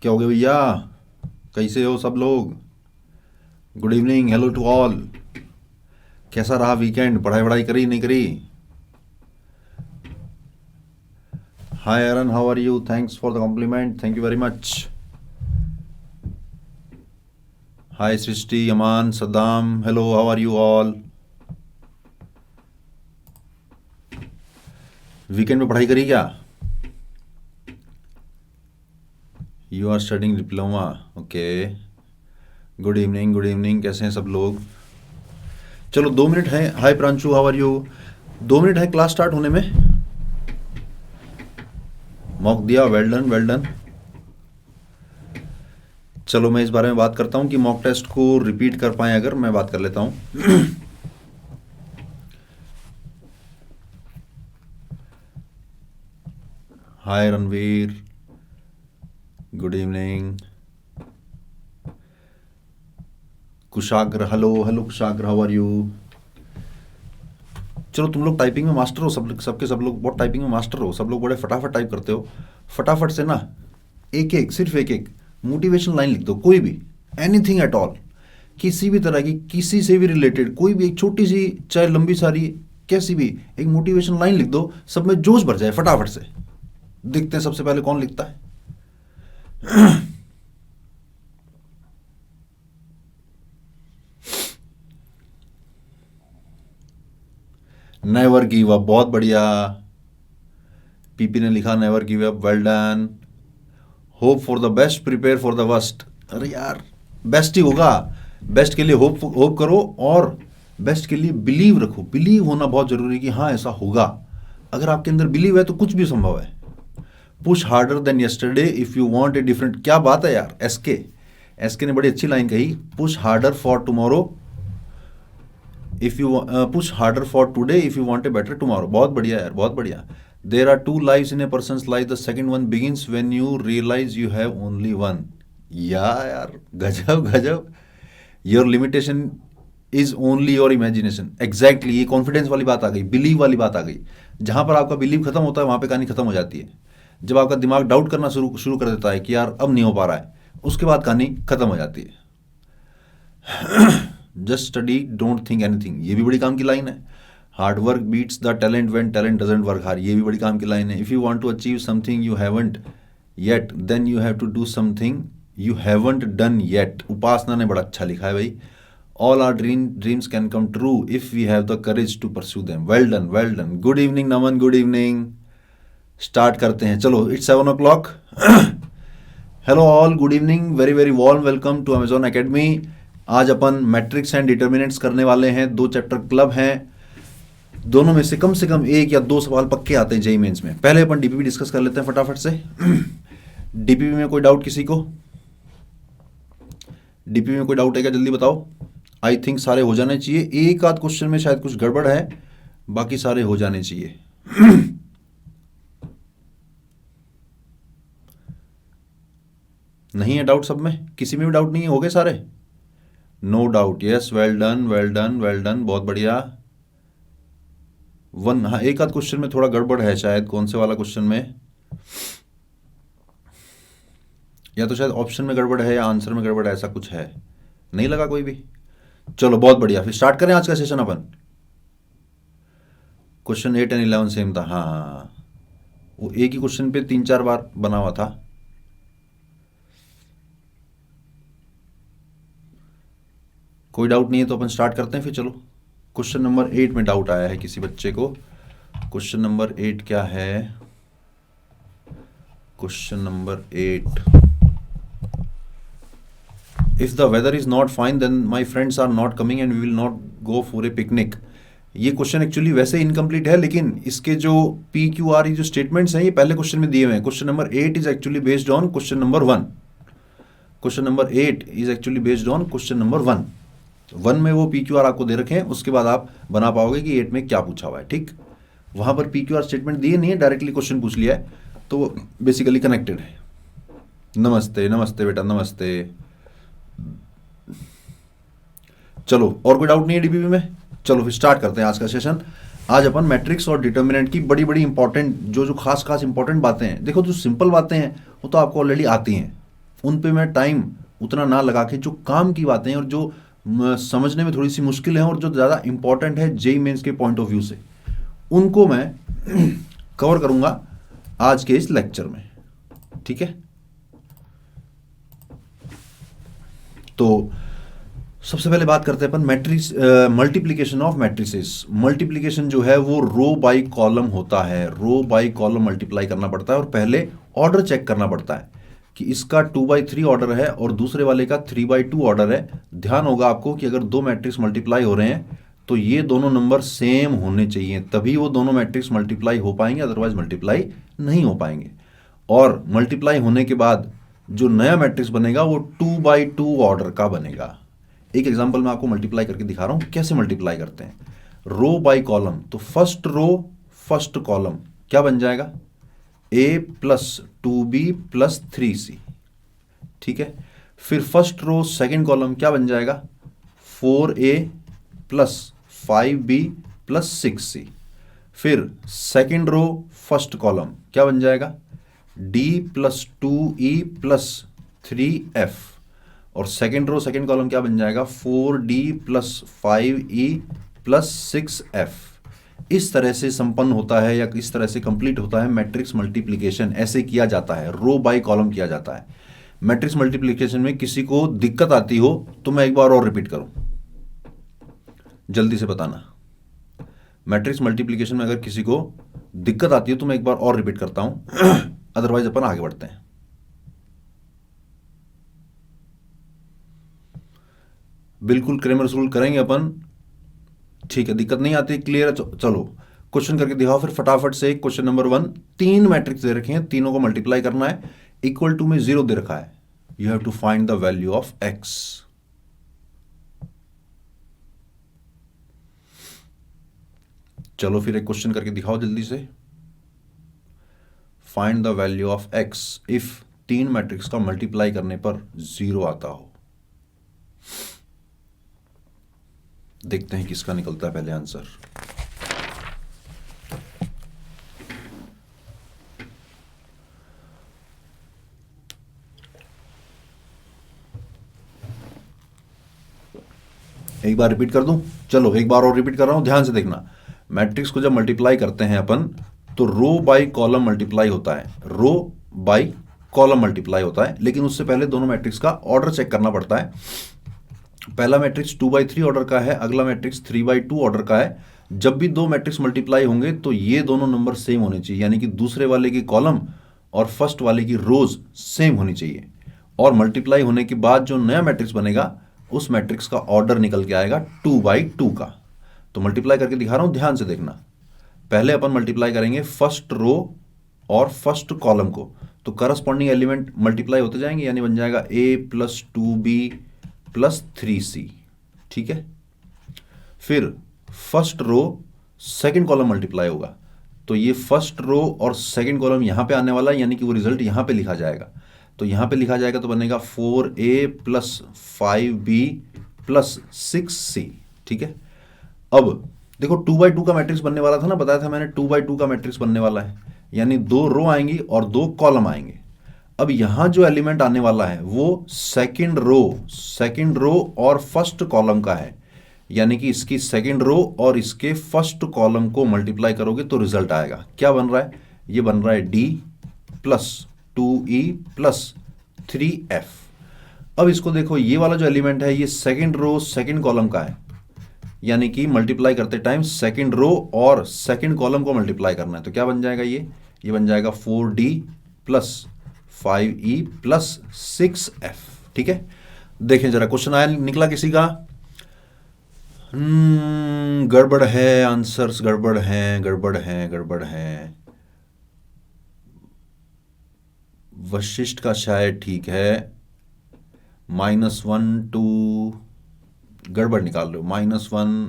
क्या हो गया भैया? कैसे हो सब लोग? Good evening, hello to all. कैसा रहा वीकेंड? पढ़ाई वढ़ाई करी नहीं करी? Hi Aaron, how are you? Thanks for the compliment, thank you very much. Hi Srishti, Aman, Saddam, hello, how are you all? Weekend में पढ़ाई करी क्या? You are studying diploma, okay. Good evening, good evening, कैसे हैं सब लोग? चलो 2 मिनट है। Hi Pranshu, how are you? 2 minute है क्लास स्टार्ट होने में। मॉक दिया, वेल डन वेल डन। चलो मैं इस बारे में बात करता हूँ कि मॉक टेस्ट को रिपीट कर पाएँ, अगर मैं बात कर लेता हूँ। Hi Ranveer, good evening. Kushagra, hello hello Kushagra, how are you? चलो तुम लोग टाइपिंग में मास्टर हो, सब लोग बहुत टाइपिंग में मास्टर हो, सब लोग बड़े फटाफट टाइप करते हो। फटाफट से ना एक एक, सिर्फ एक एक मोटिवेशन लाइन लिख दो, कोई भी, एनीथिंग एट ऑल, किसी भी तरह की, किसी से भी रिलेटेड कोई भी एक छोटी सी, चाहे लंबी सारी, कैसी भी एक मोटिवेशन लाइन लिख दो, सब में जोश भर जाए फटाफट से। देखते हैं सबसे पहले कौन लिखता है। नेवर गिव अप, बहुत बढ़िया। पीपी ने लिखा never give up, well done. Hope for the best, prepare for the worst. अरे यार, बेस्ट ही होगा। बेस्ट के लिए होप होप करो, और बेस्ट के लिए बिलीव रखो। बिलीव होना बहुत जरूरी है कि हाँ ऐसा होगा। अगर आपके अंदर बिलीव है तो कुछ भी संभव है। Push harder than yesterday if you want a different, क्या बात है यार। एसके ने बड़ी अच्छी लाइन कही, push harder for tomorrow if you push harder for today if you want a better tomorrow. बहुत बढ़िया यार, बहुत बढ़िया। There are two lives in a person life, the second one begins when you realise you have only one. यार गजब गजब। Your limitation is only your imagination. Exactly, ये confidence वाली बात आ गई, बिलीव वाली बात आ गई। जहां पर आपका बिलीव खत्म होता है वहां पे कहानी खत्म हो जाती है। जब आपका दिमाग डाउट करना शुरू शुरू कर देता है कि यार अब नहीं हो पा रहा है, उसके बाद कहानी खत्म हो जाती है। Just study, don't think anything, ये भी बड़ी काम की लाइन है। Hard work beats the talent when talent doesn't work hard, ये भी बड़ी काम की लाइन है। If you want to achieve something you haven't yet, then you have to do something you haven't done yet. Upasana ने बड़ा अच्छा लिखा है भाई। All our dreams can come true if we have the courage to pursue them. Well done well done. Good evening Naman, good evening. Start करते हैं, चलो it's 7 o'clock। Hello all, good evening, very very warm welcome to Amazon Academy. आज अपन matrix and determinants करने वाले हैं। 2 chapter club हैं, दोनों में से कम 1 या 2 सवाल पक्के आते हैं जेईई मेंस में। पहले अपन डीपीपी डिस्कस कर लेते हैं फटाफट से। डीपीपी में कोई डाउट किसी को? डीपीपी में कोई डाउट है क्या? जल्दी बताओ। आई थिंक सारे हो जाने चाहिए। एक आध क्वेश्चन में शायद कुछ गड़बड़ है, बाकी सारे हो जाने चाहिए। नहीं है डाउट सब में? किसी में भी डाउट नहीं है? हो गए सारे? No doubt, yes, well done well done well done, बहुत बढ़िया। हाँ, एक आध क्वेश्चन में थोड़ा गड़बड़ है शायद। कौन से वाला क्वेश्चन में? या तो शायद ऑप्शन में गड़बड़ है या आंसर में गड़बड़ है, ऐसा कुछ है। नहीं लगा कोई भी? चलो बहुत बढ़िया, फिर स्टार्ट करें आज का session upon. Question 8 and 11 same था। हाँ, वो एक ही क्वेश्चन पे 3-4 बार बना हुआ था। कोई डाउट नहीं है तो अपन स्टार्ट करते हैं फिर। चलो, क्वेश्चन नंबर 8 में डाउट आया है किसी बच्चे को। क्वेश्चन नंबर 8 क्या है? Question number 8, if the weather is not fine then my friends are not coming and we will not go for a picnic. ये क्वेश्चन एक्चुअली वैसे इनकम्प्लीट है, लेकिन इसके जो पी क्यू आर जो स्टेटमेंट्स हैं ये पहले क्वेश्चन में दिए हुए हैं। Question number 8 is actually based on question number 1। Question number 8 is actually based on question number 1 में वो पी क्यू आर आपको दे रखे हैं, उसके बाद आप बना पाओगे कि 8 में क्या पूछा हुआ है। ठीक, वहां पर पी क्यू आर स्टेटमेंट दिए नहीं है, डायरेक्टली क्वेश्चन पूछ लिया है, तो बेसिकली कनेक्टेड है। नमस्ते नमस्ते बेटा, नमस्ते। चलो, और कोई डाउट नहीं है डीपीपी में? चलो फिर स्टार्ट करते हैं आज का सेशन। आज अपन मैट्रिक्स और डिटर्मिनेंट की बड़ी बड़ी इंपॉर्टेंट जो खास इंपॉर्टेंट बातें हैं, देखो जो सिंपल बातें हैं वो तो आपको ऑलरेडी आती हैं, उन पे मैं टाइम उतना ना लगा के जो काम की बातें हैं और जो समझने में थोड़ी सी मुश्किल है और जो ज़्यादा इंपॉर्टेंट है जेई मेंस के पॉइंट ऑफ व्यू से, उनको मैं कवर करूंगा आज के इस लेक्चर में। ठीक है, तो सबसे पहले बात करते हैं अपन matrix, multiplication of matrices. Multiplication जो है वो रो बाई कॉलम होता है, रो बाई कॉलम मल्टीप्लाई करना पड़ता है और पहले ऑर्डर चेक करना पड़ता है कि इसका 2/3 ऑर्डर है और दूसरे वाले का 3/2 ऑर्डर है। ध्यान होगा आपको कि अगर दो मैट्रिक्स मल्टीप्लाई हो रहे हैं तो ये दोनों नंबर सेम होने चाहिए, तभी वो दोनों मैट्रिक्स मल्टीप्लाई हो पाएंगे, अदरवाइज मल्टीप्लाई नहीं हो पाएंगे। और मल्टीप्लाई होने के बाद जो नया मैट्रिक्स बनेगा वो 2/2 ऑर्डर का बनेगा। एक एग्जांपल मैं आपको मल्टीप्लाई करके दिखा रहा हूं कैसे मल्टीप्लाई करते हैं। रो बाय कॉलम, तो फर्स्ट रो फर्स्ट कॉलम क्या बन जाएगा, a plus 2b plus 3c। ठीक है, फिर फर्स्ट रो सेकेंड कॉलम क्या बन जाएगा, 4a plus 5b plus 6c। फिर सेकेंड रो फर्स्ट कॉलम क्या बन जाएगा, d plus 2e plus 3f। और सेकेंड रो सेकेंड कॉलम क्या बन जाएगा, 4d plus 5e plus 6f। इस तरह से संपन्न होता है या इस तरह से कंप्लीट होता है मैट्रिक्स मल्टीप्लिकेशन। ऐसे किया जाता है, रो बाय कॉलम किया जाता है। मैट्रिक्स मल्टीप्लिकेशन में किसी को दिक्कत आती हो तो मैं एक बार और रिपीट करूं, जल्दी से बताना। मैट्रिक्स मल्टीप्लिकेशन में अगर किसी को दिक्कत आती है तो मैं एक बार और रिपीट करता हूं, अदरवाइज अपन आगे बढ़ते हैं। बिल्कुल क्रेमर्स रूल करेंगे अपन, ठीक है, दिक्कत नहीं आती, क्लियर है। चलो क्वेश्चन करके दिखाओ फिर फटाफट से। क्वेश्चन नंबर 1, 3 मैट्रिक्स दे रखे हैं, तीनों को मल्टीप्लाई करना है, इक्वल टू में 0 दे रखा है, you have to find the value of x। चलो फिर एक क्वेश्चन करके दिखाओ जल्दी से। Find the value of x if 3 matrix का मल्टीप्लाई करने पर 0 आता हो। देखते हैं किसका निकलता है पहले आंसर। एक बार रिपीट कर दूं, चलो एक बार और रिपीट कर रहा हूं, ध्यान से देखना। मैट्रिक्स को जब मल्टीप्लाई करते हैं अपन तो रो बाय कॉलम मल्टीप्लाई होता है, रो बाय कॉलम मल्टीप्लाई होता है, लेकिन उससे पहले दोनों मैट्रिक्स का ऑर्डर चेक करना पड़ता है। पहला मैट्रिक्स 2/3 ऑर्डर का है, अगला मैट्रिक्स 3/2 ऑर्डर का है। जब भी दो मैट्रिक्स मल्टीप्लाई होंगे तो ये दोनों नंबर सेम होने चाहिए, यानी कि दूसरे वाले की कॉलम और फर्स्ट वाले की रोज सेम होनी चाहिए। और मल्टीप्लाई होने के बाद जो नया मैट्रिक्स बनेगा उस मैट्रिक्स का ऑर्डर निकल के आएगा 2/2 का। तो मल्टीप्लाई करके दिखा रहा हूं, ध्यान से देखना। पहले अपन मल्टीप्लाई करेंगे फर्स्ट रो और फर्स्ट कॉलम को, तो करस्पॉन्डिंग एलिमेंट मल्टीप्लाई होते जाएंगे, यानी बन जाएगा a plus 2b plus 3c। ठीक है, फिर first row second column multiply होगा, तो ये फर्स्ट रो और सेकेंड कॉलम यहां पे आने वाला है, यानी कि वो रिजल्ट यहां पे लिखा जाएगा। तो यहां पे लिखा जाएगा तो बनेगा 4a plus 5b plus 6c। ठीक है, अब देखो 2/2 का मैट्रिक्स बनने वाला था ना, बताया था मैंने 2/2 का मैट्रिक्स बनने वाला है, यानी 2 रो आएंगी और 2 कॉलम आएंगे। अब यहां जो एलिमेंट आने वाला है वो सेकेंड रो और फर्स्ट कॉलम का है, यानी कि इसकी सेकेंड रो और इसके फर्स्ट कॉलम को मल्टीप्लाई करोगे तो रिजल्ट आएगा। क्या बन रहा है, ये बन रहा है d plus 2e plus 3f। अब इसको देखो, ये वाला जो एलिमेंट है ये सेकेंड रो सेकेंड कॉलम का है, यानी कि मल्टीप्लाई करते टाइम सेकेंड रो और सेकेंड कॉलम को मल्टीप्लाई करना है। तो क्या बन जाएगा, ये बन जाएगा 4d plus 5e plus 6f। ठीक है, देखें जरा क्वेश्चन आया निकला किसी का, गड़बड़ है, आंसर्स गड़बड़ हैं। वशिष्ठ का शायद ठीक है, -1 2 गड़बड़ निकाल लो, -1।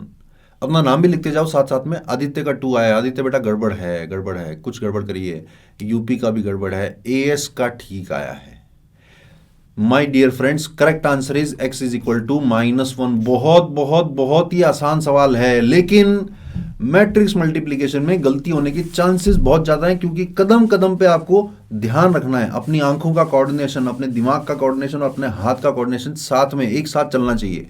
अपना नाम भी लिखते जाओ साथ साथ में। आदित्य का 2 आया, आदित्य बेटा गड़बड़ है, कुछ गड़बड़ करिए। यूपी का भी गड़बड़ है, एएस का ठीक आया है। My dear friends, correct answer is x is equal to -1। बहुत बहुत बहुत ही आसान सवाल है, लेकिन मैट्रिक्स मल्टीप्लिकेशन में गलती होने की चांसेस बहुत ज़्यादा हैं, क्योंकि कदम कदम पे आपको ध्यान रखना है, अपनी आंखों का कोऑर्डिनेशन, अपने दिमाग का कोऑर्डिनेशन और अपने हाथ का कोऑर्डिनेशन साथ में एक साथ चलना चाहिए।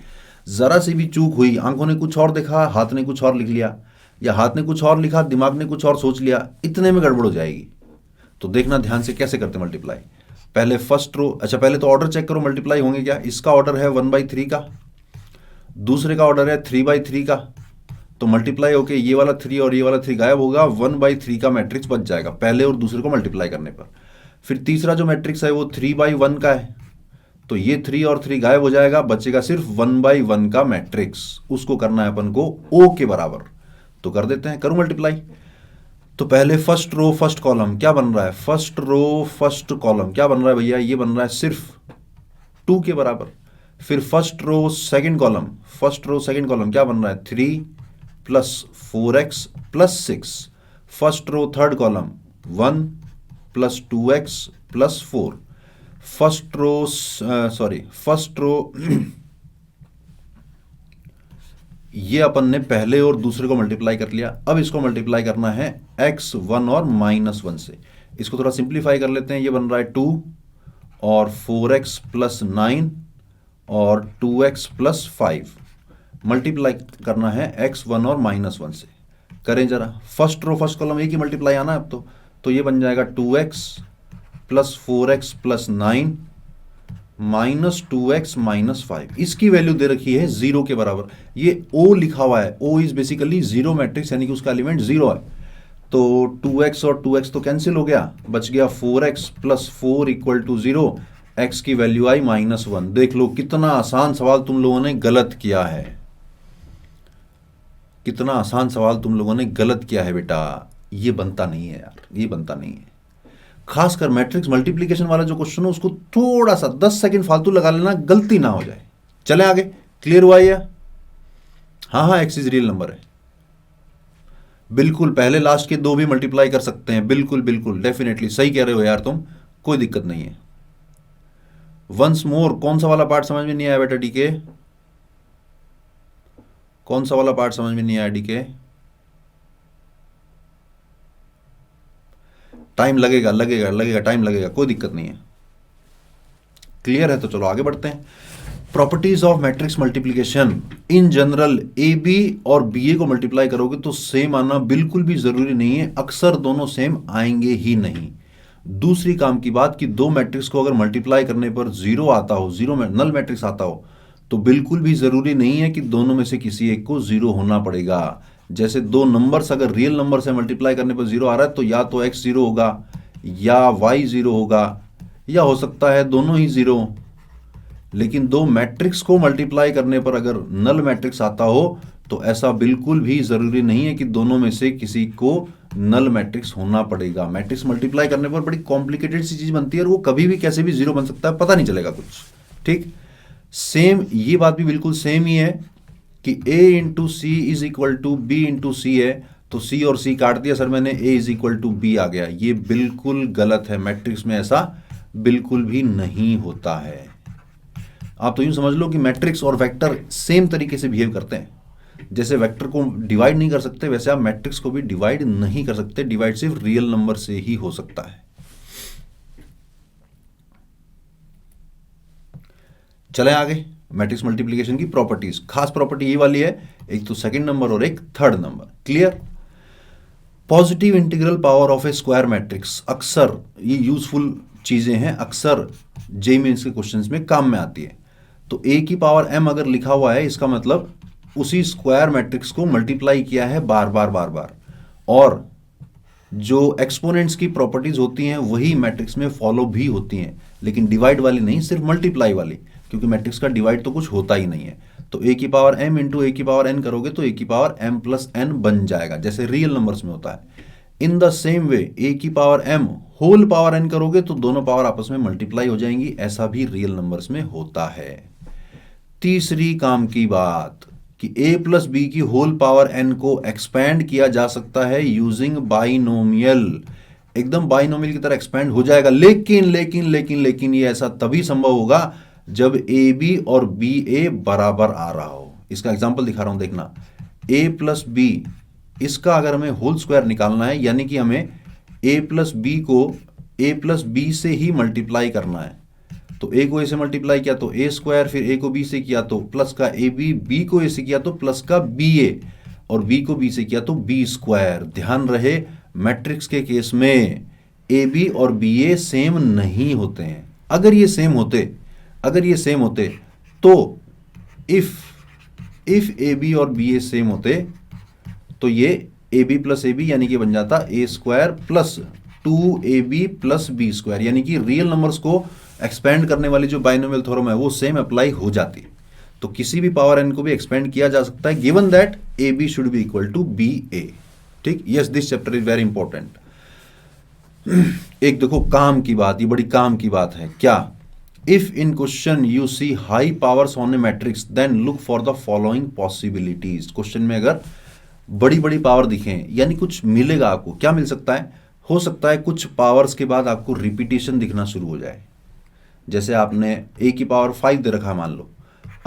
ज़रा सी भी चूक हुई, आंखों ने कुछ और देखा, हाथ ने कुछ और लिख लिया, या हाथ ने कुछ और लिखा, दिमाग ने कुछ और सोच लिया, इतने में गड़बड़ हो जाएगी। तो देखना ध्यान से कैसे करते मल्टीप्लाई। पहले फर्स्ट रो, अच्छा पहले तो ऑर्डर चेक करो मल्टीप्लाई होंगे क्या। इसका ऑर्डर है 1/3 का, दूसरे का ऑर्डर है 3/3 का, तो मल्टीप्लाई होके ये वाला 3 और ये वाला 3 गायब होगा, 1/3 का मैट्रिक्स बच जाएगा पहले और दूसरे को मल्टीप्लाई करने पर। फिर तीसरा जो मैट्रिक्स है वो 3/1 का है, तो ये 3 और 3 गायब हो जाएगा, बचेगा सिर्फ 1/1 का मैट्रिक्स। उसको करना है अपन को O के बराबर, तो कर देते हैं। करूं मल्टीप्लाई, तो पहले फर्स्ट रो फर्स्ट कॉलम क्या बन रहा है, फर्स्ट रो फर्स्ट कॉलम क्या बन रहा है भैया, ये बन रहा है सिर्फ 2 के बराबर। फिर first row second column, first row second column क्या बन रहा है, 3 + 4x + 6। First row third column 1 + 2x + 4। First row ये अपन ने पहले और दूसरे को मल्टीप्लाई कर लिया। अब इसको मल्टीप्लाई करना है x1 और -1 से। इसको थोड़ा सिंप्लीफाई कर लेते हैं, ये बन रहा है 2 और 4x + 9 और 2x + 5। मल्टीप्लाई करना है x1 और -1 से। करें जरा, फर्स्ट रो फर्स्ट कॉलम एक ही मल्टीप्लाई आना है अब तो ये बन जाएगा 2x + 4x + 9 -2x -5। इसकी वैल्यू दे रखी है 0 के बराबर। ये O लिखा हुआ है, O is basically zero matrix, यानी कि उसका एलिमेंट 0 है। तो 2x और 2x तो कैंसिल हो गया, बच गया 4x + 4 = 0। x की वैल्यू आई -1। देख लो कितना आसान सवाल तुम लोगों ने गलत किया है, कितना आसान सवाल तुम लोगों ने गलत किया है बेटा। ये बनता नहीं है यार, ये बनता नहीं है। खासकर मैट्रिक्स मल्टीप्लिकेशन वाला जो क्वेश्चन है उसको थोड़ा सा 10 सेकंड फालतू लगा लेना, गलती ना हो जाए। चले आगे, क्लियर हुआ ये? हाँ, x इज रियल नंबर है। बिल्कुल पहले लास्ट के 2 भी मल्टीप्लाई कर सकते हैं, बिल्कुल बिल्कुल डेफिनेटली सही कह रहे हो यार तुम, कोई दिक्कत नहीं है। वंस मोर, कौन सा वाला पार्ट समझ में नहीं आया बेटा डीके? कौन सा वाला पार्ट समझ में नहीं आया डीके? टाइम लगेगा टाइम लगेगा, कोई दिक्कत नहीं है। क्लियर है? तो चलो आगे बढ़ते हैं। Properties of matrix multiplication in general, A B और बी ए को मल्टीप्लाई करोगे तो सेम आना बिल्कुल भी जरूरी नहीं है, अक्सर दोनों सेम आएंगे ही नहीं। दूसरी काम की बात कि दो मैट्रिक्स को अगर मल्टीप्लाई करने पर 0 आता हो, 0 में नल मैट्रिक्स आता हो, तो बिल्कुल भी जरूरी नहीं है कि दोनों में से किसी एक को 0 होना पड़ेगा। जैसे दो नंबर्स अगर रियल नंबर से मल्टीप्लाई करने पर 0 आ रहा है तो या तो x 0 होगा या y 0 होगा, या हो सकता है दोनों ही 0। लेकिन दो मैट्रिक्स को मल्टीप्लाई करने पर अगर नल मैट्रिक्स आता हो तो ऐसा बिल्कुल भी जरूरी नहीं है कि दोनों में से किसी को नल मैट्रिक्स होना पड़ेगा। मैट्रिक्स मल्टीप्लाई करने पर बड़ी कॉम्प्लिकेटेड सी चीज बनती है और वो कभी भी कैसे भी 0 बन सकता है, पता नहीं चलेगा कुछ। ठीक, सेम ये बात भी बिल्कुल सेम ही है कि a × c = b × c है, तो c और c काट दिया सर मैंने, a = b आ गया। ये बिल्कुल गलत है, मैट्रिक्स में ऐसा बिल्कुल भी नहीं होता है। आप तो यूं समझ लो कि मैट्रिक्स और वेक्टर सेम तरीके से बिहेव करते हैं। जैसे वेक्टर को डिवाइड नहीं कर सकते, वैसे आप मैट्रिक्स को भी डिवाइड नहीं कर सकते। डिवाइड सिर्फ रियल नंबर से ही हो सकता है। चले आगे, मैट्रिक्स मल्टीप्लिकेशन की प्रॉपर्टीज। खास प्रॉपर्टी ये वाली है, एक तो सेकंड नंबर और एक third number. Clear? Positive integral power of A square matrix, अक्सर ये यूजफुल चीजें हैं, अक्सर जेईई मेंस के क्वेश्चंस में काम में आती है। तो a की पावर m अगर लिखा हुआ है, इसका मतलब उसी स्क्वायर मैट्रिक्स को मल्टीप्लाई किया है बार बार, और जो एक्सपोनेंट्स की प्रॉपर्टीज होती हैं वही मैट्रिक्स में फॉलो भी होती हैं, लेकिन डिवाइड वाली नहीं, सिर्फ मल्टीप्लाई वाली, क्योंकि मैट्रिक्स का डिवाइड तो कुछ होता ही नहीं है। तो a की पावर m × a की पावर n करोगे तो a की पावर m + n बन जाएगा, जैसे रियल नंबर्स में होता है। In the same way a की power m whole power n करोगे तो दोनों पावर आपस में मल्टीप्लाई हो जाएंगी, ऐसा भी रियल नंबर्स में होता है। तीसरी काम की बात कि a + b की होल पावर n को एक्सपैंड किया जा सकता है यूजिंग बाइनोमियल। एकदम बाइनोमियल की तरह एक्सपैंड हो जाएगा, लेकिन ये ऐसा तभी संभव होगा जब ab और ba बराबर आ रहा हो। इसका एग्जांपल दिखा रहा हूं, देखना। a + b इसका अगर हमें होल स्क्वायर निकालना है, यानी कि हमें a प्लस बी को a प्लस बी से ही मल्टीप्लाई करना है। तो a को a से मल्टीप्लाई किया तो a स्क्वायर, फिर a को b से किया तो प्लस का ए बी, b को a से किया तो प्लस का बी ए, और b को b से किया तो b स्क्वायर। ध्यान रहे मैट्रिक्स के केस में ए बी और बी ए सेम नहीं होते हैं। अगर ये सेम होते तो इफ ए बी और बी ए सेम होते तो ये A B plus A B यानी कि बन जाता ए स्क्वायर प्लस 2ab प्लस बी स्क्वायर, यानी कि रियल नंबर्स को एक्सपेंड करने वाली जो बाइनोमियल थ्योरम है वो सेम अप्लाई हो जाती। तो किसी भी पावर n को भी एक्सपेंड किया जा सकता है given that A B should be equal to B A. ठीक, yes this chapter is very important. एक देखो काम की बात, ये बड़ी काम की बात है। क्या? If in question you see high powers on a matrix then look for the following possibilities. Question में अगर बड़ी बड़ी पावर दिखें यानी कुछ मिलेगा आपको, क्या मिल सकता है? हो सकता है कुछ पावर्स के बाद आपको रिपीटेशन दिखना शुरू हो जाए। जैसे आपने a की पावर 5 दे रखा है, मान लो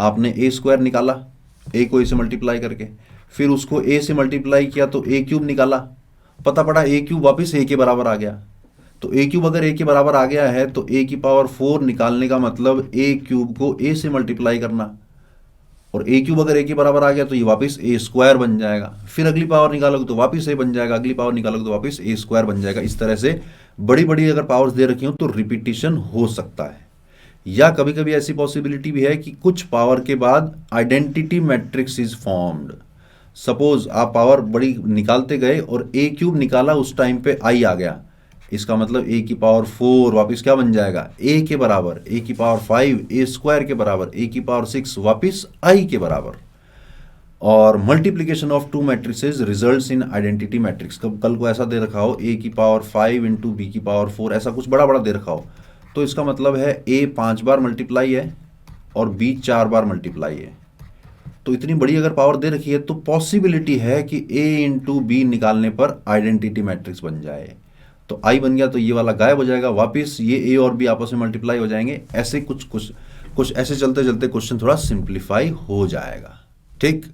आपने a स्क्वायर निकाला a को a से मल्टीप्लाई करके, फिर उसको a से मल्टीप्लाई किया तो a क्यूब निकाला, पता पड़ा a क्यूब वापस a के बराबर आ गया। तो a क्यूब अगर a के बराबर आ गया है तो a की पावर 4 निकालने का मतलब a क्यूब को a से मल्टीप्लाई करना, और a क्यूब अगर a के बराबर आ गया तो ये वापस a स्क्वायर बन जाएगा। फिर अगली पावर निकालोगे तो वापस a बन जाएगा, अगली पावर निकालोगे तो वापस a स्क्वायर बन जाएगा। इस तरह से बड़ी बड़ी अगर पावर्स दे रखी हो तो रिपीटिशन हो सकता है। या कभी कभी ऐसी पॉसिबिलिटी भी है कि कुछ पावर के बाद identity matrix is formed. Suppose आप पावर बड़ी निकालते गए और a क्यूब निकाला, उस टाइम पे i आ गया, इसका मतलब a की पावर 4 वापस क्या बन जाएगा? a के बराबर, a की पावर 5 a स्क्वायर के बराबर, a की पावर 6 वापस i के बराबर। और multiplication of to matrices results in identity matrix. कल को ऐसा दे रखा हो a की पावर 5 इंटू बी की पावर 4, ऐसा कुछ बड़ा बड़ा दे रखा हो, तो इसका मतलब है a 5 बार मल्टीप्लाई है और b 4 बार मल्टीप्लाई है। तो इतनी बड़ी अगर पावर दे रखी है तो पॉसिबिलिटी है कि a इंटू बी निकालने पर आइडेंटिटी मैट्रिक्स बन जाए। तो i बन गया तो ये वाला गायब हो जाएगा, वापस ये a और b आपस में मल्टीप्लाई हो जाएंगे। ऐसे कुछ ऐसे चलते चलते क्वेश्चन थोड़ा सिंप्लीफाई हो जाएगा। ठीक,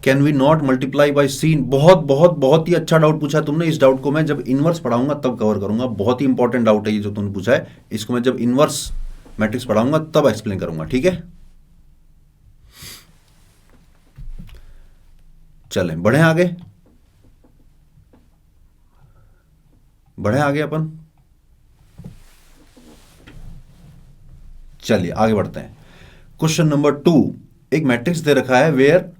can we not multiply by seen. बहुत ही अच्छा डाउट पूछा है तुमने। इस डाउट को मैं जब इनवर्स पढ़ाऊंगा तब कवर करूंगा। बहुत ही इंपॉर्टेंट डाउट है ये जो तुमने पूछा है, इसको मैं जब इनवर्स मैट्रिक्स पढ़ाऊंगा तब एक्सप्लेन करूंगा। ठीक है, चलें बढ़े आगे अपन। चलिए आगे बढ़ते हैं। क्वेश्चन नंबर 2, एक मैट्रिक्स दे रखा है वेयर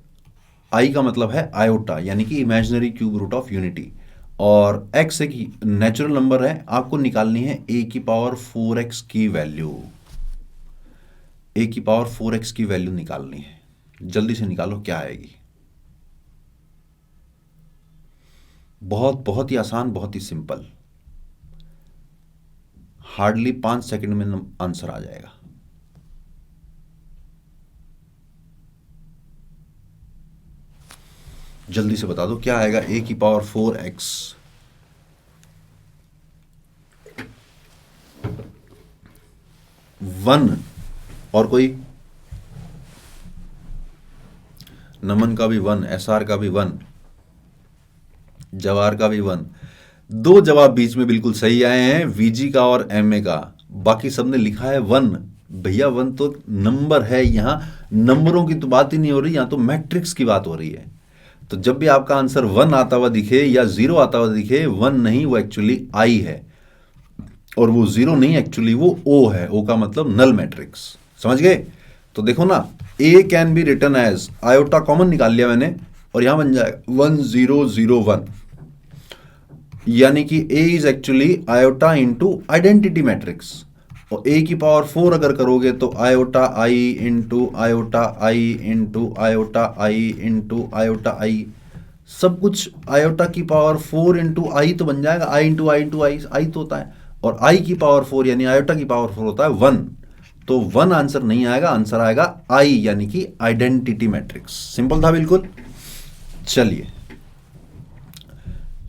आई का मतलब है आयोटा, यानी कि imaginary cube root of unity, और x एक नेचुरल नंबर है। आपको निकालनी है a की पावर 4x की वैल्यू। a की पावर 4x की वैल्यू निकालनी है, जल्दी से निकालो क्या आएगी। बहुत ही आसान, बहुत ही सिंपल, हार्डली 5 सेकंड में आंसर आ जाएगा। जल्दी से बता दो क्या आएगा। a की पावर 4x, वन, और कोई? नमन का भी 1, SR का भी 1, जवाहर का भी 1। 2 जवाब बीच में बिल्कुल सही आए हैं, VG का और MA का। बाकी सबने लिखा है 1। भैया 1 तो नंबर है, यहां नंबरों की तो बात ही नहीं हो रही, यहां तो मैट्रिक्स की बात हो रही है। तो जब भी आपका आंसर 1 आता हुआ दिखे या 0 आता हुआ दिखे, 1 नहीं, वो एक्चुअली I है, और वो 0 नहीं, एक्चुअली वो O है। O का मतलब नल मैट्रिक्स। समझ गए? तो देखो ना, A can be written as, iota common निकाल लिया मैंने, और यहां बन जाएगा 1 0 0 1, यानी कि A is actually iota into identity matrix. और A की पावर 4 अगर करोगे तो iota I into iota I into iota I into iota I, सब कुछ आयोटा की पावर 4 इंटू I तो बन जाएगा। I इंटू I तो होता है, और I की पावर 4 यानी आयोटा की पावर 4 होता है 1। तो 1 आंसर नहीं आएगा, आंसर आएगा I, यानी कि आइडेंटिटी मैट्रिक्स। सिंपल था बिल्कुल। चलिए,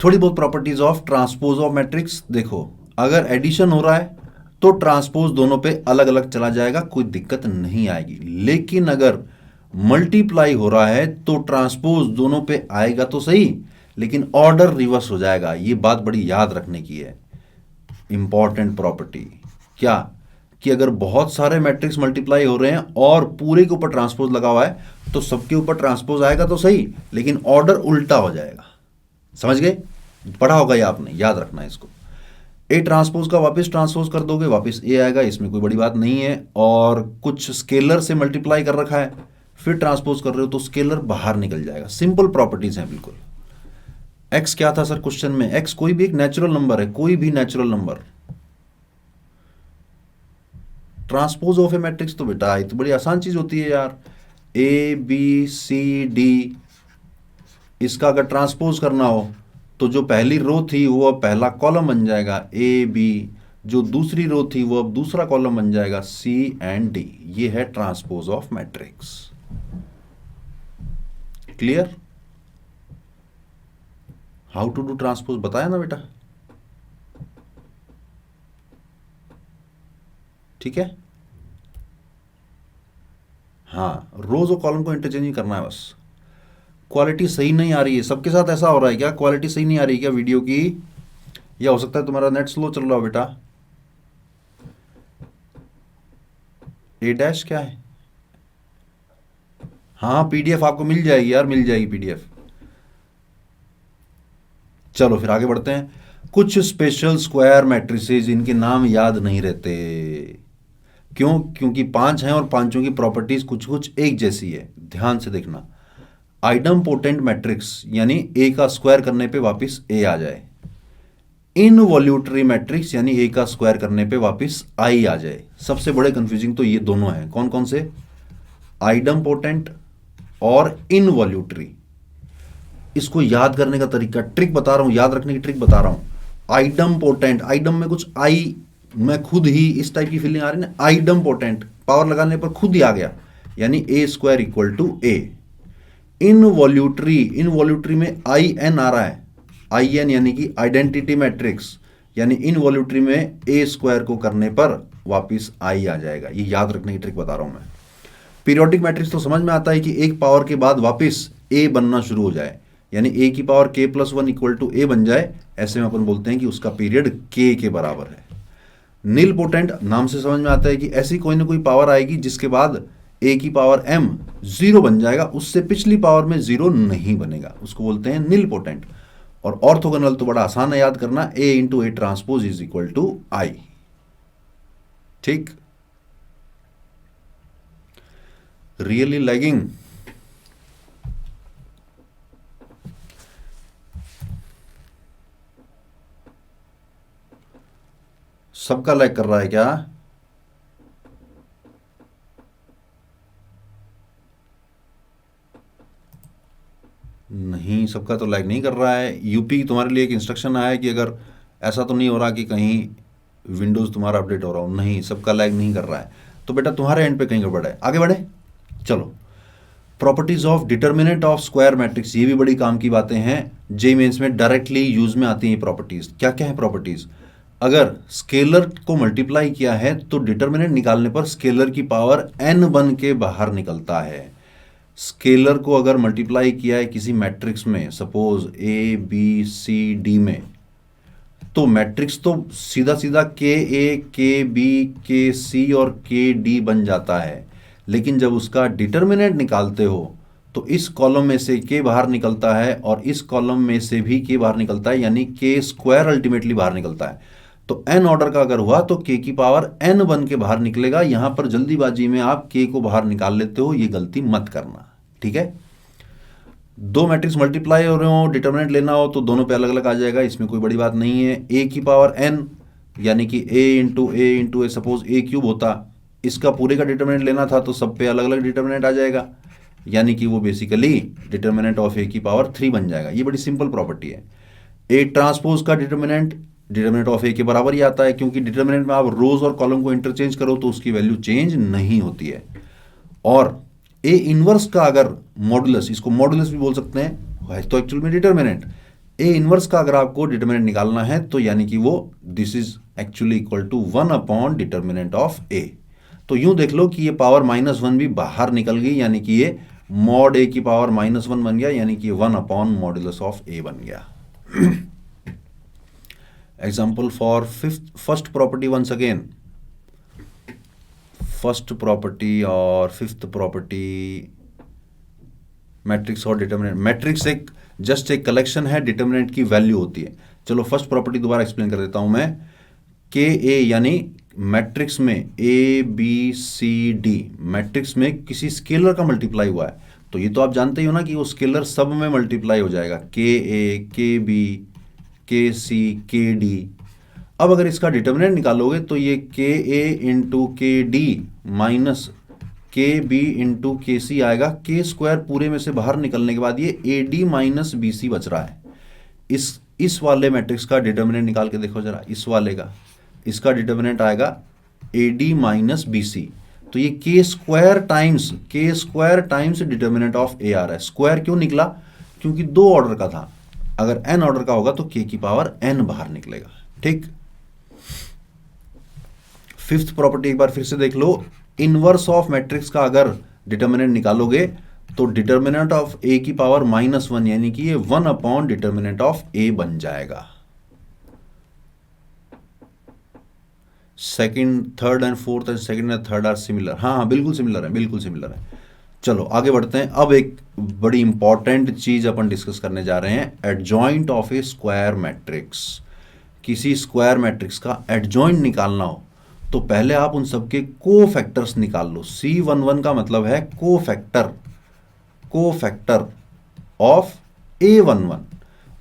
थोड़ी बहुत properties of transpose of matrix. देखो, अगर एडिशन हो रहा है तो ट्रांसपोज दोनों पे अलग अलग चला जाएगा, कोई दिक्कत नहीं आएगी। लेकिन अगर मल्टीप्लाई हो रहा है तो ट्रांसपोज दोनों पे आएगा तो सही, लेकिन ऑर्डर रिवर्स हो जाएगा। ये बात बड़ी याद रखने की है, इंपॉर्टेंट प्रॉपर्टी। क्या कि अगर बहुत सारे मैट्रिक्स मल्टीप्लाई हो रहे हैं और पूरे के ऊपर ट्रांसपोज लगा हुआ है तो सबके ऊपर ट्रांसपोज आएगा तो सही, लेकिन ऑर्डर उल्टा हो जाएगा। समझ गए? पढ़ा होगा ये आपने, याद रखना है इसको। ए ट्रांसपोज का वापस ट्रांसपोज कर दोगे, वापस ए आएगा, इसमें कोई बड़ी बात नहीं है। और कुछ स्केलर से मल्टीप्लाई कर रखा है, फिर ट्रांसपोज कर रहे हो तो स्केलर बाहर निकल जाएगा। सिंपल प्रॉपर्टीज हैं बिल्कुल। एक्स क्या था सर क्वेश्चन में? एक्स कोई भी एक नेचुरल नंबर है, कोई भी natural number. Transpose of a matrix तो बेटा ये तो बड़ी आसान चीज होती है यार। ए बी सी डी, इसका अगर ट्रांसपोज करना हो तो जो पहली रो थी वो अब पहला कॉलम बन जाएगा ए बी, जो दूसरी रो थी वो अब दूसरा कॉलम बन जाएगा सी एंड डी। ये है transpose of matrix. Clear? How to do transpose बताया ना बेटा? ठीक है। हाँ, रोज और कॉलम को इंटरचेंज ही करना है बस। क्वालिटी सही नहीं आ रही है, सबके साथ ऐसा हो रहा है क्या? क्वालिटी सही नहीं आ रही है क्या वीडियो की? या हो सकता है तुम्हारा नेट स्लो चल रहा हो बेटा। ए डैश क्या है? हाँ, पीडीएफ आपको मिल जाएगी यार, मिल जाएगी पीडीएफ। चलो फिर आगे बढ़ते हैं। कुछ स्पेशल स्क्वायर मैट्रिसेस, इनके नाम याद नहीं रहते। क्यों? क्योंकि 5 हैं और पांचों की प्रॉपर्टीज कुछ कुछ एक जैसी है। ध्यान से देखना। आइडम्पोटेंट मैट्रिक्स यानी ए का स्क्वायर करने पे वापस ए आ जाए। इनवॉल्यूटरी मैट्रिक्स यानी ए का स्क्वायर करने पे वापस आई आ जाए। सबसे बड़े कंफ्यूजिंग तो ये दोनों हैं। कौन कौन से? आइडम्पोटेंट और इनवॉल्यूटरी। इसको याद करने का तरीका, ट्रिक बता रहा हूं, याद रखने की ट्रिक बता रहा हूं। आइडम्पोटेंट, आइडम में कुछ आई, मैं खुद ही इस टाइप की फीलिंग आ रही ना, आइडम्पोटेंट पावर लगाने पर खुद ही आ गया, यानी A square equal to A. Involutory, involutory में आई एन आ रहा है, आई एन यानी कि आइडेंटिटी मैट्रिक्स, यानी इनवॉल्यूटरी में ए स्क्वायर को करने पर वापिस आई आ जाएगा। ये याद रखने की ट्रिक बता रहा हूं मैं। पीरियोडिक मैट्रिक्स तो समझ में आता है कि एक पावर के बाद वापिस ए बनना शुरू हो जाए, यानी ए की power k plus 1 equal to A बन जाए। ऐसे में अपन बोलते हैं कि उसका पीरियड k के बराबर है। नील पोटेंट नाम से समझ में आता है कि ऐसी कोई ना कोई पावर आएगी जिसके बाद a की पावर m 0 बन जाएगा, उससे पिछली पावर में 0 नहीं बनेगा, उसको बोलते हैं नील पोटेंट। और ऑर्थोगोनल तो बड़ा आसान है याद करना, a into A transpose is equal to I. ठीक? Really lagging? सबका लैग कर रहा है क्या? नहीं, सबका तो लैग नहीं कर रहा है। यूपी तुम्हारे लिए एक इंस्ट्रक्शन आया है कि अगर ऐसा तो नहीं हो रहा कि कहीं विंडोज़ तुम्हारा अपडेट हो रहा हो। नहीं, सबका लैग नहीं कर रहा है, तो बेटा तुम्हारे एंड पे कहीं गड़बड़ है। आगे बढ़े, चलो। Properties of determinant of square matrix, ये भी बड़ी काम की बातें हैं, जेईई मेंस में डायरेक्टली यूज में आती हैं ये प्रॉपर्टीज। क्या क्या है प्रॉपर्टीज? अगर स्केलर को मल्टीप्लाई किया है तो डिटर्मिनेंट निकालने पर स्केलर की पावर n बन के बाहर निकलता है। स्केलर को अगर मल्टीप्लाई किया है किसी मैट्रिक्स में, suppose A B C D में, तो मैट्रिक्स तो सीधा सीधा के ए के बी के सी और के डी बन जाता है, लेकिन जब उसका डिटर्मिनेंट निकालते हो तो इस कॉलम में से के बाहर निकलता है और इस कॉलम में से भी के बाहर निकलता है, यानी के स्क्वायर अल्टीमेटली बाहर निकलता है। तो एन ऑर्डर का अगर हुआ तो के की पावर एन बन के बाहर निकलेगा। यहां पर जल्दीबाजी में आप के को बाहर निकाल लेते हो, ये गलती मत करना। ठीक है? दो मैट्रिक्स मल्टीप्लाई हो रहे हो, डिटर्मिनेंट लेना हो तो दोनों पे अलग अलग आ जाएगा, इसमें कोई बड़ी बात नहीं है। ए की पावर एन यानी कि ए इंटू ए, सपोज ए क्यूब होता, इसका पूरे का डिटर्मिनेंट लेना था तो सब पे अलग अलग डिटर्मिनेंट आ जाएगा, यानी कि वो बेसिकली डिटर्मिनेंट ऑफ ए की पावर 3 बन जाएगा। ये बड़ी सिंपल प्रॉपर्टी है। ए ट्रांसपोज का डिटर्मिनेंट ऑफ ए के बराबर ही आता है, क्योंकि डिटर्मिनेंट में आप रोज और कॉलम को इंटरचेंज करो तो उसकी वैल्यू चेंज नहीं होती है। और ए इनवर्स का अगर मॉडुलस, इसको मॉडुलस भी बोल सकते हैं, है तो एक्चुअल में डिटर्मिनेंट। ए इनवर्स का अगर आपको डिटर्मिनेंट निकालना है तो यानी कि वो this is actually equal to 1 upon determinant of A. तो यूं देख लो कि ये पावर -1 भी बाहर निकल गई, यानी कि ये मॉड ए की पावर -1 बन गया, यानी कि 1/मॉड्यूलस ऑफ ए बन गया। Example for first property once again. First property और फिफ्थ प्रॉपर्टी, मैट्रिक्स और डिटर्मिनेंट। मैट्रिक्स एक जस्ट एक कलेक्शन है, डिटर्मिनेंट की वैल्यू होती है। चलो फर्स्ट प्रॉपर्टी दोबारा एक्सप्लेन कर देता हूं मैं। के ए यानी मैट्रिक्स में A B C D, matrix में किसी स्केलर का मल्टीप्लाई हुआ है, तो ये तो आप जानते ही हो ना कि वो स्केलर सब में मल्टीप्लाई हो जाएगा, के ए, के बी, के सी, के डी। अब अगर इसका डिटर्मिनेंट निकालोगे तो ये के ए इंटू के डी माइनस के बी इंटू के सी आएगा। के स्क्वायर पूरे में से बाहर निकलने के बाद ये A D minus B C बच रहा है। इस वाले मैट्रिक्स का डिटर्मिनेंट निकाल के देखो जरा, इस वाले का, इसका डिटर्मिनेंट आएगा A D minus B C. तो ये के square times determinant of A आ रहा है। स्क्वायर क्यों निकला? क्योंकि 2 ऑर्डर का था, अगर n ऑर्डर का होगा तो k की पावर n बाहर निकलेगा। ठीक, फिफ्थ प्रॉपर्टी एक बार फिर से देख लो। इनवर्स ऑफ मैट्रिक्स का अगर डिटर्मिनेंट निकालोगे तो डिटर्मिनेंट ऑफ a की पावर -1, यानी कि ये 1/डिटर्मिनेंट ऑफ a बन जाएगा। Second, third and fourth and second and third are similar. हाँ, बिल्कुल सिमिलर है, बिल्कुल सिमिलर है। चलो आगे बढ़ते हैं। अब एक बड़ी इंपॉर्टेंट चीज अपन डिस्कस करने जा रहे हैं, adjoint of A square matrix. किसी स्क्वायर मैट्रिक्स का एडजॉइंट निकालना हो तो पहले आप उन सबके कोफैक्टर्स निकाल लो। C11 का मतलब है कोफैक्टर ऑफ A11।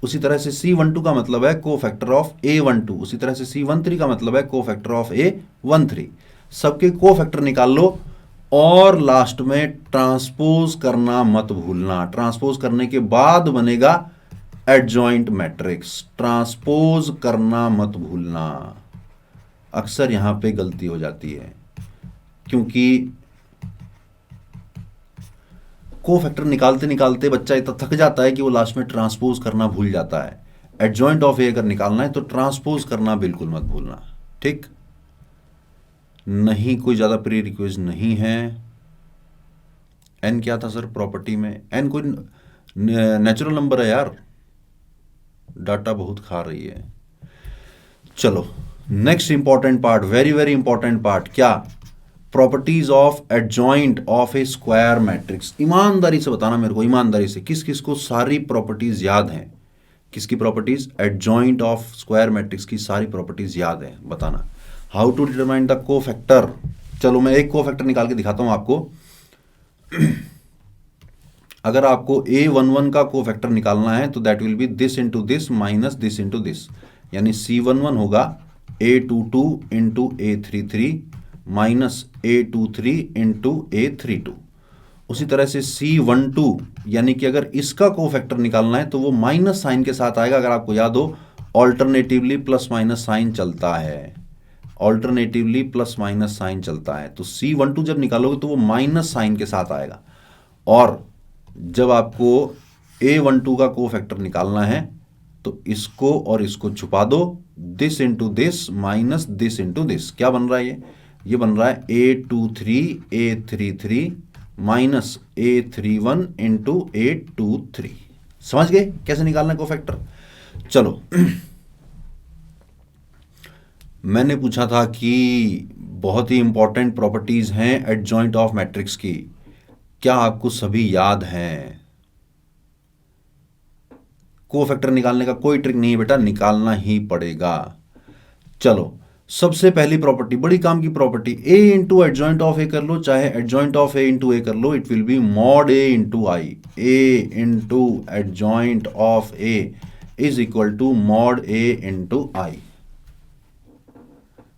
उसी तरह से C12 का मतलब है कोफैक्टर ऑफ A12। उसी तरह से C13 का मतलब है कोफैक्टर ऑफ A13। सबके कोफैक्टर निकाल लो और लास्ट में ट्रांसपोज करना मत भूलना। ट्रांसपोज करने के बाद बनेगा एडजॉइंट मैट्रिक्स। ट्रांसपोज करना मत भूलना। अक्सर यहां पे गलती हो जाती है क्योंकि कोफैक्टर निकालते निकालते बच्चा इतना थक जाता है कि वो लास्ट में ट्रांसपोज करना भूल जाता है। एडजॉइंट ऑफ ए अगर निकालना है तो ट्रांसपोज करना बिल्कुल मत भूलना। ठीक, नहीं कोई ज्यादा प्री रिक्वेस्ट नहीं है। एन क्या था सर प्रॉपर्टी में? एन कोई नेचुरल नंबर है यार, डाटा बहुत खा रही है। चलो next important part, very very important part, क्या? Properties of adjoint of A square matrix. ईमानदारी से बताना मेरे को, ईमानदारी से, किस किस को सारी प्रॉपर्टीज याद हैं? किसकी properties? Adjoint of square matrix की सारी प्रॉपर्टीज याद है, बताना। How to determine the cofactor. चलो मैं एक कोफैक्टर निकाल के दिखाता हूं आपको। अगर आपको A11 का कोफैक्टर निकालना है तो that will be this into this minus this into this, यानी C11 होगा A22 into A33 minus A23 into A32। उसी तरह से C12 यानी कि अगर इसका कोफैक्टर निकालना है तो वो माइनस साइन के साथ आएगा। अगर आपको याद हो ऑल्टरनेटिवली प्लस माइनस साइन चलता है, ऑल्टरनेटिवली प्लस माइनस साइन चलता है, तो C12 जब निकालोगे तो वो माइनस साइन के साथ आएगा। और जब आपको A12 का कोफैक्टर निकालना है तो इसको और इसको छुपा दो, this into this minus this into this. क्या बन रहा है ये बन रहा है A23 A33 minus A31 into A23। समझ गए कैसे निकालना है कोफैक्टर? चलो मैंने पूछा था कि बहुत ही इंपॉर्टेंट प्रॉपर्टीज हैं एडजॉइंट ऑफ मैट्रिक्स की, क्या आपको सभी याद हैं? कोफैक्टर निकालने का कोई ट्रिक नहीं है बेटा, निकालना ही पड़ेगा। चलो सबसे पहली प्रॉपर्टी, बड़ी काम की property, A into adjoint of A कर लो, चाहे adjoint of A into A कर लो, it will be mod A into I. A into adjoint of A is equal to mod A into I.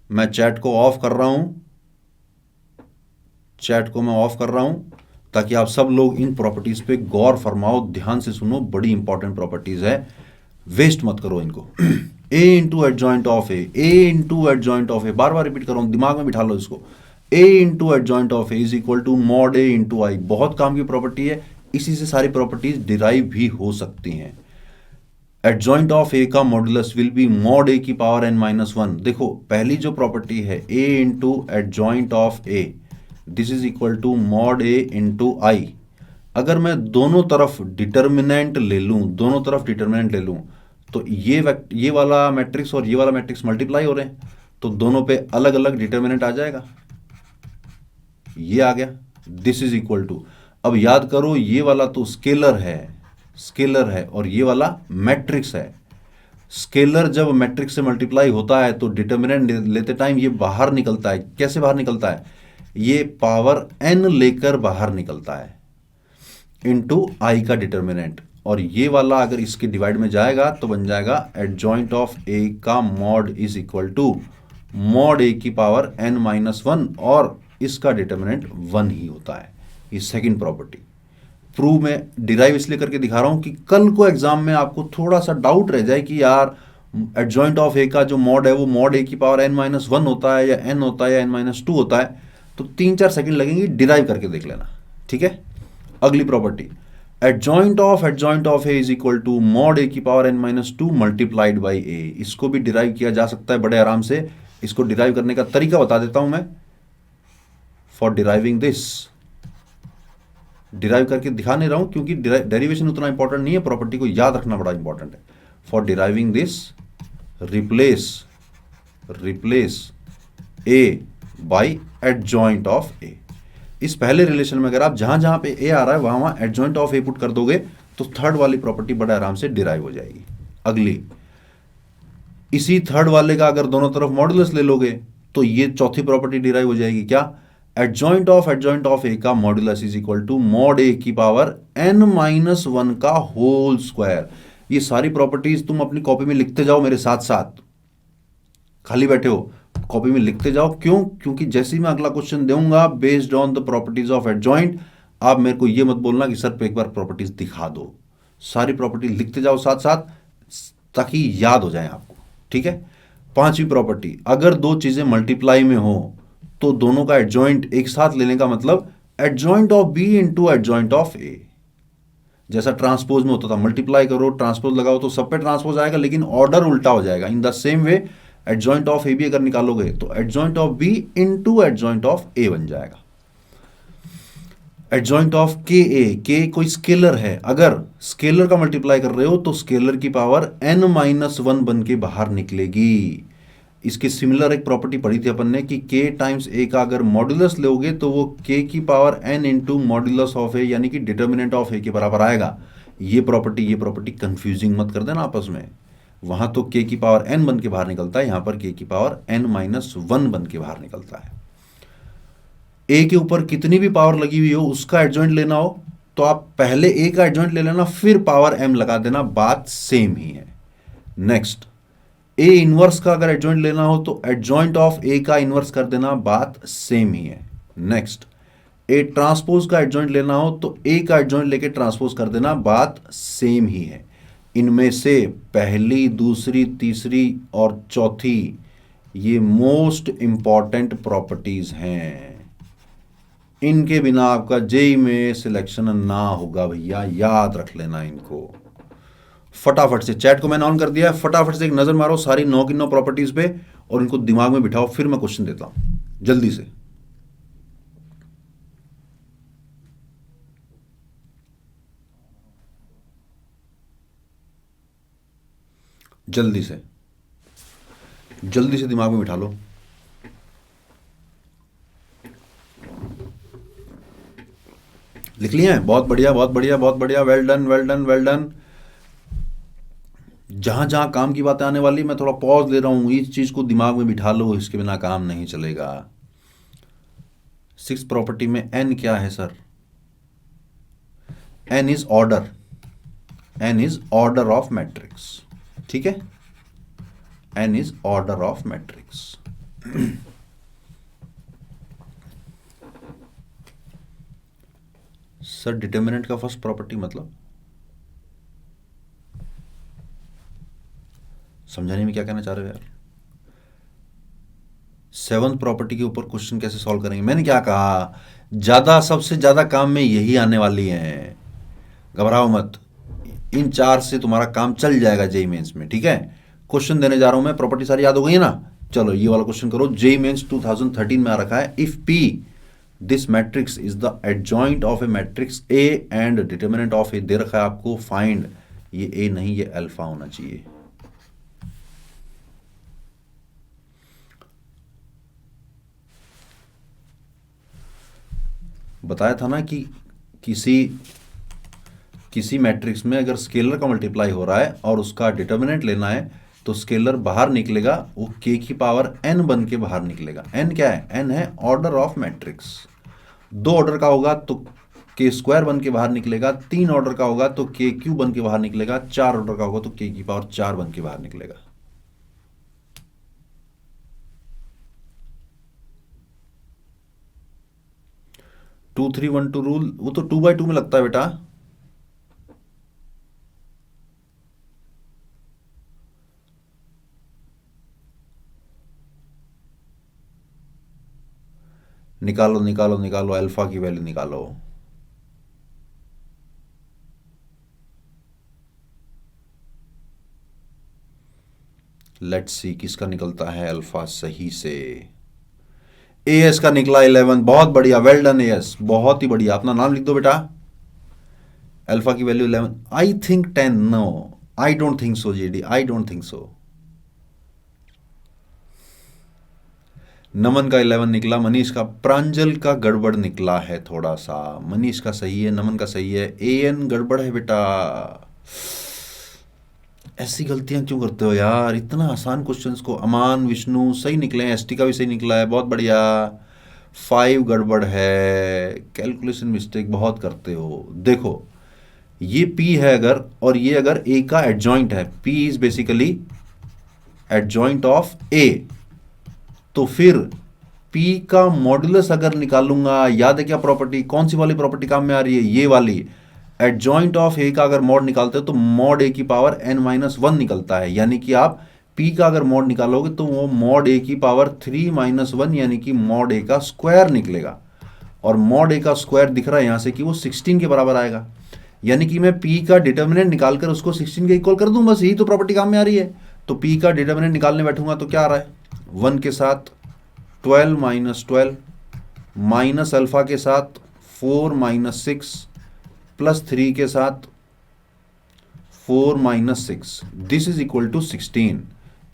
मैं chat को of कर रहा हूं, चैट को मैं ऑफ कर रहा हूं ताकि आप सब लोग इन प्रॉपर्टीज पे गौर फरमाओ, ध्यान से सुनो, बड़ी इंपॉर्टेंट प्रॉपर्टीज है, वेस्ट मत करो इनको। A into adjoint of A, A into adjoint of A, बार बार रिपीट कर रहा हूं, दिमाग में बिठा लो इसको। A into adjoint of A is equal to mod A into I. बहुत काम की प्रॉपर्टी है, इसी से सारी प्रॉपर्टीज डिराइव भी हो सकती हैं। एडजॉइंट ऑफ ए का modulus will be mod A की पावर n माइनस वन। देखो पहली जो प्रॉपर्टी है a into adjoint of A, this is equal to mod A into I. अगर मैं दोनों तरफ डिटर्मिनेंट ले लूं, दोनों तरफ डिटर्मिनेंट ले लूं, तो ये वाला मैट्रिक्स और ये वाला मैट्रिक्स मल्टीप्लाई हो रहे हैं, तो दोनों पे अलग अलग डिटर्मिनेंट आ जाएगा। ये आ गया, दिस इज इक्वल टू, अब याद करो ये वाला तो स्केलर है, स्केलर है, और ये वाला मैट्रिक्स है। स्केलर जब मैट्रिक्स से मल्टीप्लाई होता है तो डिटर्मिनेंट लेते टाइम ये बाहर निकलता है। कैसे बाहर निकलता है? ये पावर n लेकर बाहर निकलता है इनटू आई का डिटर्मिनेंट, और ये वाला अगर इसके डिवाइड में जाएगा तो बन जाएगा एडजॉइंट ऑफ ए का mod is equal to mod A की पावर n माइनस वन, और इसका डिटर्मिनेंट 1 ही होता है। ये सेकंड प्रॉपर्टी प्रूव में डिराइव इसलिए करके दिखा रहा हूं कि कल को एग्जाम में आपको थोड़ा सा डाउट रह जाए कि यार एडजॉइंट ऑफ ए का जो मॉड है वो मॉड ए की पावर n माइनस वन होता है या n होता है या n माइनस टू होता है, तो 3-4 सेकंड लगेंगे, डिराइव करके देख लेना, ठीक है। अगली property, adjoint of A is equal to mod A की power n minus two multiplied by A. इसको भी डिराइव किया जा सकता है बड़े आराम से। इसको डिराइव करने का तरीका बता देता हूं मैं। फॉर डिराइविंग दिस, डिराइव करके दिखा नहीं रहा हूं क्योंकि डेरिवेशन उतना इंपॉर्टेंट नहीं है, प्रॉपर्टी को याद रखना बड़ा इंपॉर्टेंट है। For deriving this, replace A by adjoint of A. इस पहले रिलेशन में अगर आप जहां जहां पे ए आ रहा है वहां वहां एडजॉइंट ऑफ ए पुट कर दोगे तो थर्ड वाली प्रॉपर्टी बड़े आराम से डिराइव हो जाएगी। अगली, इसी थर्ड वाले का अगर दोनों तरफ मॉडुलस ले लोगे तो ये चौथी प्रॉपर्टी डिराइव हो जाएगी। क्या? एडजॉइंट ऑफ ए का modulus is equal to mod A की पावर n माइनस वन का होल स्क्वायर। ये सारी प्रॉपर्टीज तुम अपनी कॉपी में लिखते जाओ मेरे साथ साथ, खाली बैठे हो कॉपी में लिखते जाओ। क्यों? क्योंकि जैसे ही मैं अगला क्वेश्चन दूंगा based on the properties of adjoint, आप मेरे को ये मत बोलना कि सर एक बार प्रॉपर्टीज दिखा दो। सारी प्रॉपर्टी लिखते जाओ साथ साथ ताकि याद हो जाए आपको, ठीक है। पांचवी प्रॉपर्टी, अगर दो चीजें मल्टीप्लाई में हो तो दोनों का एडजॉइंट एक साथ लेने का मतलब adjoint of B into adjoint of A. जैसा ट्रांसपोज में होता था, मल्टीप्लाई करो ट्रांसपोज लगाओ तो सब पे ट्रांसपोज आएगा, लेकिन ऑर्डर उल्टा हो जाएगा। In the same way adjoint of A भी अगर निकालोगे तो adjoint of B into adjoint of A बन जाएगा। एडजॉइंट ऑफ के ए, के कोई स्केलर है, अगर स्केलर का मल्टीप्लाई कर रहे हो तो स्केलर की पावर n माइनस वन बन के बाहर निकलेगी। इसकी सिमिलर एक प्रॉपर्टी पढ़ी थी अपन ने कि k टाइम्स a का अगर मॉड्यूलस लोगे तो वो k की power n into modulus of a यानी कि डिटर्मिनेंट ऑफ a के बराबर आएगा। ये प्रॉपर्टी कंफ्यूजिंग मत कर देना आपस में। वहां तो k की पावर n बन के बाहर निकलता है, यहां पर k की पावर n माइनस वन बन के बाहर निकलता है। a के ऊपर कितनी भी पावर लगी हुई हो उसका एडजॉइंट लेना हो तो आप पहले a का एडजॉइंट ले लेना, फिर पावर m लगा देना, बात सेम ही है। नेक्स्ट, ए इनवर्स का अगर एडजॉइंट लेना हो तो एडजॉइंट ऑफ ए का इनवर्स कर देना, बात सेम ही है। नेक्स्ट, ए ट्रांसपोज का एडजॉइंट लेना हो तो ए का एडजॉइंट लेके ट्रांसपोज कर देना, बात सेम ही है। इनमें से पहली, दूसरी, तीसरी और चौथी ये मोस्ट इंपॉर्टेंट प्रॉपर्टीज हैं। इनके बिना आपका जेई में सिलेक्शन ना होगा भैया, याद रख लेना इनको। फटाफट से चैट को मैंने ऑन कर दिया है, फटाफट से एक नजर मारो सारी 9 की 9 प्रॉपर्टीज पे और इनको दिमाग में बिठाओ, फिर मैं क्वेश्चन देता हूं जल्दी से। जल्दी से दिमाग में बिठा लो। लिख लिए हैं? बहुत बढ़िया, बहुत बढ़िया, बहुत बढ़िया, well done, well done, well done. जहां जहां काम की बातें आने वाली मैं थोड़ा पॉज ले रहा हूं, इस चीज को दिमाग में बिठा लो, इसके बिना काम नहीं चलेगा। 6 प्रॉपर्टी में n क्या है sir? n is order, n is order of matrix, ठीक है। n is order of matrix. Sir determinant का फर्स्ट प्रॉपर्टी मतलब समझाने में क्या कहना चाह रहे हो यार? 7th प्रॉपर्टी के ऊपर क्वेश्चन कैसे सॉल्व करेंगे? मैंने क्या कहा, सबसे ज्यादा काम में यही आने वाली है, घबराओ मत। इन 4 से तुम्हारा काम चल जाएगा जेई मेंस में, ठीक है। क्वेश्चन देने जा रहा हूं मैं, प्रॉपर्टी सारी याद हो गई है ना। चलो ये वाला क्वेश्चन करो। जेई मेंस 2013 में आ रखा है, if P this matrix is the adjoint of a matrix A and determinant of A दे रखा है आपको, फाइंड, ये ए नहीं ये अल्फा होना चाहिए। बताया था ना कि किसी मैट्रिक्स में अगर स्केलर का मल्टीप्लाई हो रहा है और उसका डिटर्मिनेंट लेना है तो स्केलर बाहर निकलेगा, वो k की पावर n बन के बाहर निकलेगा। n क्या है? n है ऑर्डर ऑफ मैट्रिक्स। 2 ऑर्डर का होगा तो k स्क्वायर बन के बाहर निकलेगा, 3 ऑर्डर का होगा तो k क्यूब बन के बाहर निकलेगा, 4 ऑर्डर का होगा तो k की पावर 4 बन के बाहर निकलेगा। टू 3 1 2 रूल, वो तो 2/2 में लगता है बेटा। निकालो निकालो निकालो, अल्फा की वैल्यू निकालो। लेट्स सी किसका निकलता है अल्फा सही से। एएस का निकला 11, बहुत बढ़िया, वेल डन एएस, बहुत ही बढ़िया। अपना नाम लिख दो बेटा। अल्फा की value 11, I think 10, no I don't think so JD, I don't think so. Naman का 11 निकला, मनीष का, प्रांजल का गड़बड़ निकला है थोड़ा सा। मनीष का सही है, नमन का सही है, एएन गड़बड़ है बेटा। ऐसी गलतियां क्यों करते हो यार, इतना आसान क्वेश्चंस को। अमान विष्णु सही निकले हैं, एसटी का भी सही निकला है, बहुत बढ़िया। 5 गड़बड़ है, कैलकुलेशन मिस्टेक बहुत करते हो। देखो ये P है अगर, और ये अगर A का एडजॉइंट है, P is basically adjoint of A, तो फिर P का मॉडुलस अगर निकालूंगा, याद है क्या प्रॉपर्टी, कौन सी वाली प्रॉपर्टी काम में आ रही है, ये वाली। एडजॉइंट ऑफ A का अगर मॉड निकालते हो तो मॉड A की पावर n-1 निकलता है, यानी कि आप P का अगर मॉड निकालोगे तो वो मॉड A की पावर 3-1 यानी कि मॉड A का स्क्वायर निकलेगा। और मॉड A का स्क्वायर दिख रहा है यहां से कि वो 16 के बराबर आएगा, यानी कि मैं P का डिटर्मिनेंट निकालकर उसको 16 के इक्वल कर दूं, बस यही तो प्रॉपर्टी काम में आ रही है। तो P का डिटर्मिनेंट निकालने बैठूंगा तो क्या आ रहा है, 1 के साथ 12 - 12 माइनस अल्फा के साथ 4 - 6 प्लस 3 के साथ 4 - 6, दिस इज इक्वल टू 16।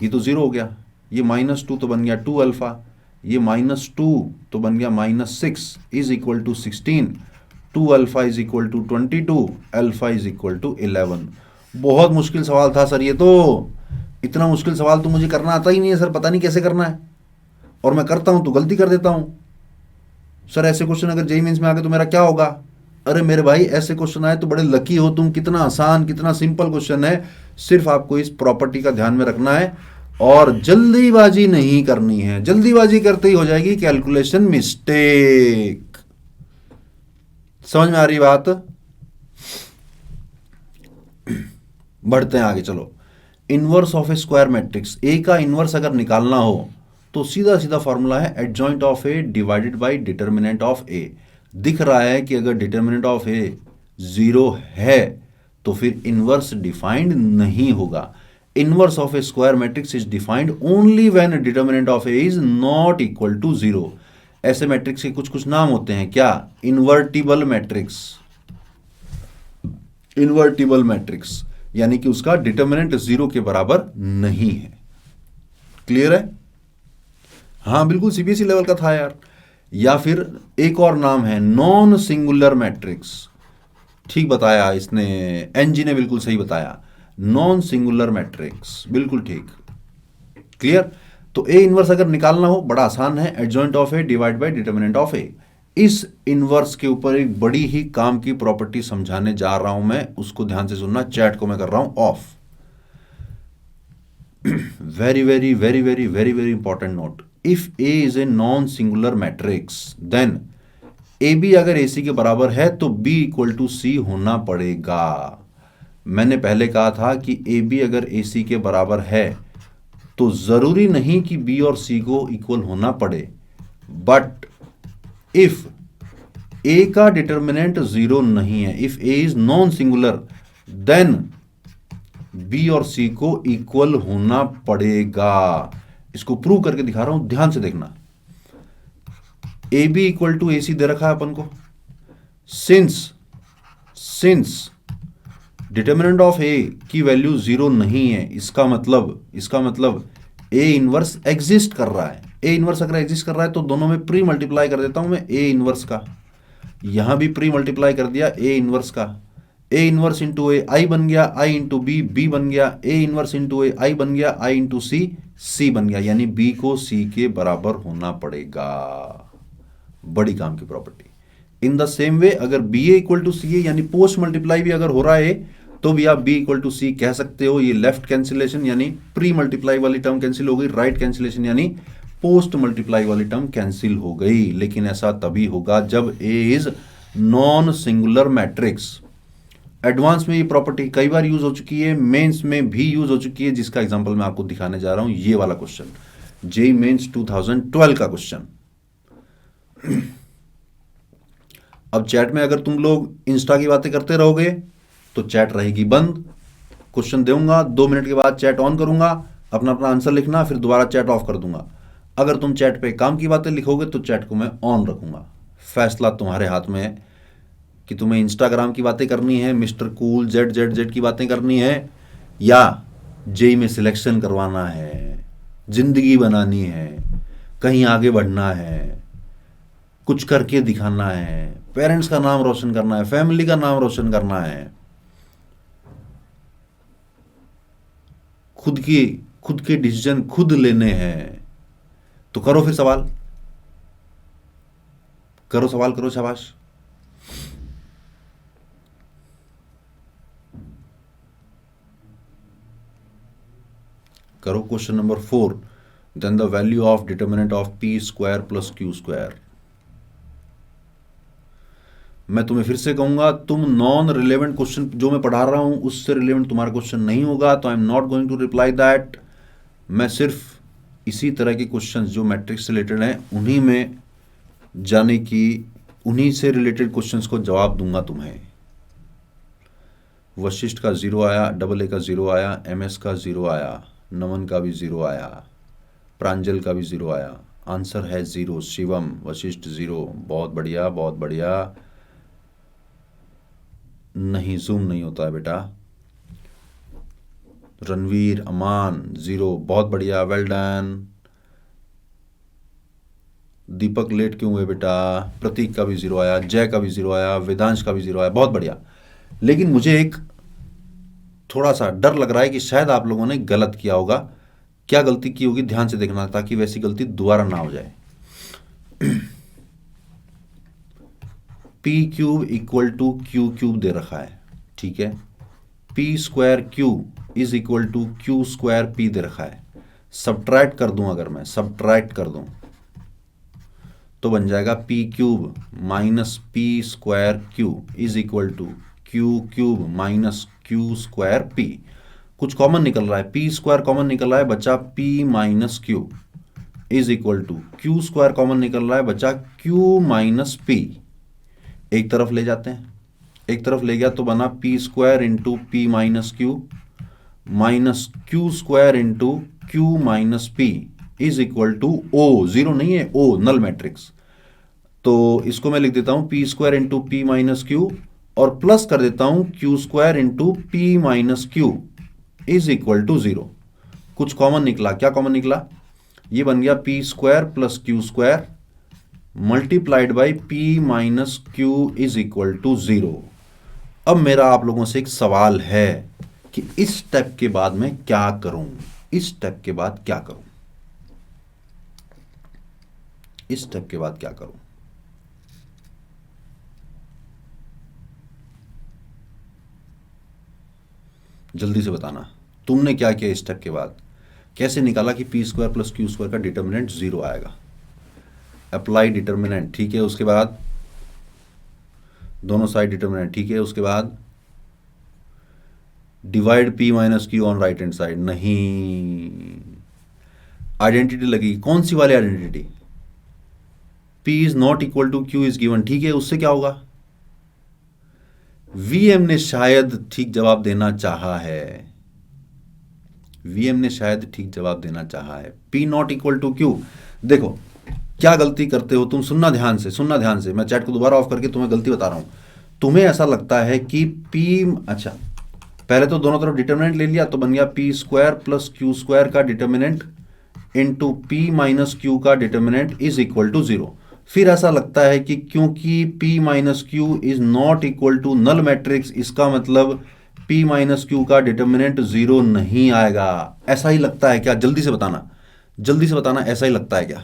ये तो 0 हो गया, ये -2 तो बन गया 2 अल्फा, ये -2 तो बन गया -6 is equal to 16। 2 alpha is equal to 22, alpha is equal to 11। बहुत मुश्किल सवाल था सर ये तो। इतना मुश्किल सवाल तो मुझे करना आता ही नहीं है सर, पता नहीं कैसे करना है, और मैं करता हूं तो गलती कर देता हूं। सर ऐसे क्वेश्चन अगर जेईई मेंस में आ गए तो मेरा क्या होगा? अरे मेरे भाई ऐसे क्वेश्चन आए तो बड़े लकी हो तुम, कितना आसान कितना सिंपल क्वेश्चन है। सिर्फ आपको इस प्रॉपर्टी का ध्यान में रखना है और जल्दीबाजी नहीं करनी है, जल्दीबाजी करते ही हो जाएगी कैलकुलेशन मिस्टेक। समझ में आ रही बात? बढ़ते हैं आगे, चलो। Inverse of A square matrix, A का इनवर्स अगर निकालना हो तो सीधा सीधा फॉर्मूला है adjoint of A divided by determinant of A. दिख रहा है कि अगर डिटर्मिनेंट ऑफ ए 0 है तो फिर इनवर्स डिफाइंड नहीं होगा। Inverse of A square matrix is defined only when determinant of A is not equal to 0। ऐसे मैट्रिक्स के कुछ कुछ नाम होते हैं, क्या? इन्वर्टिबल मैट्रिक्स, इन्वर्टिबल मैट्रिक्स यानी कि उसका डिटर्मिनेंट 0 के बराबर नहीं है। क्लियर है? हाँ बिल्कुल सीबीएसई लेवल का था यार। या फिर एक और नाम है नॉन सिंगुलर मैट्रिक्स, ठीक बताया इसने, एनजी ने बिल्कुल सही बताया, नॉन सिंगुलर मैट्रिक्स, बिल्कुल ठीक। क्लियर? तो ए इनवर्स अगर निकालना हो बड़ा आसान है, adjoint of A divide by determinant of A. इस इनवर्स के ऊपर एक बड़ी ही काम की प्रॉपर्टी समझाने जा रहा हूं मैं, उसको ध्यान से सुनना, चैट को मैं कर रहा हूं off. Very very very very very very important note, if A is A non singular matrix then A B अगर ए सी के बराबर है तो बी इक्वल टू सी होना पड़ेगा। मैंने पहले कहा था कि ए बी अगर ए सी के बराबर है तो जरूरी नहीं कि बी और सी को इक्वल होना पड़े, बट इफ ए का डिटर्मिनेंट 0 नहीं है, if A is non singular, then B और सी को इक्वल होना पड़ेगा। इसको प्रूव करके दिखा रहा हूं, ध्यान से देखना। ए बी इक्वल टू ए सी दे रखा है अपन को। सिंस डिटर्मिनेंट ऑफ ए की वैल्यू 0 नहीं है, इसका मतलब ए इनवर्स एग्जिस्ट कर रहा है। ए इनवर्स अगर एग्जिस्ट कर रहा है तो दोनों में प्री मल्टीप्लाई कर देता हूं मैं ए इनवर्स का, यहां भी प्री मल्टीप्लाई कर दिया ए इनवर्स का। ए इनवर्स इंटू ए आई बन गया, आई इंटू बी बी बन गया, ए इनवर्स इंटू ए आई बन गया, आई इंटू सी सी बन गया। यानी बी को सी के बराबर होना पड़ेगा। बड़ी काम की प्रॉपर्टी। इन द सेम वे अगर बी ए इक्वल टू सी ए यानी पोस्ट मल्टीप्लाई भी अगर हो रहा है तो भी आप बी इक्वल टू सी कह सकते हो। ये लेफ्ट कैंसिलेशन यानी प्री मल्टीप्लाई वाली टर्म कैंसिल हो गई, राइट कैंसिलेशन यानी पोस्ट मल्टीप्लाई वाली टर्म कैंसिल हो गई। लेकिन ऐसा तभी होगा जब A is non singular matrix. Advance में ये प्रॉपर्टी कई बार यूज हो चुकी है, मेंस में भी यूज हो चुकी है, जिसका एग्जांपल मैं आपको दिखाने जा रहा हूं। ये वाला क्वेश्चन जेईई मेंस 2012 का क्वेश्चन। अब चैट में अगर तुम लोग इंस्टा की बातें करते रहोगे तो चैट रहेगी बंद। क्वेश्चन दूंगा, 2 मिनट के बाद चैट ऑन करूंगा, अपना अपना आंसर लिखना, फिर दोबारा चैट ऑफ कर दूंगा। अगर तुम चैट पे काम की बातें लिखोगे तो चैट को मैं ऑन रखूंगा। फैसला तुम्हारे हाथ में है कि तुम्हें इंस्टाग्राम की बातें करनी है, mister cool Z Z Z की बातें करनी है, या जेई में सिलेक्शन करवाना है, जिंदगी बनानी है, कहीं आगे बढ़ना है, कुछ करके दिखाना है, पेरेंट्स का नाम रोशन करना है, फैमिली का नाम रोशन करना है, खुद के डिसीजन खुद लेने हैं। तो करो फिर सवाल, करो शाबाश। करो question number 4। Then the value of determinant of P square plus Q square. मैं तुम्हें फिर से कहूंगा, तुम नॉन रिलेवेंट क्वेश्चन जो मैं पढ़ा रहा हूं उससे रिलेवेंट तुम्हारा क्वेश्चन नहीं होगा तो I am not going to reply that. मैं सिर्फ इसी तरह के क्वेश्चन जो मैट्रिक्स से रिलेटेड हैं उन्हीं में जाने की, उन्हीं से रिलेटेड क्वेश्चंस को जवाब दूंगा तुम्हें। वशिष्ठ का 0 आया, डबल ए का 0 आया, एमएस का 0 आया, नमन का भी 0 आया, प्रांजल का भी 0 आया। आंसर है 0। शिवम, वशिष्ठ 0। बहुत बढ़िया, बहुत बढ़िया। नहीं, जूम नहीं होता है बेटा। रणवीर, अमान 0। बहुत बढ़िया, वेल डन। दीपक लेट क्यों हुए बेटा? प्रतीक का भी 0 आया, जय का भी 0 आया, वेदांश का भी 0 आया। बहुत बढ़िया। लेकिन मुझे एक थोड़ा सा डर लग रहा है कि शायद आप लोगों ने गलत किया होगा। क्या गलती की होगी ध्यान से देखना ताकि वैसी गलती दोबारा ना हो जाए। P cube equal to Q cube दे रखा है, ठीक है। P square Q is equal to Q square P दे रखा है। सब्ट्रैक्ट कर दूं, अगर मैं सब्ट्रैक्ट कर दूं तो बन जाएगा P cube minus P square Q is equal to Q cube minus Q square P. कुछ कॉमन निकल रहा है, पी स्क्वायर कॉमन निकल रहा है, बचा P minus Q is equal to Q square common निकल रहा है, बचा क्यू माइनस पी। एक तरफ ले जाते हैं, एक तरफ ले गया तो बना P square into P minus Q square into Q minus P is equal to O. 0 नहीं है, ओ नल मैट्रिक्स। तो इसको मैं लिख देता हूं P square into P minus Q और प्लस कर देता हूं Q square into P minus Q is equal to 0। कुछ कॉमन निकला, क्या कॉमन निकला? ये बन गया P square plus Q square multiplied by P minus Q is equal to 0। अब मेरा आप लोगों से एक सवाल है कि इस स्टेप के बाद मैं क्या करूं, इस स्टेप के बाद क्या करूं, इस स्टेप के बाद क्या करूं? जल्दी से बताना, तुमने क्या किया इस स्टेप के बाद? कैसे निकाला कि P square plus Q square का डिटर्मिनेंट 0 आएगा? अप्लाई डिटर्मिनेंट, ठीक है। उसके बाद दोनों साइड डिटर्मिनेंट, ठीक है। उसके बाद divide P minus Q on right hand side, नहीं। आइडेंटिटी लगी, कौन सी वाली identity? P is not equal to Q is given, ठीक है। उससे क्या होगा? वीएम ने शायद ठीक जवाब देना चाहा है, वीएम ने शायद ठीक जवाब देना चाहा है। P not equal to Q. देखो क्या गलती करते हो तुम, सुनना ध्यान से, सुनना ध्यान से, मैं चैट को दोबारा ऑफ करके तुम्हें गलती बता रहा हूं। तुम्हें ऐसा लगता है कि पी, अच्छा पहले तो दोनों तरफ डिटर्मिनेंट ले लिया तो बन गया P square plus Q square का determinant into P minus Q का determinant is equal to zero. फिर ऐसा लगता है कि क्योंकि p minus Q is not equal to null matrix, इसका मतलब p माइनस क्यू का डिटर्मिनेंट जीरो नहीं आएगा। ऐसा ही लगता है क्या? जल्दी से बताना, जल्दी से बताना, ऐसा ही लगता है क्या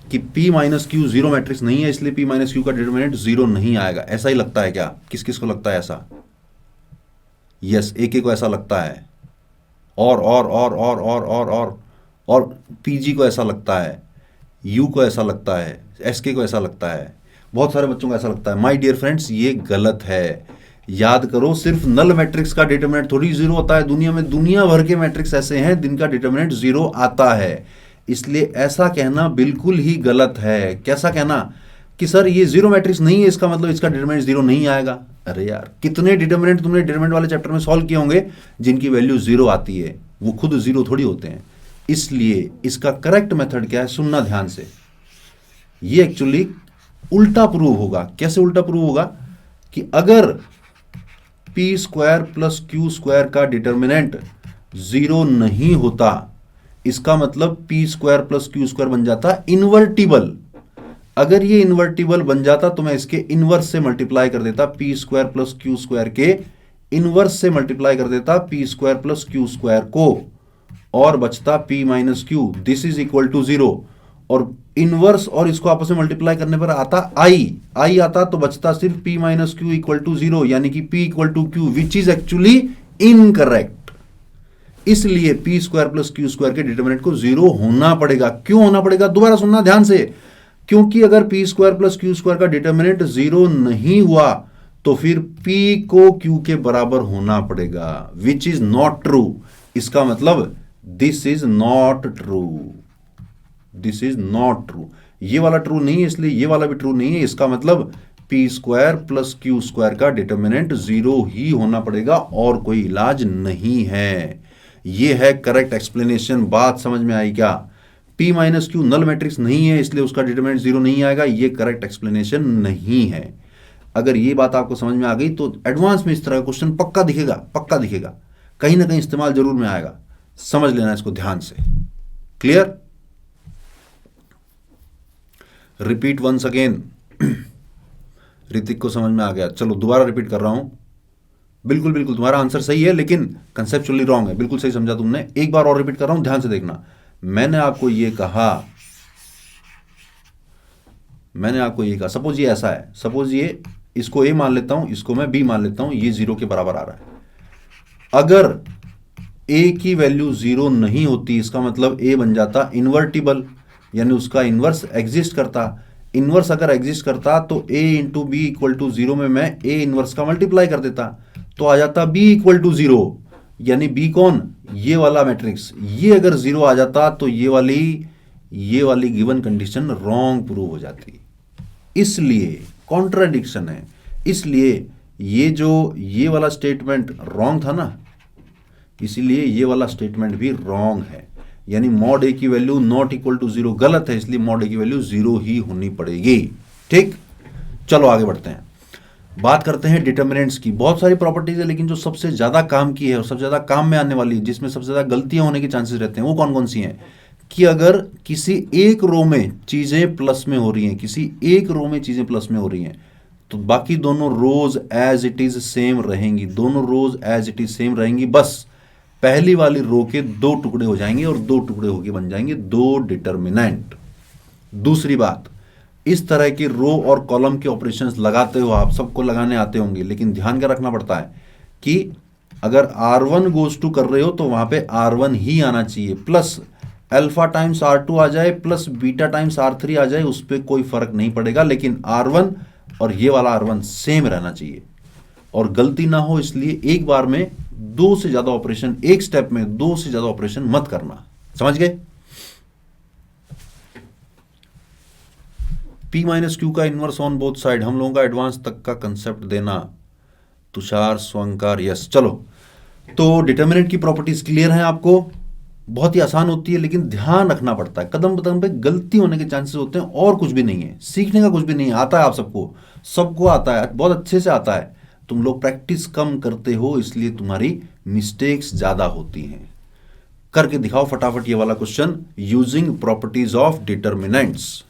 कि p minus Q zero matrix नहीं है इसलिए p माइनस क्यू का डिटर्मिनेंट जीरो नहीं आएगा? ऐसा ही लगता है क्या? किस किस को लगता है ऐसा? यस, एक को ऐसा लगता है, और पीजी को ऐसा लगता है, यू को ऐसा लगता है, एसके को ऐसा लगता है, बहुत सारे बच्चों को ऐसा लगता है। माय डियर फ्रेंड्स, ये गलत है। याद करो, सिर्फ नल मैट्रिक्स का डिटर्मिनेंट थोड़ी जीरो होता है। दुनिया में दुनिया भर के मैट्रिक्स ऐसे हैं जिनका डिटर्मिनेंट जीरो आता है, इसलिए ऐसा कहना बिल्कुल ही गलत है। कैसा कहना कि सर ये जीरो मैट्रिक्स नहीं है इसका मतलब इसका डिटर्मिनेंट जीरो नहीं आएगा? अरे यार, कितने डिटर्मिनेंट तुमने डिटर्मिनेंट वाले चैप्टर में सॉल्व किए होंगे जिनकी वैल्यू जीरो आती है, वो खुद जीरो थोड़ी होते हैं। इसलिए इसका करेक्ट मेथड क्या है, सुनना ध्यान से। ये एक्चुअली उल्टा प्रूव होगा। कैसे उल्टा प्रूव होगा? कि अगर P square plus Q square का डिटर्मिनेंट जीरो नहीं होता, इसका मतलब P square plus Q square बन जाता इन्वर्टिबल। अगर ये इन्वर्टिबल बन जाता तो मैं इसके इनवर्स से मल्टीप्लाई कर देता, P square plus Q square के इनवर्स से मल्टीप्लाई कर देता P square plus Q square को, और बचता p minus Q, this is equal to zero. और इनवर्स और इसको आपस में मल्टीप्लाई करने पर आता i आता तो बचता सिर्फ p minus Q equal to zero, यानी कि p equal to Q, which is actually incorrect. इसलिए p square plus Q square के डिटर्मिनेंट को जीरो होना पड़ेगा। क्यों होना पड़ेगा? दोबारा सुनना ध्यान से। क्योंकि अगर p square plus Q square का डिटर्मिनेंट जीरो नहीं हुआ तो फिर p को q के बराबर होना पड़ेगा, विच इज नॉट ट्रू। इसका मतलब this is not true, this is not true. ये वाला ट्रू नहीं है इसलिए ये वाला भी ट्रू नहीं है। इसका मतलब P square plus Q square का डिटर्मिनेंट जीरो ही होना पड़ेगा और कोई इलाज नहीं है। ये है करेक्ट एक्सप्लेनेशन। बात समझ में आई क्या? P minus Q null matrix नहीं है इसलिए उसका डिटर्मिनेंट जीरो नहीं आएगा, ये करेक्ट एक्सप्लेनेशन नहीं है। अगर ये बात आपको समझ में आ गई तो एडवांस में इस तरह का क्वेश्चन पक्का दिखेगा, पक्का दिखेगा, कहीं ना कहीं इस्तेमाल जरूर में आएगा। समझ लेना इसको ध्यान से। Clear? Repeat once again. Hrithik को समझ में आ गया? चलो दोबारा रिपीट कर रहा हूं। बिल्कुल बिल्कुल तुम्हारा आंसर सही है लेकिन कंसेप्चुअली रॉन्ग है। बिल्कुल सही समझा तुमने। एक बार और रिपीट कर रहा हूं, ध्यान से देखना। मैंने आपको ये कहा, सपोज ये ऐसा है, सपोज ये इसको ए मान लेता हूं, इसको मैं बी मान लेता हूं, ये जीरो के बराबर आ रहा है। अगर ए की वैल्यू जीरो नहीं होती इसका मतलब ए बन जाता इन्वर्टिबल, यानी उसका इनवर्स एग्जिस्ट करता। इनवर्स अगर एग्जिस्ट करता तो A into B equal to zero में मैं ए इनवर्स का मल्टीप्लाई कर देता तो आ जाता बी इक्वल टू जीरो, यानी बी कौन? ये वाला मैट्रिक्स। ये अगर जीरो आ जाता तो ये वाली गिवन कंडीशन रॉन्ग प्रूव हो जाती। इसलिए कॉन्ट्राडिक्शन है, इसलिए ये वाला स्टेटमेंट रॉन्ग था ना, इसीलिए ये वाला स्टेटमेंट भी रॉन्ग है। यानी मॉड ए की value not equal to zero गलत है, इसलिए मॉड ए की वैल्यू जीरो ही होनी पड़ेगी। ठीक, चलो आगे बढ़ते हैं। बात करते हैं डिटर्मिनेंट्स की। बहुत सारी प्रॉपर्टीज है लेकिन जो सबसे ज्यादा काम की है और सबसे ज्यादा काम में आने वाली है, जिसमें सबसे ज्यादा गलतियां होने के चांसेस रहते हैं, वो कौन कौन सी हैं? कि अगर किसी एक रो में चीजें प्लस में हो रही हैं, किसी एक रो में चीजें प्लस में हो रही हैं, तो बाकी दोनों रोज एज इट इज सेम रहेंगी। दोनों रोज एज इट इज सेम रहेंगी, बस पहली वाली रो के दो टुकड़े हो जाएंगे और दो टुकड़े होके बन जाएंगे दो डिटर्मिनेंट। दूसरी बात, इस तरह की रो और कॉलम के ऑपरेशंस लगाते हो आप, सबको लगाने आते होंगे, लेकिन ध्यान क्या रखना पड़ता है कि अगर R1 गोज टू कर रहे हो तो वहां पे R1 ही आना चाहिए, प्लस अल्फा टाइम्स R2 आ जाए, प्लस बीटा टाइम्स R3 आ जाए, उस पर कोई फर्क नहीं पड़ेगा, लेकिन R1 और ये वाला R1 सेम रहना चाहिए और गलती ना हो। इसलिए एक बार में दो से ज्यादा ऑपरेशन, एक स्टेप में दो से ज्यादा ऑपरेशन मत करना। समझ गए? P माइनस क्यू का इन्वर्स ऑन बोथ साइड, हम लोगों का एडवांस तक का कंसेप्ट देना। तुषार स्वंकार, यस। चलो, तो डिटर्मिनेंट की प्रॉपर्टीज क्लियर हैं आपको, बहुत ही आसान होती है, लेकिन ध्यान रखना पड़ता है, कदम कदम पे गलती होने के चांसेस होते हैं, और कुछ भी नहीं है, सीखने का कुछ भी नहीं है, आता है आप सबको, सबको आता है, बहुत अच्छे से आता है। तुम लोग प्रैक्टिस कम करते हो, इसलिए तुम्हारी मिस्टेक्स ज्यादा होती हैं। करके दिखाओ फटाफट ये वाला question, using properties of determinants.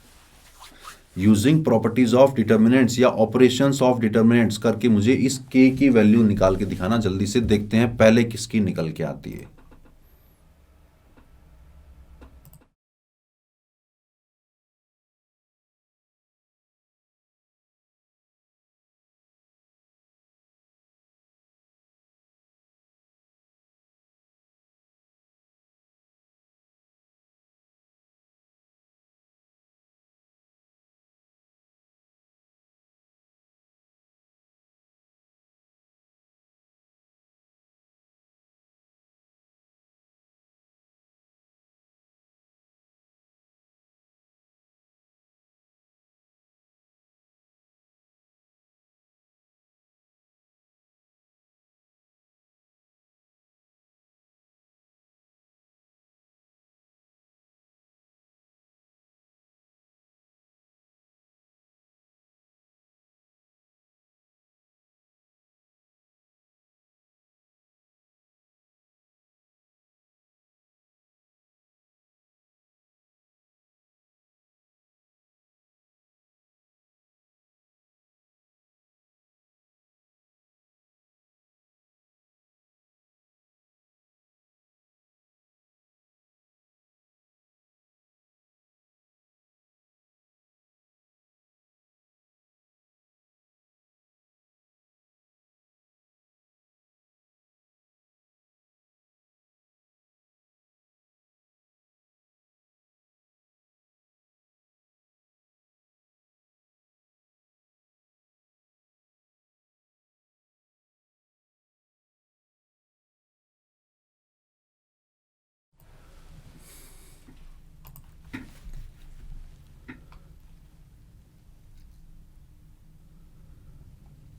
Using properties of determinants या ऑपरेशंस ऑफ डिटर्मिनेंट्स करके मुझे इस के की वैल्यू निकाल के दिखाना। जल्दी से देखते हैं पहले किसकी निकल के आती है।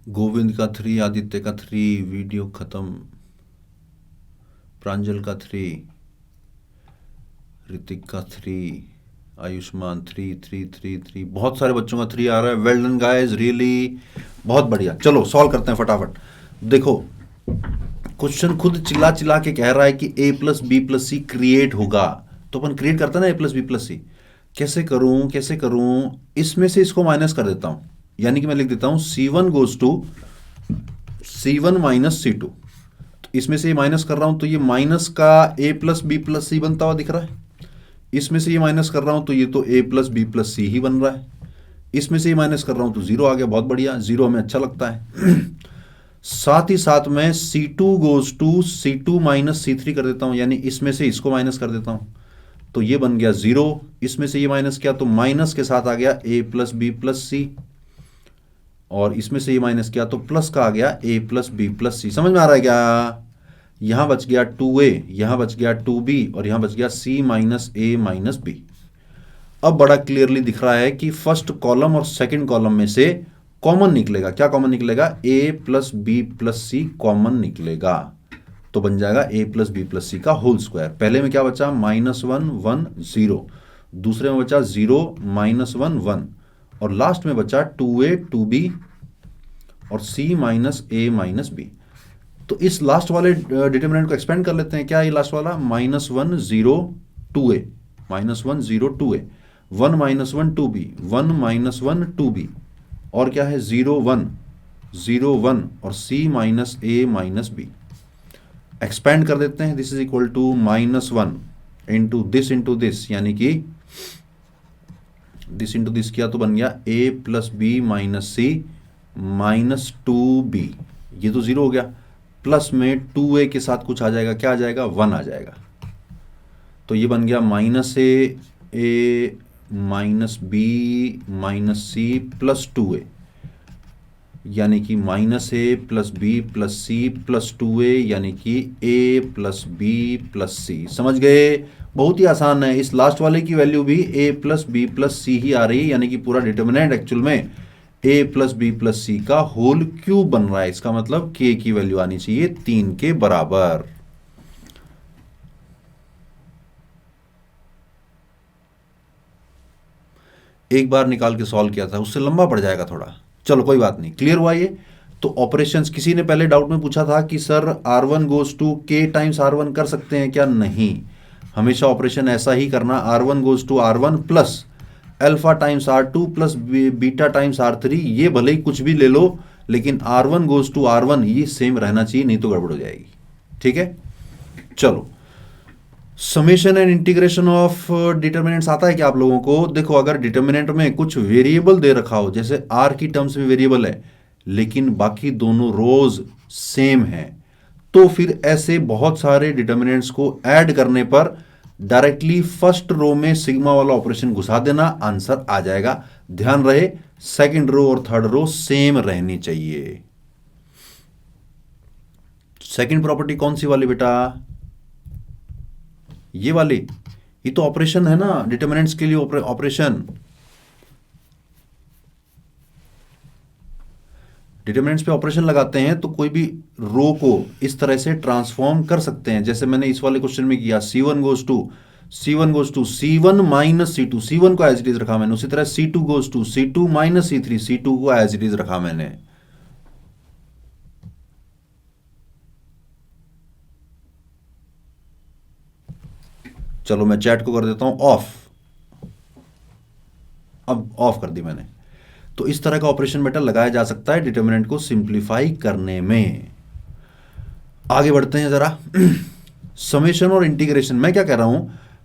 गोविंद का 3, आदित्य का 3, वीडियो खत्म, प्रांजल का 3, ऋतिक का 3, आयुष्मान 3 3 3 3, बहुत सारे बच्चों का 3 आ रहा है। वेल डन गाइस, रियली बहुत बढ़िया। चलो सॉल्व करते हैं फटाफट। देखो क्वेश्चन खुद चिल्ला चिल्ला के कह रहा है कि a plus B plus C create होगा, तो अपन क्रिएट करते हैं ना a plus B plus C. कैसे करूं कैसे करूं, इसमें से इसको माइनस कर देता हूं, यानी कि मैं लिख देता हूं C1 goes to C1 minus C2। तो इसमें से ये माइनस कर रहा हूं, तो ये माइनस का a प्लस बी प्लस सी बनता हुआ दिख रहा है। इसमें से ये माइनस कर रहा हूं तो ये तो a प्लस बी प्लस सी ही बन रहा है। इसमें से ये माइनस कर रहा हूं तो जीरो आ गया, बहुत बढ़िया, जीरो हमें अच्छा लगता है। साथ ही साथ मैं C2 goes to C2 minus C3 कर देता हूं, यानी इसमें से इसको माइनस कर देता हूं, तो ये बन गया जीरो। इसमें से ये माइनस किया तो माइनस के साथ आ गया a प्लस बी प्लस सी, और इसमें से ये माइनस किया तो प्लस का आ गया a plus B plus C. समझ में आ रहा है क्या? यहां बच गया 2a, यहां बच गया 2b, और यहां बच गया c minus a minus b। अब बड़ा क्लियरली दिख रहा है कि फर्स्ट कॉलम और सेकंड कॉलम में से कॉमन निकलेगा। क्या कॉमन निकलेगा? a plus B plus C common निकलेगा, तो बन जाएगा a plus B plus C का होल स्क्वायर। पहले में क्या बचा? -1 1 0, दूसरे में बचा 0 -1 1, और लास्ट में बचा 2a 2b और c minus a minus b। तो इस लास्ट वाले डिटरमिनेंट को एक्सपेंड कर लेते हैं। क्या है ये लास्ट वाला? -1 0 2a, -1 0 2a, 1 -1 2b, 1 -1 2b, और क्या है? 0 1 0 1 और c minus a minus b। Expand कर देते हैं, this is equal to -1 into this, यानी कि दिस इंटू दिस किया तो बन गया a plus B minus C minus 2b। ये तो जीरो हो गया, प्लस में 2a के साथ कुछ आ जाएगा, क्या आ जाएगा? 1 आ जाएगा, तो ये बन गया -a minus B minus C plus 2a। यानी कि -a plus B plus C plus 2a यानी कि a plus B plus C. समझ गए? बहुत ही आसान है। इस लास्ट वाले की वैल्यू भी a प्लस बी प्लस सी ही आ रही है, यानी कि पूरा डिटर्मिनेंट एक्चुअल में a plus B plus C का होल क्यूब बन रहा है। इसका मतलब k की वैल्यू आनी चाहिए 3 के बराबर। एक बार निकाल के सॉल्व किया था, उससे लंबा पड़ जाएगा थोड़ा। चलो कोई बात नहीं, क्लियर हुआ ये? तो ऑपरेशंस, किसी ने पहले डाउट में पूछा था कि sir R1 goes to k times R1 कर सकते हैं क्या? नहीं, हमेशा ऑपरेशन ऐसा ही करना, R1 goes to R1 plus alpha times R2 plus beta times R3। ये भले ही कुछ भी ले लो, लेकिन R1 गोज टू R1 ये सेम रहना चाहिए, नहीं तो गड़बड़ हो जाएगी। ठीक है, चलो summation and integration of determinants आता है क्या आप लोगों को? देखो, अगर डिटर्मिनेंट में कुछ वेरिएबल दे रखा हो, जैसे आर की टर्म्स में वेरिएबल है लेकिन बाकी दोनों रोज सेम हैं, तो फिर ऐसे बहुत सारे डिटर्मिनेंट्स को ऐड करने पर डायरेक्टली फर्स्ट रो में सिग्मा वाला ऑपरेशन घुसा देना, आंसर आ जाएगा। ध्यान रहे, सेकंड रो और थर्ड रो सेम रहनी चाहिए। सेकंड प्रॉपर्टी कौन सी वाली बेटा? ये वाली। ये तो ऑपरेशन है ना, डिटर्मिनेंट्स के लिए ऑपरेशन। डिटर्मिनेंट्स पे ऑपरेशन लगाते हैं तो कोई भी रो को इस तरह से ट्रांसफॉर्म कर सकते हैं, जैसे मैंने इस वाले क्वेश्चन में किया। C1 goes to C1 minus C2, C1 को एज इट इज रखा मैंने। उसी तरह C2 goes to C2 minus C3, C2 को एज इट इज रखा मैंने। चलो मैं चैट को कर देता हूं ऑफ। अब ऑफ कर दी मैंने। तो इस तरह का ऑपरेशन बेटा लगाया जा सकता है डिटर्मिनेंट को सिंप्लीफाई करने में। आगे बढ़ते हैं जरा। समेशन और इंटीग्रेशन। मैं क्या कह रहा हूं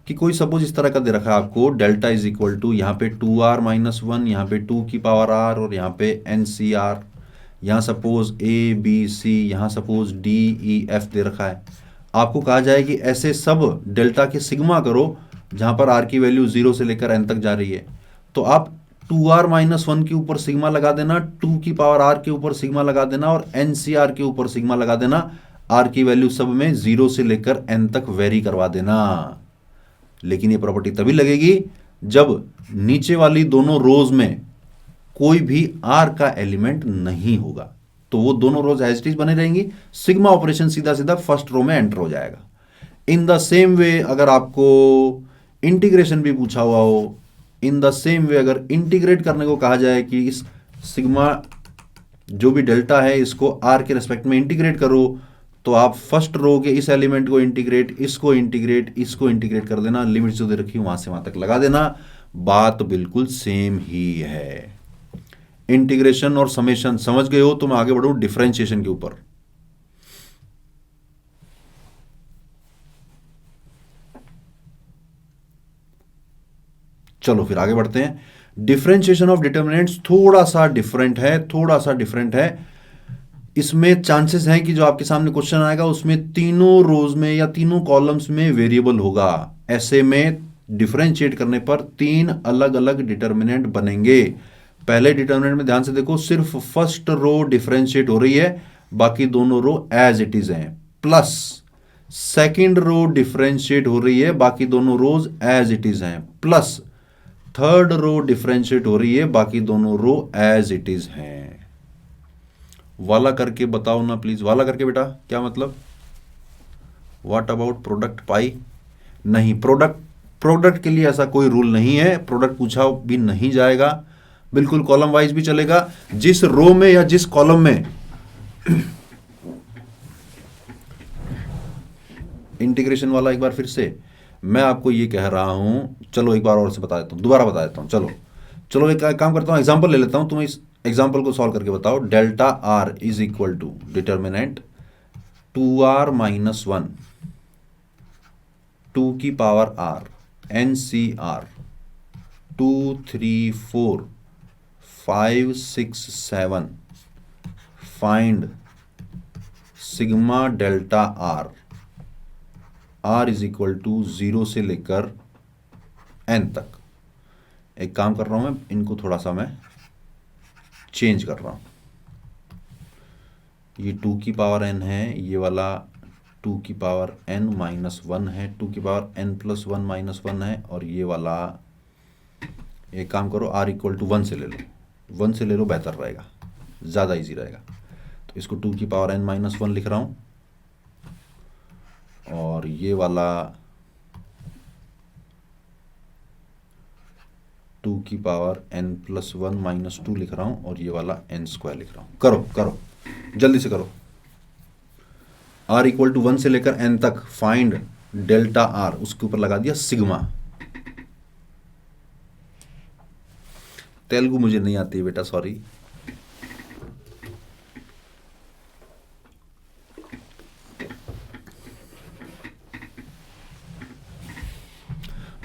कि कोई सपोज इस तरह का दे रखा है आपको, डेल्टा इज इक्वल टू यहां पे 2r माइनस 1, यहां पे 2 की पावर r और यहां पे NCR। यहां सपोज ABC, यहां सपोज DEF दे रखा है। आपको कहा जाए कि ऐसे सब डेल्टा के सिग्मा करो जहां पर r की वैल्यू 0 से लेकर n तक जा रही है। तो आप 2r माइनस 1 के ऊपर सिग्मा लगा देना, 2 की पावर r के ऊपर सिग्मा लगा देना और NCR के ऊपर सिग्मा लगा देना। r की वैल्यू सब में 0 से लेकर n तक वेरी करवा देना। लेकिन ये प्रॉपर्टी तभी लगेगी जब नीचे वाली दोनों रोज में कोई भी r का एलिमेंट नहीं होगा, तो वो दोनों रोज एज इट इज बने रहेंगी। सिग्मा ऑपरेशन सीधा सीधा फर्स्ट रो में एंटर हो जाएगा। इन द सेम वे अगर आपको इंटीग्रेशन भी पूछा हुआ हो, इन द सेम वे अगर इंटीग्रेट करने को कहा जाए कि इस सिग्मा जो भी डेल्टा है इसको आर के रेस्पेक्ट में इंटीग्रेट करो, तो आप फर्स्ट रो के इस एलिमेंट को इंटीग्रेट, इसको इंटीग्रेट कर देना। लिमिट जो दे रखी वहां से वहां तक लगा देना। बात बिल्कुल सेम ही है। इंटीग्रेशन और समेशन समझ गए हो? तो मैं आगे बढ़ूं डिफरेंशिएशन के ऊपर। चलो फिर आगे बढ़ते हैं। डिफरेंशिएशन ऑफ डिटर्मिनेंट्स थोड़ा सा डिफरेंट है। इसमें चांसेस हैं कि जो आपके सामने क्वेश्चन आएगा उसमें तीनों रोज में या तीनों कॉलम्स में वेरिएबल होगा। ऐसे में डिफरेंशिएट करने पर तीन अलग अलग डिटर्मिनेंट बनेंगे। पहले डिटर्मिनेंट में ध्यान से देखो, सिर्फ फर्स्ट रो डिफरेंशिएट हो रही है, बाकी दोनों रो एज इट इज हैं। प्लस सेकंड रो डिफरेंशिएट हो रही है, बाकी दोनों रोज एज इट इज हैं। प्लस थर्ड रो डिफरेंशिएट हो रही है, बाकी दोनों रो एज इट इज हैं। वाला करके बताओ ना प्लीज, वाला करके बेटा क्या मतलब? व्हाट अबाउट प्रोडक्ट पाई? नहीं, प्रोडक्ट के लिए ऐसा कोई रूल नहीं है। प्रोडक्ट पूछा भी नहीं जाएगा, बिल्कुल कॉलम वाइज भी चलेगा। जिस रो में या जिस कॉलम में इंटीग्रेशन वाला, एक बार फिर से मैं आपको ये कह रहा हूं, चलो एक बार और से बता देता हूं, दोबारा बता देता हूं। चलो एक काम करता हूं, एग्जांपल ले लेता हूं, तुम इस एग्जांपल को सॉल्व करके बताओ। Delta R is equal to determinant 2r minus 1, 2 की power r, NCR 2 3 4 5 6 7, find sigma delta R. r is equal to 0 से लेकर n तक। एक काम कर रहा हूं मैं, इनको थोड़ा सा मैं चेंज कर रहा हूं। ये 2 की पावर n है, ये वाला 2 की पावर n माइनस 1 है, 2 की पावर n प्लस 1 माइनस 1 है, और ये वाला एक काम करो r इक्वल टू 1 से ले लो, 1 से ले लो, बेहतर रहेगा, ज़्यादा इजी रहेगा। तो इसको 2 की पावर n माइनस 1 लिख रहा हूँ, और ये वाला 2 की पावर n प्लस 1 माइनस 2 लिख रहा हूँ, और ये वाला n स्क्वायर लिख रहा हूँ। करो करो जल्दी से करो। r इक्वल टू 1 से लेकर n तक फाइंड डेल्टा r, उसके ऊपर लगा दिया सिग्मा। तेलुगु मुझे नहीं आती है बेटा, सॉरी।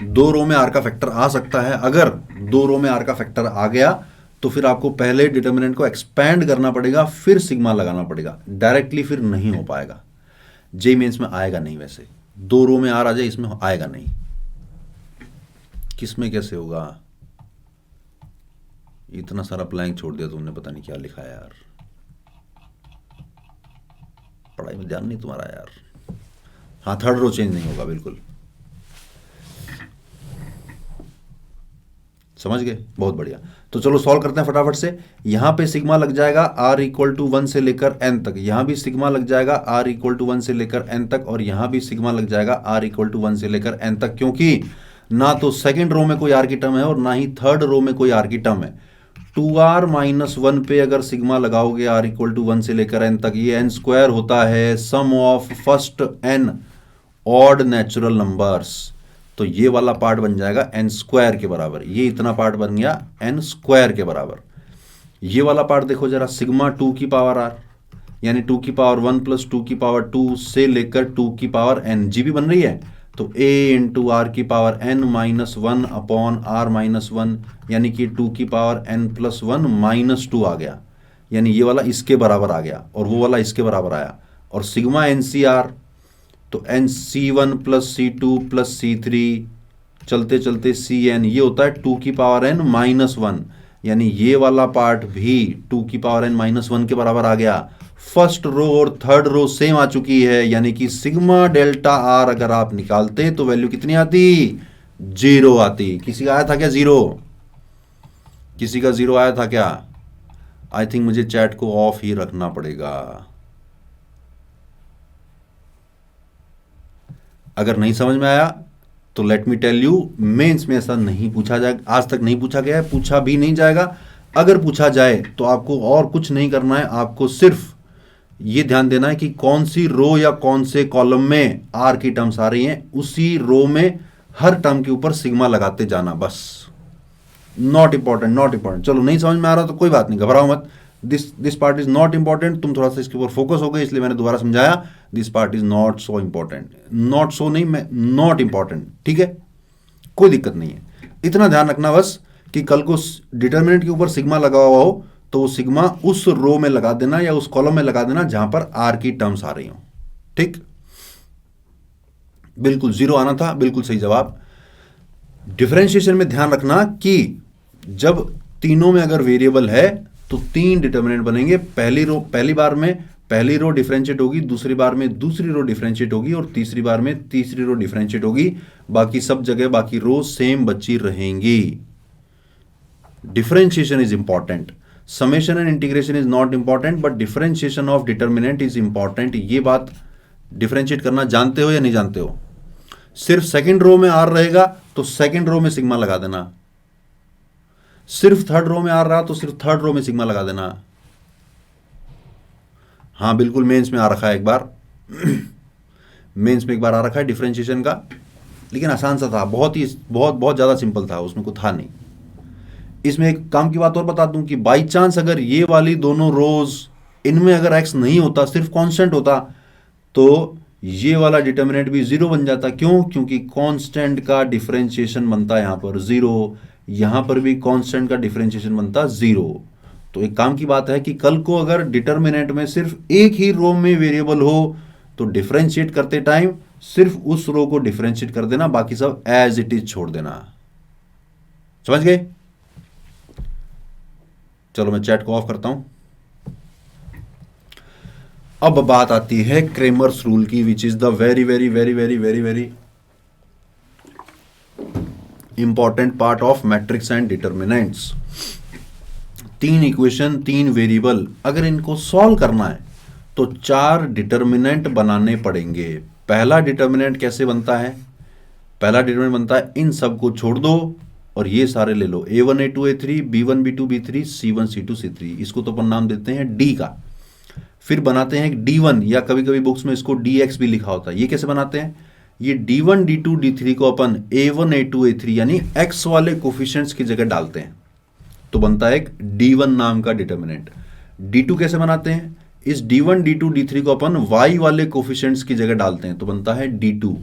दो रो में आर का फैक्टर आ सकता है। अगर दो रो में आर का फैक्टर आ गया तो फिर आपको पहले डिटर्मिनेंट को एक्सपैंड करना पड़ेगा, फिर सिग्मा लगाना पड़ेगा, डायरेक्टली फिर नहीं हो पाएगा। जे मेंस में आएगा नहीं, वैसे दो रो में आर आ जाए इसमें आएगा नहीं। किसमें कैसे होगा? इतना सारा ब्लैंक छोड़ दिया तुमने, पता नहीं क्या लिखा है यार। पढ़ाई में ध्यान नहीं तुम्हारा यार। हाँ, थर्ड रो चेंज नहीं होगा बिल्कुल, समझ गए? बहुत बढ़िया। तो चलो सॉल्व करते हैं फटाफट से। यहां पे सिग्मा लग जाएगा r इक्वल टू 1 से लेकर n तक, यहां भी सिग्मा लग जाएगा r इक्वल टू 1 से लेकर n तक, और यहां भी सिग्मा लग जाएगा r इक्वल टू 1 से लेकर n तक, क्योंकि ना तो सेकंड रो में कोई r की टर्म है और ना ही थर्ड रो में कोई r की टर्म है। 2r माइनस 1 पे अगर सिग्मा लगाओगे r इक्वल टू 1 से लेकर n तक, ये n स्क्वायर होता है sum of first n odd natural numbers. तो ये वाला पार्ट बन जाएगा n स्क्वायर के बराबर, ये इतना पार्ट बन गया n स्क्वायर के बराबर। ये वाला पार्ट देखो जरा, सिग्मा 2 की पावर r, यानी 2 की पावर 1 प्लस 2 की पावर 2 से लेकर 2 की पावर n, जी भी बन रही है। तो a इंटू आर की power n minus 1 upon r minus 1, यानी कि 2 की पावर n प्लस 1 माइनस 2 आ गया, यानी ये वाला इसके बराबर आ गया और वो वाला इसके बराबर आया। और सिग्मा NCR, तो NC1 plus C2 plus C3 चलते चलते CN, ये होता है 2 की पावर n माइनस 1, यानी ये वाला पार्ट भी 2 की पावर n माइनस 1 के बराबर आ गया। फर्स्ट रो और थर्ड रो सेम आ चुकी है, यानी कि सिग्मा डेल्टा आर अगर आप निकालते तो वैल्यू कितनी आती? 0 आती। किसी का आया था क्या 0? किसी का 0 आया था क्या? आई थिंक मुझे चैट को ऑफ ही रखना पड़ेगा। अगर नहीं समझ में आया तो let me tell you, mains में ऐसा नहीं पूछा जाएगा, आज तक नहीं पूछा गया है, पूछा भी नहीं जाएगा। अगर पूछा जाए तो आपको और कुछ नहीं करना है, आपको सिर्फ ये ध्यान देना है कि कौन सी रो या कौन से कॉलम में आर की टर्म्स आ रही हैं, उसी रो में हर टर्म के ऊपर सिग्मा लगाते जाना, बस। Not important, not important. चलो नहीं समझ में आ रहा तो कोई बात नहीं, घबराओ मत। This part is not important. तुम थोड़ा सा इसके ऊपर फोकस हो गए, इसलिए मैंने दोबारा समझाया। This part is not so important, not so नहीं, मैं नॉट इंपॉर्टेंट, ठीक है, कोई दिक्कत नहीं है। इतना ध्यान रखना बस कि कल को डिटर्मिनेंट के ऊपर सिग्मा लगा हुआ हो तो वो सिग्मा उस रो में लगा देना या उस कॉलम में लगा देना जहां पर आर की टर्म्स आ रही हो, ठीक। बिल्कुल 0 आना था, बिल्कुल सही जवाब। डिफरेंशिएशन में ध्यान रखना कि जब तीनों में अगर वेरिएबल है तो 3 डिटर्मिनेंट बनेंगे। पहली बार में पहली रो डिफरेंशिएट होगी, दूसरी बार में दूसरी रो डिफरेंशिएट होगी, और तीसरी बार में तीसरी रो डिफरेंशिएट होगी। बाकी सब जगह बाकी रो सेम बची रहेंगी। Differentiation is important, summation and integration is not important, but differentiation of determinant is important. ये बात डिफरेंशिएट करना जानते हो या नहीं जानते हो? सिर्फ सेकंड रो में आर रहेगा तो सेकंड रो में सिग्मा लगा देना, सिर्फ थर्ड रो में आर रहा तो सिर्फ थर्ड रो में सिग्मा लगा देना। हाँ बिल्कुल, मेंस में आ रखा है एक बार मेंस में एक बार आ रखा है डिफरेंशिएशन का, लेकिन आसान सा था, बहुत बहुत ज़्यादा सिंपल था, उसमें कुछ था नहीं। इसमें एक काम की बात और बता दूं कि बाई चांस अगर ये वाली दोनों रोज इनमें अगर एक्स नहीं होता, सिर्फ कांस्टेंट होता, तो ये वाला डिटर्मिनेंट भी 0 बन जाता। क्यों? क्योंकि कांस्टेंट का डिफरेंशिएशन बनता है यहां पर 0, यहां पर भी कांस्टेंट का डिफरेंशिएशन बनता 0। तो एक काम की बात है कि कल को अगर डिटर्मिनेंट में सिर्फ एक ही रो में वेरिएबल हो तो डिफरेंशिएट करते टाइम सिर्फ उस रो को डिफरेंशिएट कर देना, बाकी सब एज इट इज छोड़ देना। समझ गए? चलो मैं चैट को ऑफ करता हूं। अब बात आती है क्रेमर्स रूल की, which is the very very very very very very important part of matrix and determinants. 3 equation 3 variable, अगर इनको सॉल्व करना है तो 4 डिटर्मिनेंट बनाने पड़ेंगे। पहला डिटर्मिनेंट कैसे बनता है? पहला डिटर्मिनेंट बनता है इन सब को छोड़ दो और ये सारे ले लो, a1 a2 a3 b1 b2 b3 c1 c2 c3, इसको तो अपन नाम देते हैं d का। फिर बनाते हैं d1, या कभी कभी बुक्स में इसको dx भी लिखा होता है। ये कैसे बनाते हैं? ये d1 d2 d3 को अपन a1 a2 a3 यानी x वाले कोफिशिएंट्स की जगह डालते हैं तो बनता है एक d1 नाम का डिटर्मिनेंट। d2 कैसे बनाते हैं? इस d1 d2 d3 को अपन y वाले कोफिशिएंट्स की जगह डालते हैं तो बनता है d2,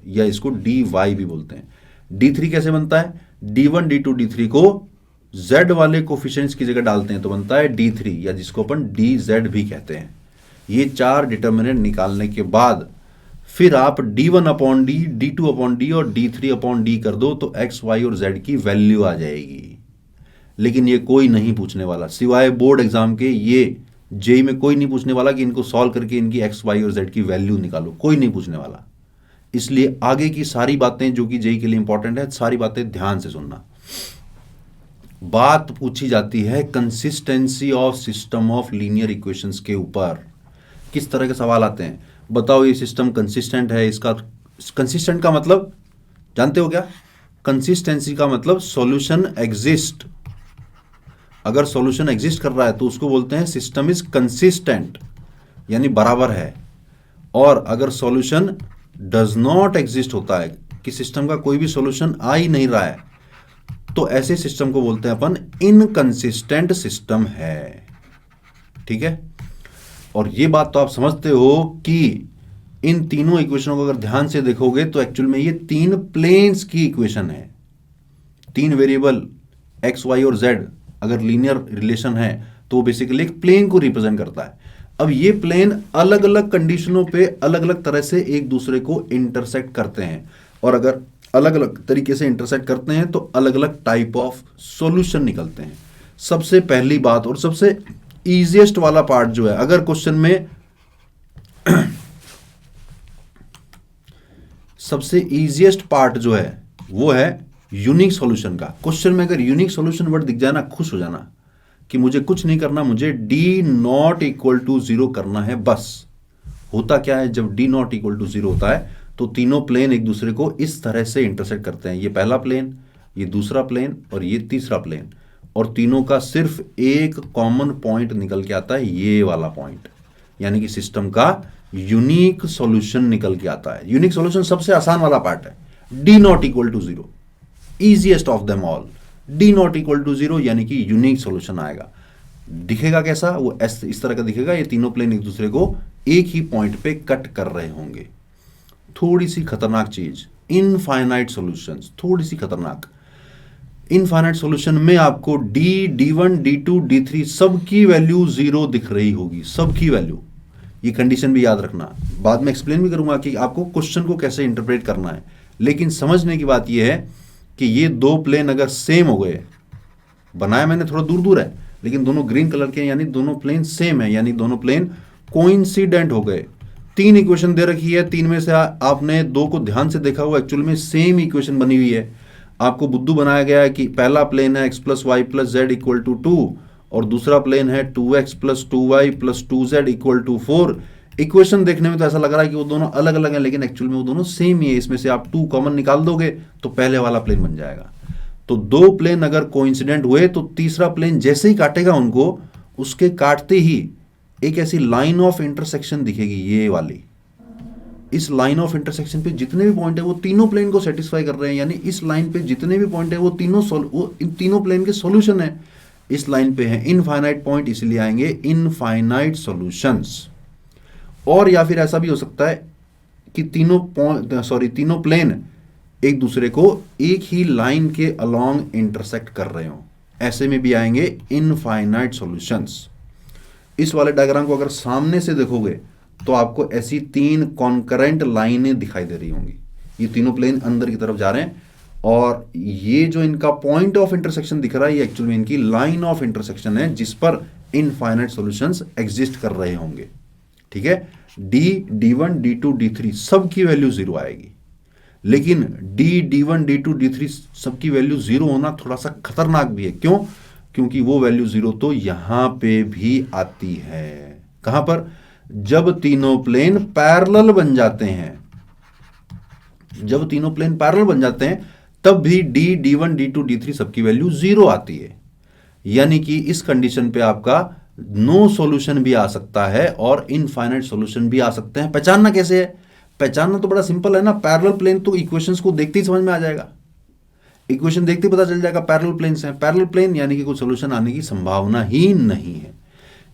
या इसको dy भी बोलते हैं। d3 कैसे बनता है? d1 d2 d3 को z वाले कोफिशिएंट्स की जगह डालते हैं तो बनता है d3, या जिसको अपन dz भी कहते हैं। ये 4 डिटर्मिनेंट निकालने के बाद फिर आप d1 upon D, d2 upon D और d3 अपॉन डी कर दो तो x, y और z की वैल्यू आ जाएगी। लेकिन ये कोई नहीं पूछने वाला, सिवाय बोर्ड एग्जाम के। ये जेई में कोई नहीं पूछने वाला कि इनको सॉल्व करके इनकी x, y और z की वैल्यू निकालो, कोई नहीं पूछने वाला। इसलिए आगे की सारी बातें जो कि जेई के लिए इंपॉर्टेंट है, सारी बातें ध्यान से सुनना। बात पूछी जाती है consistency of system of linear equations के ऊपर। किस तरह के सवाल आते हैं? बताओ ये सिस्टम कंसिस्टेंट है। इसका कंसिस्टेंट का मतलब जानते हो क्या? कंसिस्टेंसी का मतलब सॉल्यूशन एग्जिस्ट। अगर सॉल्यूशन एग्जिस्ट कर रहा है तो उसको बोलते हैं सिस्टम इज कंसिस्टेंट, यानी बराबर है। और अगर सॉल्यूशन डज नॉट एग्जिस्ट होता है कि सिस्टम का कोई भी सॉल्यूशन आ ही नहीं रहा है, तो ऐसे सिस्टम को बोलते हैं अपन इनकंसिस्टेंट सिस्टम है। ठीक है? और ये बात तो आप समझते हो कि इन तीनों इक्वेशनों को अगर ध्यान से देखोगे तो एक्चुअल में ये 3 प्लेन्स की इक्वेशन है। 3 वेरिएबल x, y और z अगर लीनियर रिलेशन है तो बेसिकली एक प्लेन को रिप्रेजेंट करता है। अब ये प्लेन अलग अलग कंडीशनों पे अलग अलग तरह से एक दूसरे को इंटरसेक्ट करते हैं, और अगर अलग अलग तरीके से इंटरसेक्ट करते हैं तो अलग अलग टाइप ऑफ सॉल्यूशन निकलते हैं। सबसे पहली बात और सबसे इजीएस्ट वाला पार्ट जो है, अगर क्वेश्चन में सबसे इजीएस्ट पार्ट जो है वो है यूनिक सॉल्यूशन का। क्वेश्चन में अगर यूनिक सॉल्यूशन वर्ड दिख जाए ना, खुश हो जाना कि मुझे कुछ नहीं करना, मुझे d नॉट इक्वल टू 0 करना है बस। होता क्या है, जब d नॉट इक्वल टू 0 होता है तो तीनों प्लेन एक दूसरे को इस तरह से इंटरसेक्ट करते हैं। ये पहला प्लेन, ये दूसरा प्लेन और ये तीसरा प्लेन, और तीनों का सिर्फ एक कॉमन पॉइंट निकल के आता है, ये वाला पॉइंट, यानी कि सिस्टम का यूनिक सॉल्यूशन निकल के आता है। यूनिक सॉल्यूशन सबसे आसान वाला पार्ट है, d not equal to 0, easiest of them all. d not equal to 0 यानी कि यूनिक सॉल्यूशन आएगा। दिखेगा कैसा? वो इस तरह का दिखेगा। ये तीनों प्लेन एक दूसरे को एक ही पॉइंट पे कट कर रहे होंगे। थोड़ी सी खतरनाक चीज, इनफाइनाइट सॉल्यूशंस, थोड़ी सी खतरनाक। इनफाइनाइट सॉल्यूशन में आपको d, d1, d2, d3 सबकी वैल्यू 0 दिख रही होगी, सबकी वैल्यू। ये कंडीशन भी याद रखना, बाद में एक्सप्लेन भी करूंगा कि आपको क्वेश्चन को कैसे इंटरप्रेट करना है। लेकिन समझने की बात यह है कि ये 2 प्लेन अगर सेम हो गए, बनाया मैंने थोड़ा दूर दूर है लेकिन दोनों ग्रीन कलर के, यानी दोनों प्लेन सेम है, यानी दोनों प्लेन कोइंसिडेंट हो गए। 3 इक्वेशन दे रखी है, 3 में से आपने 2 को ध्यान से देखा हुआ, एक्चुअल में सेम इक्वेशन बनी हुई है। आपको बुद्धू बनाया गया है कि पहला प्लेन है x plus Y plus Z equal to 2 और दूसरा प्लेन है 2x plus 2y plus 2z equal to 4। Equation देखने में तो ऐसा लग रहा है कि वो दोनों अलग अलग हैं, लेकिन एक्चुअल में वो दोनों सेम ही है। इसमें से आप 2 कॉमन निकाल दोगे तो पहले वाला प्लेन बन जाएगा। तो 2 प्लेन अगर कोइंसिडेंट हुए तो तीसरा प्लेन जैसे ही काटेगा उनको, उसके काटते ही एक ऐसी लाइन ऑफ इंटरसेक्शन दिखेगी, ये वाली। इस लाइन ऑफ इंटरसेक्शन पे जितने भी पॉइंट है वो तीनों प्लेन को सेटिस्फाई कर रहे हैं, यानी इस लाइन पे जितने भी पॉइंट है वो इन तीनों प्लेन के सॉल्यूशन है। इस लाइन पे है इनफाइनाइट पॉइंट, इसलिए आएंगे इनफाइनाइट सॉल्यूशंस। और या फिर ऐसा भी हो सकता है कि तीनों प्लेन एक दूसरे को एक ही लाइन के अलोंग इंटरसेक्ट कर रहे हो, ऐसे में भी आएंगे इनफाइनाइट सॉल्यूशंस। इस वाले डायग्राम को अगर सामने से देखोगे तो आपको ऐसी 3 कॉन्करेंट लाइनें दिखाई दे रही होंगी। ये तीनों प्लेन अंदर की तरफ जा रहे हैं और ये जो इनका पॉइंट ऑफ इंटरसेक्शन दिख रहा है, ये एक्चुअली में इनकी लाइन ऑफ इंटरसेक्शन है जिस पर इनफाइनाइट सॉल्यूशंस एग्जिस्ट कर रहे होंगे। ठीक है, D1 D2 D3 सबकी वैल्यू 0 आएगी। लेकिन D1 D2 D3 सबकी वैल्यू 0 होना थोड़ा सा खतरनाक भी है। क्यों? क्योंकि वो वैल्यू 0 तो यहां पे भी आती है। कहां पर? जब तीनों प्लेन पैरेलल बन जाते हैं, जब तीनों प्लेन पैरेलल बन जाते हैं तब भी D1 D2 D3 सबकी वैल्यू 0 आती है। यानी कि इस कंडीशन पे आपका नो सॉल्यूशन भी आ सकता है और इनफाइनाइट सॉल्यूशन भी आ सकते हैं। पहचानना कैसे है? पहचानना तो बड़ा सिंपल है ना, पैरेलल प्लेन तो इक्वेशंस को देखते ही समझ में आ जाएगा। इक्वेशन देखते ही पता चल जाएगा पैरेलल प्लेन्स हैं। पैरेलल प्लेन यानी कि कोई सॉल्यूशन आने की संभावना ही नहीं है।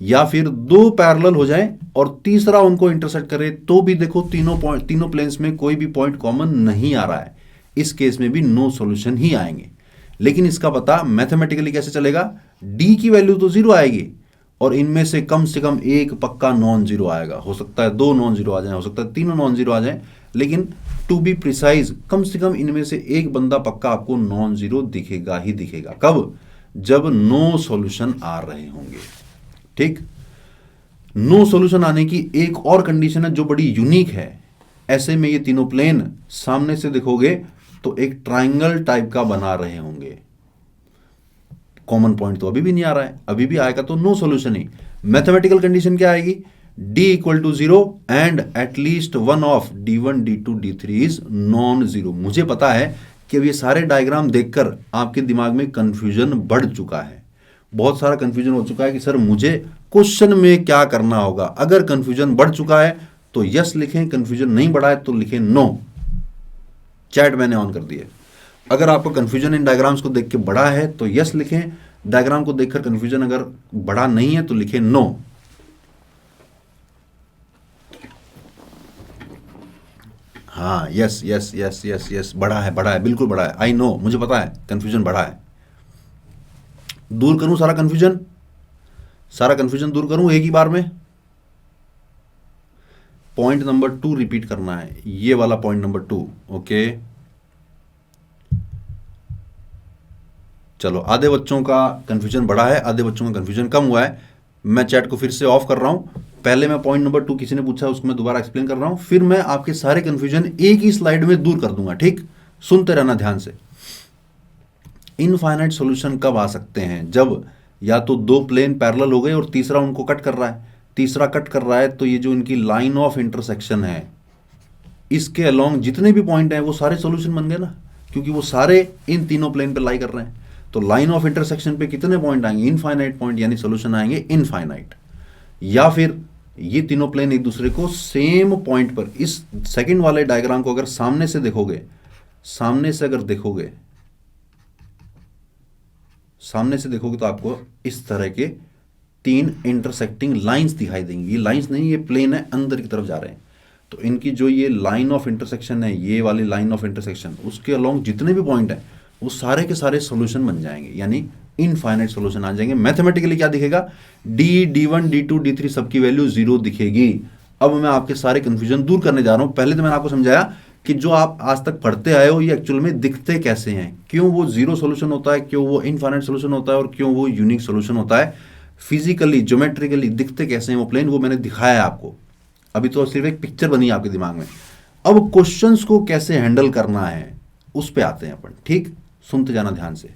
या फिर दो पैरेलल हो जाए और तीसरा उनको इंटरसेक्ट करे तो भी देखो तीनों प्लेन्स में कोई भी पॉइंट कॉमन नहीं आ रहा है, इस केस में भी नो सॉल्यूशन ही आएंगे। लेकिन इसका पता मैथमेटिकली कैसे चलेगा? डी की वैल्यू तो 0 आएगी और इनमें से कम एक पक्का नॉन जीरो आएगा। हो सकता है 2 नॉन जीरो आ जाए, हो सकता है 3 नॉन जीरो आ जाए, लेकिन टू बी प्रिसाइज कम से कम इनमें से एक बंदा पक्का आपको नॉन जीरो दिखेगा ही दिखेगा। कब? जब नो सॉल्यूशन आ रहे होंगे। ठीक, नो सॉल्यूशन आने की एक और कंडीशन है जो बड़ी यूनिक है। ऐसे में ये तीनों प्लेन सामने से देखोगे तो एक ट्राइंगल टाइप का बना रहे होंगे। कॉमन पॉइंट तो अभी भी नहीं आ रहा है, अभी भी आएगा तो नो सॉल्यूशन ही। मैथमेटिकल कंडीशन क्या आएगी? D equal to 0 and at least one of D1 D2 D3 is non zero. मुझे पता है कि अब ये सारे डायग्राम देखकर आपके दिमाग में कंफ्यूजन बढ़ चुका है, बहुत सारा कंफ्यूजन हो चुका है कि सर मुझे क्वेश्चन में क्या करना होगा। अगर कंफ्यूजन बढ़ चुका है तो यस लिखें, कंफ्यूजन नहीं बढ़ा है तो लिखें नो। चैट मैंने ऑन कर दिया। अगर आपको कंफ्यूजन इन डायग्राम्स को देख के बढ़ा है तो यस लिखें, डायग्राम को देखकर कंफ्यूजन अगर बढ़ा नहीं है तो लिखें नो। हाँ, yes yes yes yes yes, बढ़ा है, बिल्कुल बढ़ा है। आई नो, मुझे पता है कंफ्यूजन बढ़ा है। दूर करूं सारा कंफ्यूजन दूर करूं एक ही बार में। पॉइंट नंबर 2 रिपीट करना है, ये वाला पॉइंट नंबर 2। ओके, चलो, आधे बच्चों का कंफ्यूजन बढ़ा है, आधे बच्चों का कंफ्यूजन कम हुआ है। मैं चैट को फिर से ऑफ कर रहा हूं। पहले मैं पॉइंट नंबर 2 किसी ने पूछा उसको मैं दोबारा एक्सप्लेन कर रहा हूं, फिर मैं आपके सारे कंफ्यूजन एक ही स्लाइड में दूर कर दूंगा। ठीक, सुनते रहना ध्यान से। इनफाइनाइट सॉल्यूशन कब आ सकते हैं? जब या तो दो प्लेन पैरेलल हो गए और तीसरा उनको कट कर रहा है। तीसरा कट कर रहा है तो ये जो इनकी लाइन ऑफ इंटरसेक्शन है, इसके अलोंग जितने भी पॉइंट हैं वो सारे सॉल्यूशन बन गए ना, क्योंकि वो सारे इन तीनों प्लेन पे लाई कर रहे हैं। तो लाइन ऑफ इंटरसेक्शन पे कितने पॉइंट आएंगे? इनफाइनाइट पॉइंट, यानी सॉल्यूशन आएंगे इनफाइनाइट। या फिर ये तीनों प्लेन एक दूसरे को सेम पॉइंट पर, इस सेकंड वाले डायग्राम को अगर सामने से देखोगे, सामने से देखोगे तो आपको इस तरह के 3 इंटरसेक्टिंग लाइंस दिखाई देंगी। ये लाइंस नहीं, ये प्लेन है, अंदर की तरफ जा रहे हैं। तो इनकी जो ये लाइन ऑफ इंटरसेक्शन है, ये वाली लाइन ऑफ इंटरसेक्शन, उसके अलोंग जितने भी पॉइंट हैं वो सारे के सारे सॉल्यूशन बन जाएंगे, यानी इनफाइनाइट सॉल्यूशन आ जाएंगे। मैथमेटिकली क्या दिखेगा? D1 D2 D3 सबकी वैल्यू 0 दिखेगी। अब मैं आपके सारे कंफ्यूजन दूर करने जा रहा हूं। पहले तो मैंने आपको समझाया कि जो आप आज तक पढ़ते आए हो ये एक्चुअल में दिखते कैसे हैं, क्यों वो 0 सॉल्यूशन होता है, क्यों वो इनफाइनाइट सॉल्यूशन होता है और क्यों वो यूनिक सॉल्यूशन होता है। फिजिकली ज्योमेट्रिकली दिखते कैसे हैं वो प्लेन, वो मैंने दिखाया है आपको। अभी तो सिर्फ एक पिक्चर बनी है आपके दिमाग में। अब क्वेश्चंस को कैसे हैंडल करना है उस पे आते हैं अपन। ठीक, सुनते जाना ध्यान से।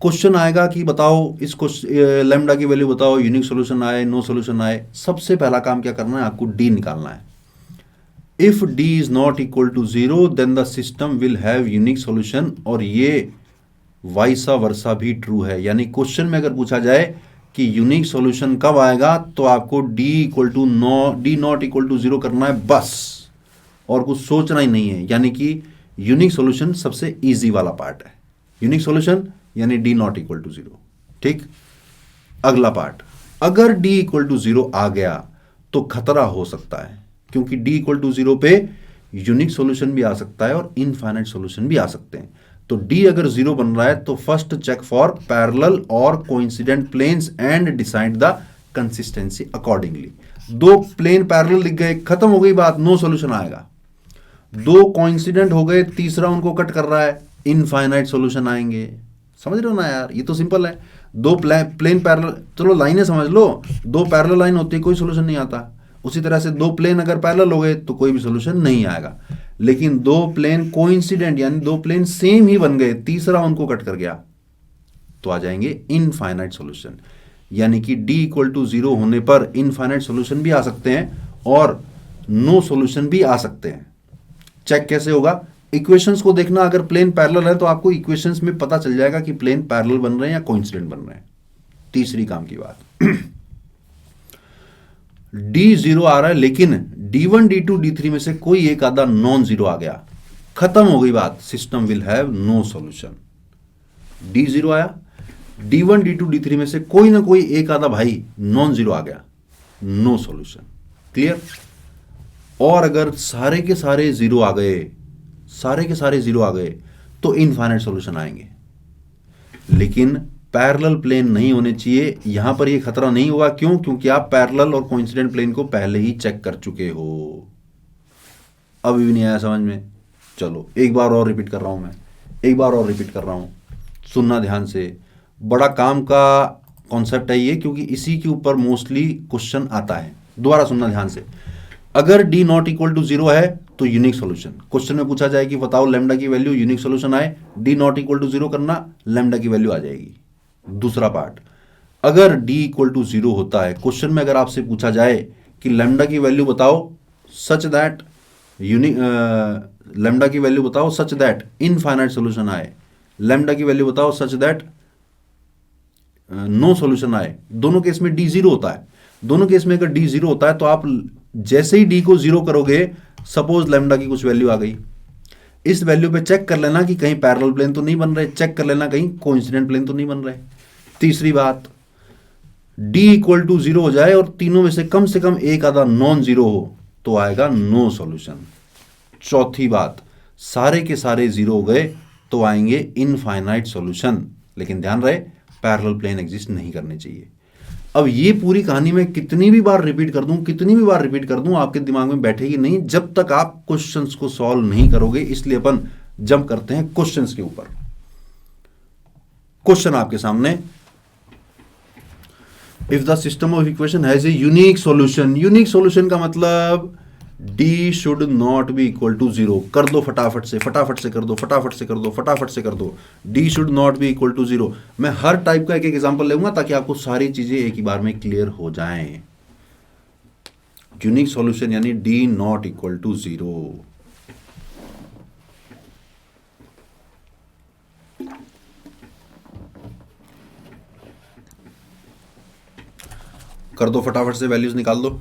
क्वेश्चन आएगा कि बताओ इस लैम्डा की वैल्यू बताओ, यूनिक सॉल्यूशन आए, नो सॉल्यूशन आए। सबसे पहला काम क्या करना है? आपको डी निकालना है। If D is not equal to 0 then the system will have unique solution, और ये वाइसा वर्सा भी ट्रू है। यानी क्वेश्चन में अगर पूछा जाए कि यूनिक सॉल्यूशन कब आएगा तो आपको डी नॉट इक्वल टू 0 करना है बस, और कुछ सोचना ही नहीं है। यानी कि यूनिक सॉल्यूशन सबसे इजी वाला पार्ट है। यूनिक सॉल्यूशन यानी डी नॉट इक्वल टू 0। ठीक, अगला पार्ट, अगर डी इक्वल टू 0 आ गया तो खतरा हो सकता है, क्योंकि डी इक्वल टू 0 पे यूनिक सॉल्यूशन भी आ सकता है और इनफाइनाइट सॉल्यूशन भी आ सकते हैं। तो डी अगर 0 बन रहा है तो फर्स्ट चेक फॉर पैरेलल और coincident planes and decide the consistency accordingly. दो प्लेन पैरेलल लिख गए, खत्म हो गई बात, नो सॉल्यूशन आएगा। दो कोइंसिडेंट हो गए, तीसरा उनको कट कर रहा है, इनफाइनाइट सॉल्यूशन आएंगे। समझ रहे हो ना यार, ये तो सिंपल है। दो प्लेन पैरेलल, चलो लाइनें समझ लो, दो पैरेलल लाइन होती है कोई सोल्यूशन नहीं आता। उसी तरह से दो प्लेन अगर पैरेलल हो गए तो कोई भी सोल्यूशन नहीं आएगा। लेकिन दो प्लेन कोइंसिडेंट यानी दो प्लेन सेम ही बन गए, तीसरा उनको कट कर गया, तो आ जाएंगे इनफाइनाइट सॉल्यूशन। यानी कि d इक्वल टू 0 होने पर इनफाइनाइट सॉल्यूशन भी आ सकते हैं और नो सॉल्यूशन भी आ सकते हैं। चेक कैसे होगा? इक्वेशंस को देखना, अगर प्लेन पैरेलल है तो आपको इक्वेशंस में पता चल जाएगा कि प्लेन पैरेलल बन रहे हैं या कोइंसिडेंट बन रहे हैं। तीसरी काम की बात, d 0 आ रहा है लेकिन d1 d2 d3 में से कोई एक आधा नॉन जीरो आ गया, खत्म हो गई बात, system will have no solution. d 0 आया, d1 d2 d3 में से कोई ना कोई एक आधा भाई नॉन जीरो आ गया, नो सॉल्यूशन। क्लियर? और अगर सारे के सारे जीरो आ गए, सारे के सारे जीरो आ गए तो इनफाइनाइट सॉल्यूशन आएंगे। लेकिन पैरेलल प्लेन नहीं होने चाहिए, यहां पर ये खतरा नहीं हुआ। क्यों? क्योंकि आप पैरेलल और कोइंसिडेंट प्लेन को पहले ही चेक कर चुके हो। अभी भी नहीं आया समझ में? चलो एक बार और रिपीट कर रहा हूं, मैं एक बार और रिपीट कर रहा हूं, सुनना ध्यान से। बड़ा काम का कॉन्सेप्ट है ये, क्योंकि इसी के ऊपर मोस्टली क्वेश्चन आता है। दोबारा सुनना ध्यान से। अगर d नॉट इक्वल टू 0 है तो यूनिक सॉल्यूशन। क्वेश्चन में पूछा जाए कि बताओ लैम्डा की वैल्यू, यूनिक सॉल्यूशन आए, d नॉट इक्वल टू 0 करना, लैम्डा की वैल्यू आ जाएगी। दूसरा पार्ट, अगर d इक्वल टू 0 होता है, क्वेश्चन में अगर आपसे पूछा जाए कि लैम्डा की वैल्यू बताओ सच दैट यूनिक, लैम्डा की वैल्यू बताओ सच दैट इनफाइनाइट सॉल्यूशन आए, लैम्डा की वैल्यू बताओ सच दैट नो सॉल्यूशन आए, दोनों केस में d 0 होता है। दोनों केस में अगर d 0 होता है तो आप जैसे ही d को 0 करोगे, सपोज लैम्डा की कुछ वैल्यू आ गई, इस वैल्यू पे चेक कर लेना कि कहीं पैरेलल प्लेन तो नहीं बन रहे, चेक कर लेना कहीं कोइंसिडेंट प्लेन तो नहीं बन रहे। तीसरी बात, d इक्वल टू 0 हो जाए और तीनों में से कम एक आधा नॉन जीरो हो तो आएगा नो सॉल्यूशन। चौथी बात, सारे के सारे जीरो हो गए तो आएंगे इनफाइनाइट सॉल्यूशन। लेकिन ध्यान रहे पैरेलल प्लेन एग्जिस्ट नहीं करने चाहिए। अब ये पूरी कहानी मैं कितनी भी बार रिपीट कर दूं, आपके दिमाग में बैठेगी नहीं जब तक आप क्वेश्चंस को सॉल्व नहीं करोगे। इसलिए अपन जंप करते हैं क्वेश्चंस के ऊपर। क्वेश्चन आपके सामने, if the system of equation has a unique solution. Unique solution का मतलब d should not be equal to 0। कर दो फटाफट से कर दो। d should not be equal to 0। मैं हर टाइप का एक एग्जांपल लूंगा ताकि आपको सारी चीजें एक ही बार में क्लियर हो जाएं। यूनिक सॉल्यूशन यानी d नॉट इक्वल टू 0। कर दो फटाफट से, वैल्यूज निकाल दो।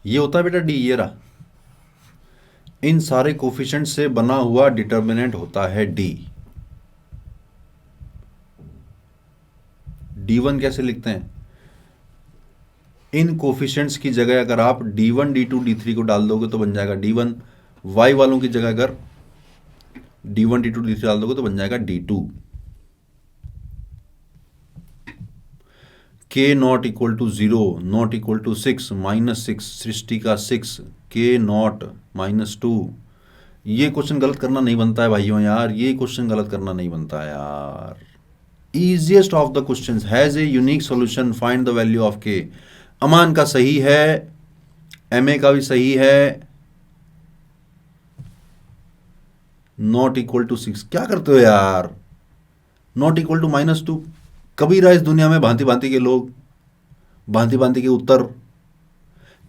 ये होता है बेटा डी, ये रहा, इन सारे कोफिशिएंट से बना हुआ डिटर्मिनेंट होता है डी। d1 कैसे लिखते हैं? इन कोफिशिएंट्स की जगह अगर आप d1 d2 d3 को डाल दोगे तो बन जाएगा d1। y वालों की जगह अगर d1 d2 d3 डाल दोगे तो बन जाएगा d2। k not equal to 0, not equal to 6, -6, Srishti का 6, k नॉट -2। ये क्वेश्चन गलत करना नहीं बनता है भाइयों यार, ये क्वेश्चन गलत करना नहीं बनता है यार। easiest of the questions has a unique solution, find the value of k। अमान का सही है, ma का भी सही है, नॉट इक्वल टू 6। क्या करते हो यार? Not equal to -2। कभी रहा इस दुनिया में भांति भांति के लोग, भांति भांति के उत्तर।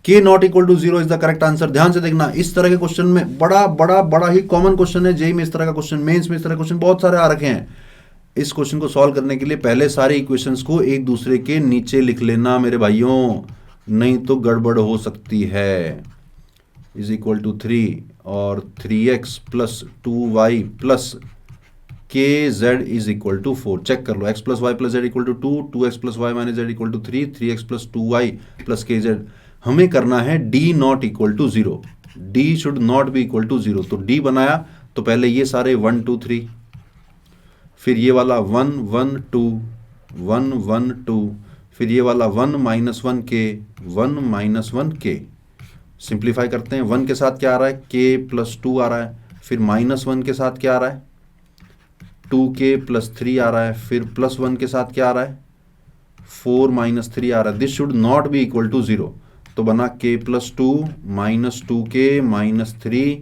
k not equal to 0 is the correct answer. ध्यान से देखना, इस तरह के क्वेश्चन में बड़ा ही कॉमन क्वेश्चन है। जेई में इस तरह का क्वेश्चन, मेंस में इस तरह क्वेश्चन बहुत सारे आ रखे हैं। इस क्वेश्चन को सॉल्व करने के लिए पहले सारे इक्वेशंस को एक दूसरे के नीचे लिख लेना मेरे भाइयों, नहीं तो गड़बड़ हो सकती है। इज इक्वल टू 3 और 3x plus 2y plus kz is equal to 4। Check कर लो, x plus Y plus Z equal to 2, 2x plus Y minus Z equal to 3, 3x plus 2y plus kz। हमें करना है d not equal to 0। d should not be equal to 0। तो d बनाया तो पहले ये सारे 1 2 3 फिर ये वाला 1 1 2 1 1 2, फिर ये वाला 1 -1 के 1 -1 के। सिंप्लीफाई करते हैं, 1 के साथ क्या आ रहा है, k + 2 आ रहा है, फिर -1 के साथ क्या आ रहा है, 2k + 3 आ रहा है, फिर +1 के साथ क्या आ रहा है, 4 - 3 आ रहा है। This should not be equal to 0, तो बना k + 2 -2k -3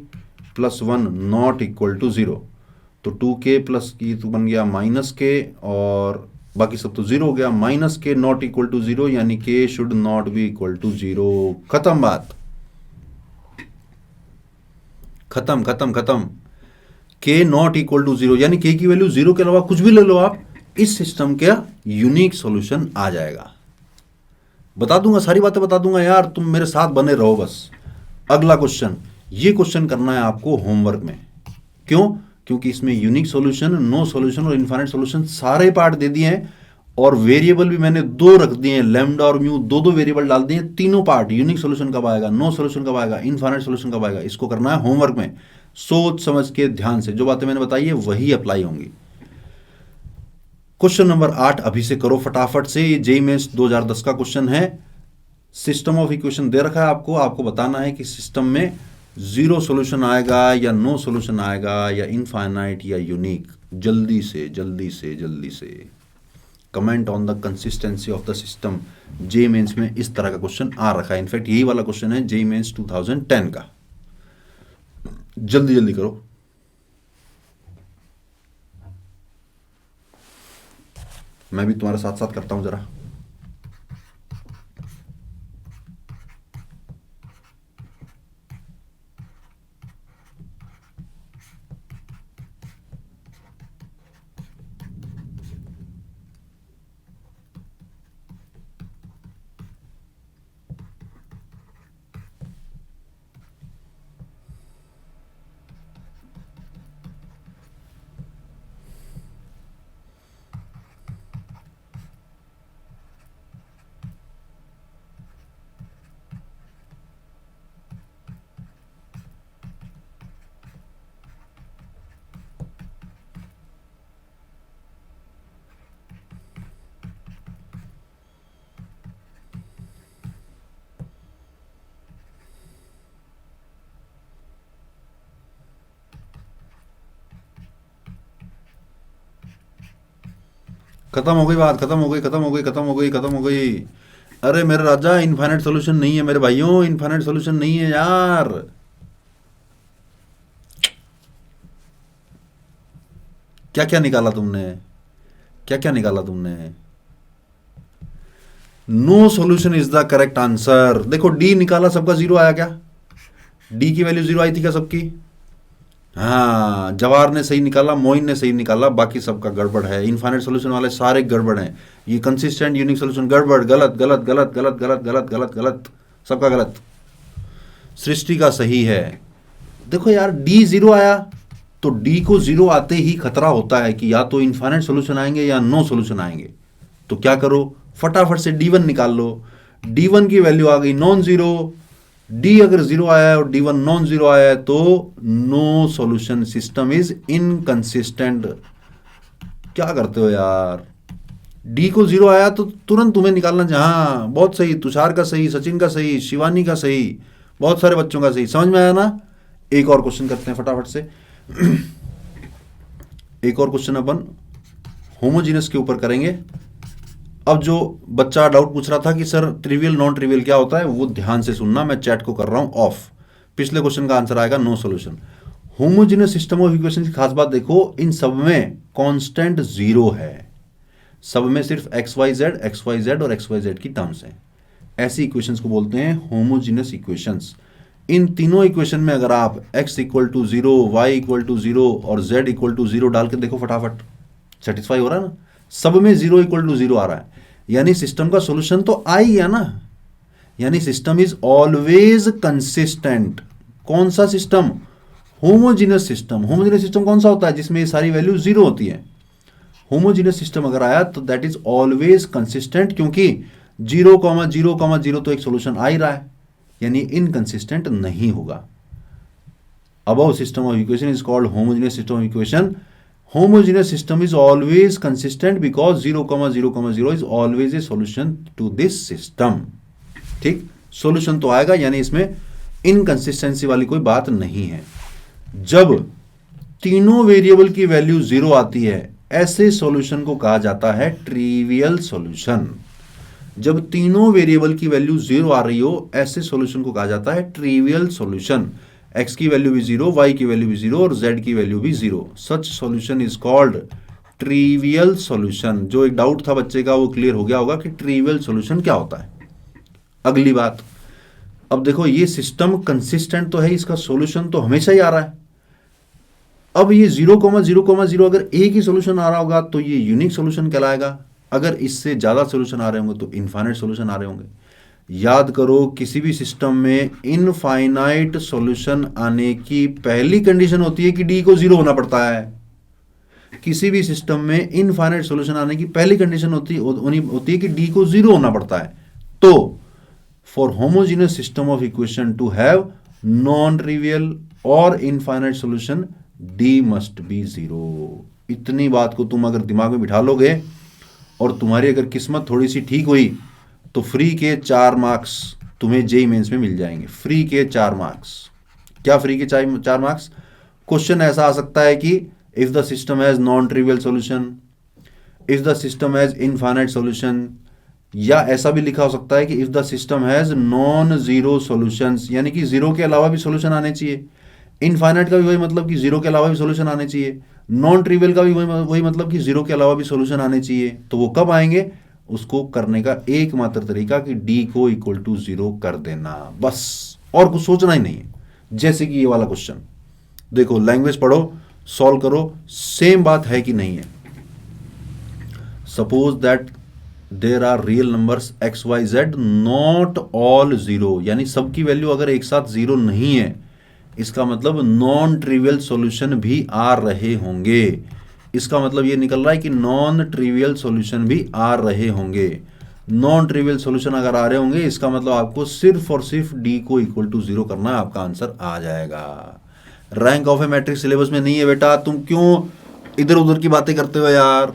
+1 not equal to 0। तो 2k प्लस की तो बन गया -k और बाकी सब तो 0 हो गया। -k नॉट इक्वल टू 0 यानी k should not be equal to 0। खत्म बात, खत्म खत्म खत्म। k नॉट इक्वल टू 0 यानी k की वैल्यू 0 के अलावा कुछ भी ले लो आप, इस सिस्टम का यूनिक सॉल्यूशन आ जाएगा। बता दूंगा, सारी बातें बता दूंगा यार, तुम मेरे साथ बने रहो बस। अगला क्वेश्चन, ये क्वेश्चन करना है आपको होमवर्क में। क्यों? क्योंकि इसमें यूनिक सॉल्यूशन, नो सॉल्यूशन और इनफाइनाइट सॉल्यूशन सारे पार्ट दे दिए हैं, और वेरिएबल भी मैंने 2 रख दिए हैं, लैम्डा और म्यू, 2 वेरिएबल डाल दिए हैं। तीनों पार्ट, यूनिक सॉल्यूशन कब आएगा, नो सॉल्यूशन कब आएगा, इनफाइनाइट सॉल्यूशन कब आएगा, इसको करना है होमवर्क में। सोच समझ के ध्यान से जो बातें मैंने बताई है वही अप्लाई होंगी। क्वेश्चन नंबर 8 अभी से करो फटाफट से, ये जेईई मेंस 2010 का क्वेश्चन है। सिस्टम ऑफ इक्वेशन दे रखा है आपको, आपको बताना है कि सिस्टम में 0 सॉल्यूशन आएगा या नो सॉल्यूशन आएगा या इनफाइनाइट या यूनिक। जल्दी से जल्दी से जल्दी से comment on the consistency of the system. JEE mains में इस तरह का क्वेश्चन आ रखा है, इनफैक्ट यही वाला क्वेश्चन है जेईई मेंस 2010 का। जल्दी जल्दी करो। मैं भी तुम्हारे साथ साथ करता हूं जरा। खत्म हो गई बात, खत्म हो गई, खत्म हो गई, खत्म हो गई, खत्म हो गई। अरे मेरे राजा, इनफाइनाइट सॉल्यूशन नहीं है मेरे भाइयों, इनफाइनाइट सॉल्यूशन नहीं है यार। क्या क्या निकाला तुमने, क्या क्या निकाला तुमने? No solution is the correct answer. देखो डी निकाला, सबका 0 आया क्या? डी की वैल्यू 0 आई थी क्या सबकी? हाँ, जवाहर ने सही निकाला, मोइन ने सही निकाला, बाकी सबका गड़बड़ है। इनफाइनाइट सॉल्यूशन वाले सारे गड़बड़ हैं। ये कंसिस्टेंट यूनिक सॉल्यूशन गड़बड़, गलत गलत गलत गलत गलत गलत गलत गलत, सबका गलत। सृष्टि का सही है। देखो यार, डी 0 आया तो डी को 0 आते ही खतरा होता है कि या तो इनफाइनाइट सॉल्यूशन आएंगे या नो सॉल्यूशन आएंगे। तो क्या करो, फटाफट से D1 निकाल लो। D1 की वैल्यू आ गई नॉन जीरो। डी अगर 0 आया है और D1 नॉन जीरो आया है तो no solution, system is inconsistent. क्या करते हो यार? डी को 0 आया तो तुरंत तुम्हें निकालना चाहिए। हाँ, बहुत सही, तुषार का सही, सचिन का सही, शिवानी का सही, बहुत सारे बच्चों का सही। समझ में आया ना? एक और क्वेश्चन करते हैं फटाफट से। एक और क्वेश्चन अपन होमोजीनस के ऊपर करेंगे। अब जो बच्चा डाउट पूछ रहा था कि सर ट्रिवियल नॉन ट्रिवियल क्या होता है, वो ध्यान से सुनना, मैं चैट को कर रहा हूं ऑफ। पिछले क्वेश्चन का आंसर आएगा no solution. Homogeneous system of equation की खास बात देखो, इन सब में कांस्टेंट 0 है। सब में सिर्फ XYZ और XYZ की टर्म्स हैं। ऐसी इक्वेशंस को बोलते हैं होमोजीनियस इक्वेशंस। इन तीनों इक्वेशन में अगर आप x = 0, y = 0 और z = 0 डाल के देखो फटाफट, सेटिस्फाई हो रहा है ना? सब में 0 = 0 आ रहा है, यानी सिस्टम का सॉल्यूशन तो आ ही गया ना। यानी सिस्टम इज ऑलवेज कंसिस्टेंट। कौन सा system? Homogeneous system. Homogeneous system कौन सा होता है? जिसमें ये सारी वैल्यू 0 होती है। होमोजीनियस सिस्टम अगर आया तो दैट इज ऑलवेज कंसिस्टेंट, क्योंकि 0,0,0 तो एक सॉल्यूशन आ ही रहा है, यानी इनकंसिस्टेंट नहीं होगा। Above system of equation is called homogeneous system of equation homogeneous system is always consistent because 0, 0, 0 is always a solution to this system. ठीक, सॉल्यूशन तो आएगा, यानी इसमें इनकंसिस्टेंसी वाली कोई बात नहीं है. जब तीनों वेरिएबल की वैल्यू 0 आती है, ऐसे सॉल्यूशन को कहा जाता है ट्रिवियल सॉल्यूशन. जब तीनों वेरिएबल की वैल्यू 0 आ रही हो, ऐसे सॉल्यूशन को कहा जाता है ट्रिवियल सॉल्यूशन. x की वैल्यू भी 0, y की वैल्यू भी 0 और z की वैल्यू भी 0. Such solution is called trivial solution. जो एक डाउट था बच्चे का वो क्लियर हो गया होगा कि ट्रिवियल सॉल्यूशन क्या होता है. अगली बात, अब देखो ये सिस्टम कंसिस्टेंट तो है, इसका सॉल्यूशन तो हमेशा ही आ रहा है. अब ये 0, 0, 0 अगर एक ही सॉल्यूशन आ रहा होगा तो ये यूनिक सॉल्यूशन कहलाएगा. अगर इससे ज्यादा सॉल्यूशन आ रहे होंगे तो इनफाइनाइट सॉल्यूशन आ रहे होंगे. याद करो, किसी भी सिस्टम में इनफाइनाइट सॉल्यूशन आने की पहली कंडीशन होती है कि डी को 0 होना पड़ता है. किसी भी सिस्टम में इनफाइनाइट सॉल्यूशन आने की पहली कंडीशन होती है कि डी को 0 होना पड़ता है. तो for homogeneous system of equation to have non trivial और infinite solution, D must be 0. इतनी बात को तुम अगर दिमाग में बिठा लोगे और तुम्हारी अगर किस्मत थोड़ी सी ठीक हुई तो फ्री के 4 मार्क्स तुम्हें जेईई मेंस में मिल जाएंगे. फ्री के 4 मार्क्स. क्या फ्री के 4 मार्क्स? क्वेश्चन ऐसा आ सकता है कि if the system has non trivial solution, if the system has infinite solution, या ऐसा भी लिखा हो सकता है कि if the system has non zero solutions, यानी कि 0 के अलावा भी सॉल्यूशन आने चाहिए. इनफाइनाइट का भी वही मतलब कि 0 के अलावा भी सॉल्यूशन आने चाहिए. नॉन ट्रिवियल का भी वही मतलब कि 0 के अलावा भी सॉल्यूशन आने चाहिए. तो वो कब आएंगे? उसको करने का एकमात्र तरीका कि डी को इक्वल टू 0 कर देना, बस. और कुछ सोचना ही नहीं है. जैसे कि ये वाला क्वेश्चन देखो, लैंग्वेज पढ़ो, सॉल्व करो, सेम बात है कि नहीं है. Suppose that there are real numbers X Y Z not all 0, यानी सबकी वैल्यू अगर एक साथ 0 नहीं है, इसका मतलब नॉन ट्रिवियल सॉल्यूशन भी आ रहे होंगे. इसका मतलब ये निकल रहा है कि नॉन ट्रिवियल सॉल्यूशन भी आ रहे होंगे. नॉन ट्रिवियल सॉल्यूशन अगर आ रहे होंगे, इसका मतलब आपको सिर्फ और सिर्फ डी को इक्वल टू 0 करना है, आपका आंसर आ जाएगा. Rank of a matrix syllabus में नहीं है बेटा. तुम क्यों इधर उधर की बातें करते हो यार?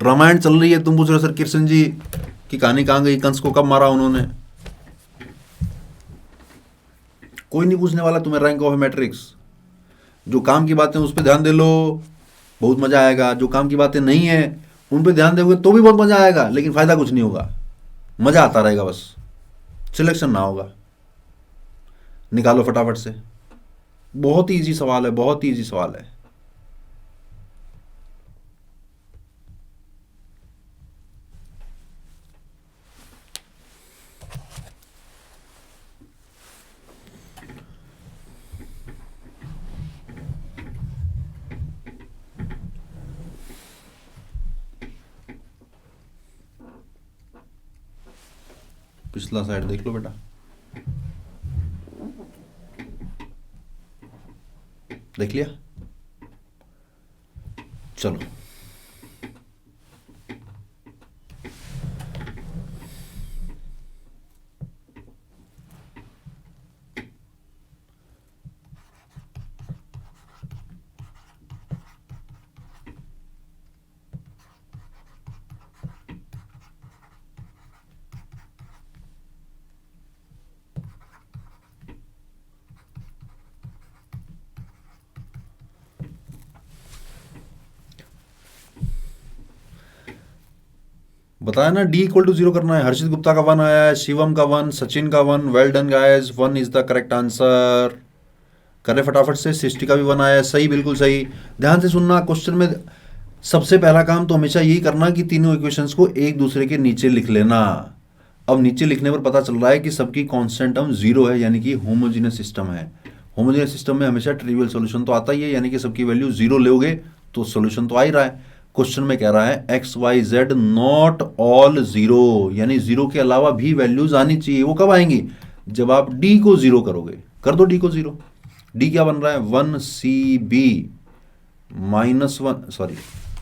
रामायण चल रही है, तुम पूछ रहे हो सर कृष्ण जी की कहानी कहां गई, कंस को कब मारा उन्होंने? कोई नहीं पूछने वाला तुम्हें रैंक ऑफ ए मैट्रिक्स. जो काम की बातें उस पर ध्यान दे लो, बहुत मजा आएगा. जो काम की बातें नहीं है उन पे ध्यान दोगे तो भी बहुत मजा आएगा, लेकिन फायदा कुछ नहीं होगा. मजा आता रहेगा, बस सिलेक्शन ना होगा. निकालो फटाफट से. बहुत ही इजी सवाल है, बहुत ही इजी सवाल है. पिछला साइड देख लो बेटा. देख लिया? चलो. बताया ना, डी इक्वल टू 0 करना है. हर्षित गुप्ता का 1 आया है, शिवम का 1, सचिन का 1. Well done guys, 1 is the correct answer. करे फटाफट से. सृष्टि का भी 1 आया है. सही, बिल्कुल सही. ध्यान से सुनना. क्वेश्चन में सबसे पहला काम तो हमेशा यही करना कि तीनों इक्वेशंस को एक दूसरे के नीचे लिख लेना. अब नीचे लिखने पर पता चल रहा है कि सबकी कांस्टेंट टर्म 0 है, यानी कि होमोजेनियस सिस्टम है. होमोजेनियस सिस्टम में हमेशा ट्रिवियल सॉल्यूशन तो आता ही है, यानी कि सबकी वैल्यू 0 लोगे तो सॉल्यूशन तो आ ही रहा है. क्वेश्चन में कह रहा है X Y Z not all 0, यानी 0 के अलावा भी वैल्यूज आनी चाहिए. वो कब आएंगी? जब आप डी को 0 करोगे. कर दो डी को 0. डी क्या बन रहा है? 1 C B minus 1, sorry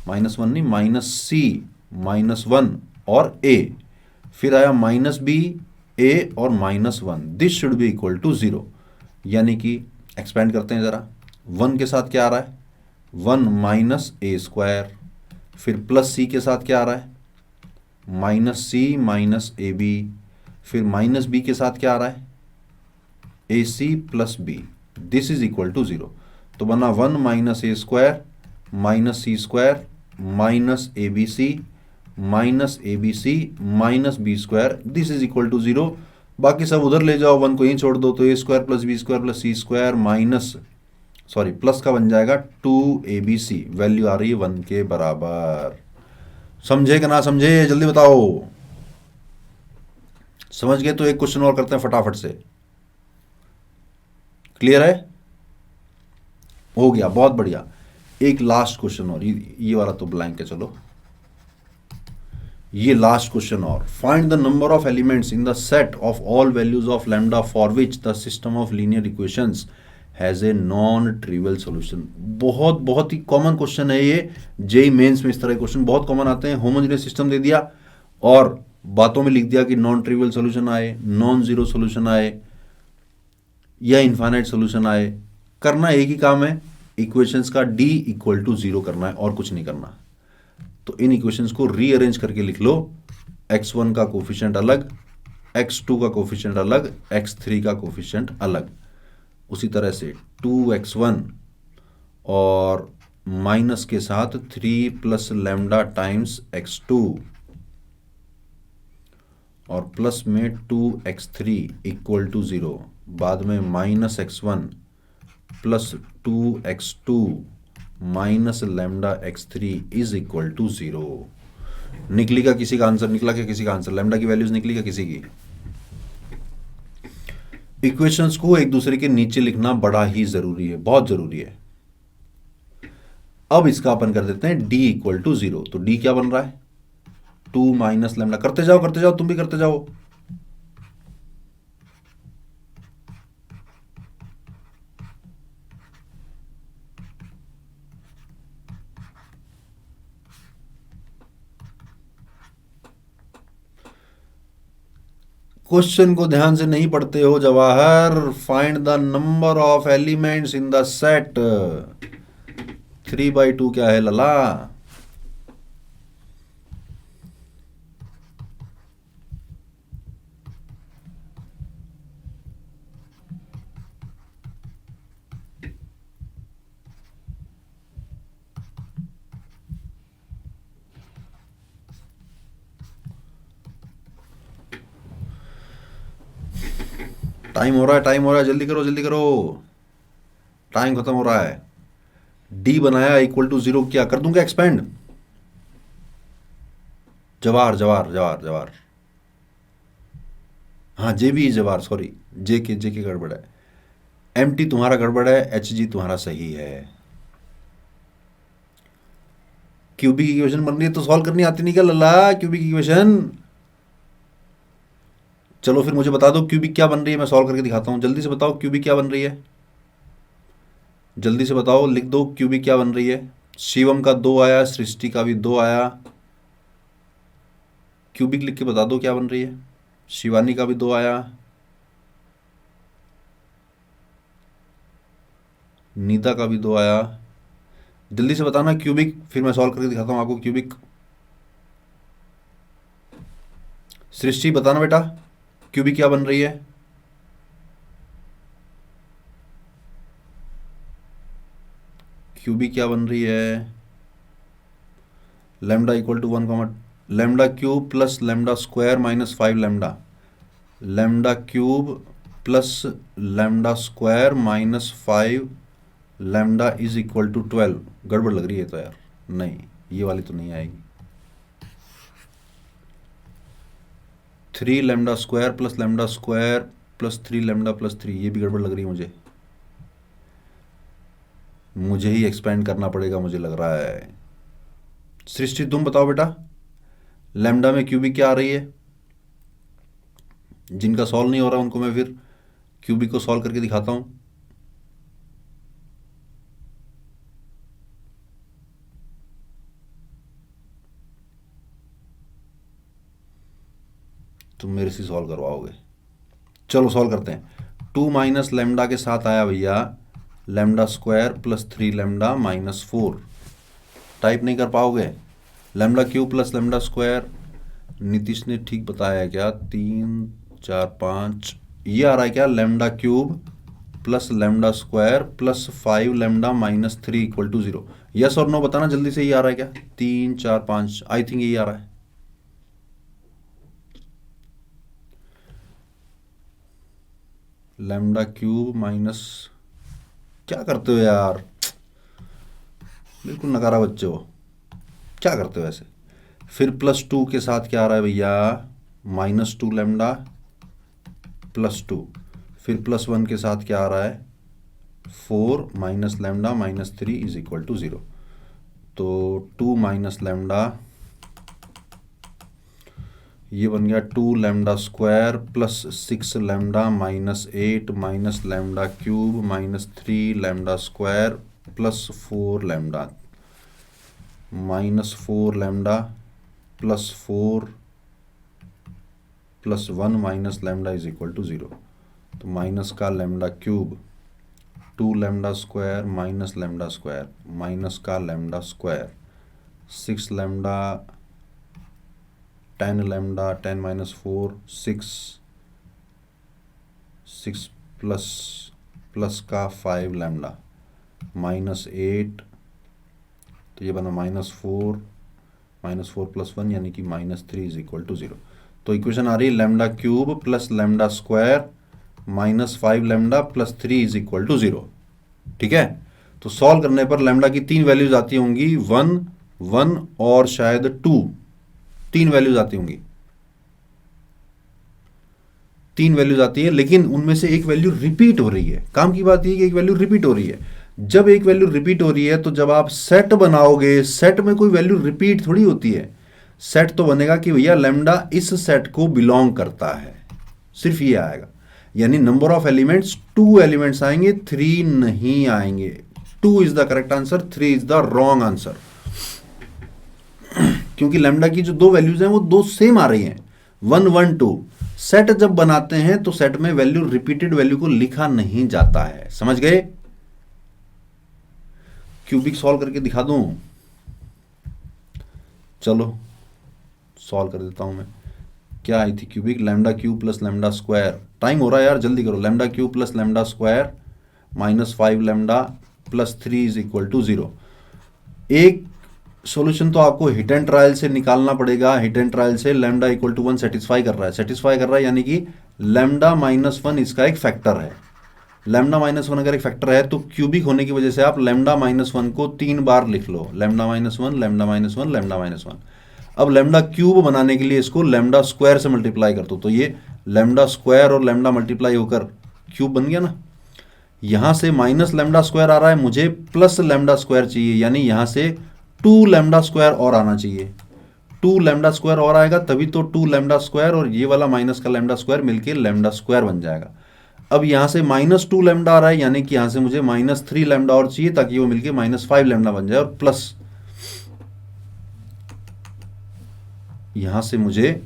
minus 1 नहीं, माइनस सी माइनस 1 और ए. फिर आया माइनस बी, ए और minus 1. This should be equal to 0, यानी कि एक्सपेंड करते हैं ज़रा। 1 के साथ क्या आ रहा है, 1 माइनस ए स्क्वायर, फिर प्लस सी के साथ क्या आ रहा है, minus C minus a b, फिर माइनस बी के साथ क्या आ रहा है, a c plus b, this is equal to 0। तो बना 1 minus a square minus c square minus a B c minus a B c minus b square, this is equal to 0। बाकी सब उधर ले जाओ, 1 को यहीं छोड़ दो, तो a square plus B square plus c square minus, sorry plus का बन जाएगा 2abc, वैल्यू आ रही है 1 के बराबर। समझे कि ना समझे, जल्दी बताओ। समझ गए तो एक क्वेश्चन और करते हैं फटाफट से। क्लियर है, हो गया, बहुत बढ़िया। एक लास्ट क्वेश्चन और, ये वाला तो ब्लैंक है, चलो ये लास्ट क्वेश्चन और। Find the number of elements in the set of all values of lambda for which the system of linear equations has a non trivial solution. बहुत बहुत ही कॉमन क्वेश्चन है ये, जेई मेंस में इस तरह के question बहुत कॉमन आते हैं। होमोजेनियस सिस्टम दे दिया और बातों में लिख दिया कि नॉन ट्रिवियल सॉल्यूशन आए, नॉन जीरो सॉल्यूशन आए या इनफाइनाइट सॉल्यूशन आए। करना एक ही काम है, इक्वेशंस का d इक्वल टू 0 करना है और कुछ नहीं करना। तो इन इक्वेशंस को रीअरेंज करके लिख लो, x1 का कोफिशिएंट अलग, x2 का कोफिशिएंट अलग, x3 का कोफिशिएंट अलग। उसी तरह से 2x1 और माइनस के साथ 3 प्लस लैम्डा टाइम्स x2 और प्लस में 2x3 इक्वल टू 0। बाद में minus x1 plus 2x2 minus lambda x3 is equal to 0। निकली का किसी का आंसर, निकला क्या किसी का आंसर, लैम्डा की वैल्यूज निकली क्या किसी की। इक्वेशंस को एक दूसरे के नीचे लिखना बड़ा ही जरूरी है, बहुत जरूरी है। अब इसका अपन कर देते हैं d इक्वल टू 0। तो d क्या बन रहा है, 2 माइनस लैम्डा, करते जाओ तुम भी करते जाओ। क्वेश्चन को ध्यान से नहीं पढ़ते हो Jawahar. Find the number of elements in the set. 3/2 क्या है लला, टाइम हो रहा है, जल्दी करो, टाइम खत्म हो रहा है। d बनाया इक्वल टू 0, क्या कर दूं क्या एक्सपेंड, जवार, हाँ जे भी जवार, सॉरी जे के गड़बड़ है, MT तुम्हारा गड़बड़ है, HG तुम्हारा सही है। क्यूबिक इक्वेशन बन रही है तो सॉल्व करनी आती नहीं क्या लल्ला, क्यूबिक इक्वेशन। चलो फिर मुझे बता दो क्यूबिक क्या बन रही है, मैं सॉल्व करके दिखाता हूँ। जल्दी से बताओ क्यूबिक क्या बन रही है, जल्दी से बताओ, लिख दो क्यूबिक क्या बन रही है। शिवम का 2 आया, सृष्टि का भी 2 आया, क्यूबिक लिख के बता दो क्या बन रही है। शिवानी का भी 2 आया, नीता का भी 2 आया। जल्दी से बताना क्यूबिक, फिर मैं सॉल्व करके दिखाता हूँ आपको क्यूबिक। सृष्टि बताना बेटा क्यूबिक क्या बन रही है। क्यूबिक क्या बन रही है, lambda equal to 1, lambda cube plus lambda square minus 5 lambda, lambda cube plus lambda square minus 5 lambda is equal to 12। गड़बड़ लग रही है तो यार, नहीं ये वाली तो नहीं आएगी। 3 lambda square plus 3 lambda plus 3, ये भी गड़बड़ लग रही है मुझे ही एक्सपेंड करना पड़ेगा मुझे लग रहा है। सृष्टि तुम बताओ बेटा, लैम्डा में क्यूबिक क्या आ रही है। जिनका सॉल्व नहीं हो रहा उनको मैं फिर क्यूबिक को सॉल्व करके दिखाता हूं। तुम मेरे से सॉल्व करवाओगे, चलो सॉल्व करते हैं। 2 माइनस लैम्डा के साथ आया भैया lambda square plus 3 lambda minus 4। Type नहीं कर पाओगे। Lambda cube plus lambda square, Nitish ने ठीक बताया क्या, 3 4 5, ये आ रहा है क्या, lambda cube plus lambda square plus 5 lambda minus 3 equal to 0। Yes और नो बताना जल्दी से, ये आ रहा है क्या, 3 4 5, आई थिंक ये आ रहा है। लैम्डा क्यूब माइनस, क्या करते हो यार, बिल्कुल नकारा बच्चे हो, क्या करते हो ऐसे। फिर प्लस 2 के साथ क्या आ रहा है भैया, माइनस 2 लैम्डा प्लस 2। फिर प्लस 1 के साथ क्या आ रहा है, 4 minus lambda minus 3 is equal to 0। तो 2 माइनस लैम्डा, ये बन गया 2 lambda square plus 6 lambda minus 8 minus lambda cube minus 3 lambda square plus 4 lambda minus 4 lambda plus 4 plus 1 minus lambda is equal to 0। तो माइनस का lambda cube 2 lambda square minus lambda square minus का lambda square 6 lambda 10 lambda 10 minus 4 6 plus plus का 5 lambda minus 8, तो ये बना minus 4 plus 1 यानी कि minus 3 is equal to 0। तो इक्वेशन आ रही है lambda cube plus lambda square minus 5 lambda plus 3 is equal to 0। ठीक है, तो सॉल्व करने पर लैम्डा की 3 वैल्यूज आती होंगी, 1 1 और शायद 2, 3 वैल्यूज आती होंगी, 3 वैल्यूज आती है, लेकिन उनमें से एक वैल्यू रिपीट हो रही है। काम की बात यह कि एक वैल्यू रिपीट हो रही है। जब एक वैल्यू रिपीट हो रही है तो जब आप सेट बनाओगे, सेट में कोई वैल्यू रिपीट थोड़ी होती है। सेट तो बनेगा कि भैया लैम्डा इस सेट को बिलोंग करता है, सिर्फ ये आएगा। यानी नंबर ऑफ एलिमेंट्स 2 एलिमेंट्स आएंगे, 3 नहीं आएंगे। 2 is the correct answer, 3 is the wrong answer. क्योंकि लैम्डा की जो 2 वैल्यूज हैं वो 2 सेम आ रही हैं, 1 1 2। सेट जब बनाते हैं तो सेट में वैल्यू, रिपीटेड वैल्यू को लिखा नहीं जाता है। समझ गए। क्यूबिक सॉल्व करके दिखा दूं, चलो सॉल्व कर देता हूं मैं। क्या आई थी cubic, lambda cube plus lambda square, time हो रहा है यार जल्दी करो। Lambda cube plus lambda square minus 5 lambda plus 3 is equal to 0। एक सॉल्यूशन तो आपको हिट एंड ट्रायल से निकालना पड़ेगा। हिट एंड ट्रायल से लैम्डा इक्वल टू 1 सेटिस्फाई कर रहा है, यानी कि लैम्डा माइनस 1 इसका एक फैक्टर है। लैम्डा माइनस 1 अगर एक फैक्टर है तो क्यूबिक होने की वजह से आप लैम्डा माइनस 1 को 3 बार लिख लो, lambda minus 1 lambda minus 1 lambda minus 1। अब लैम्डा क्यूब बनाने के लिए इसको लैम्डा स्क्वायर से मल्टीप्लाई कर दो, तो ये लैम्डा स्क्वायर और लैम्डा मल्टीप्लाई होकर क्यूब बन गया ना। यहां से माइनस लैम्डा स्क्वायर आ रहा है, मुझे प्लस लैम्डा स्क्वायर चाहिए, यानी यहां से 2 लैम्डा स्क्वायर और आना चाहिए। 2 लैम्डा स्क्वायर और आएगा तभी तो 2 लैम्डा स्क्वायर और ये वाला माइनस का लैम्डा स्क्वायर मिलके लैम्डा स्क्वायर बन जाएगा। अब यहां से माइनस 2 लैम्डा आ रहा है, यानी कि यहां से मुझे माइनस 3 लैम्डा और चाहिए ताकि वो मिलके माइनस 5 लैम्डा बन जाए, और प्लस यहां से मुझे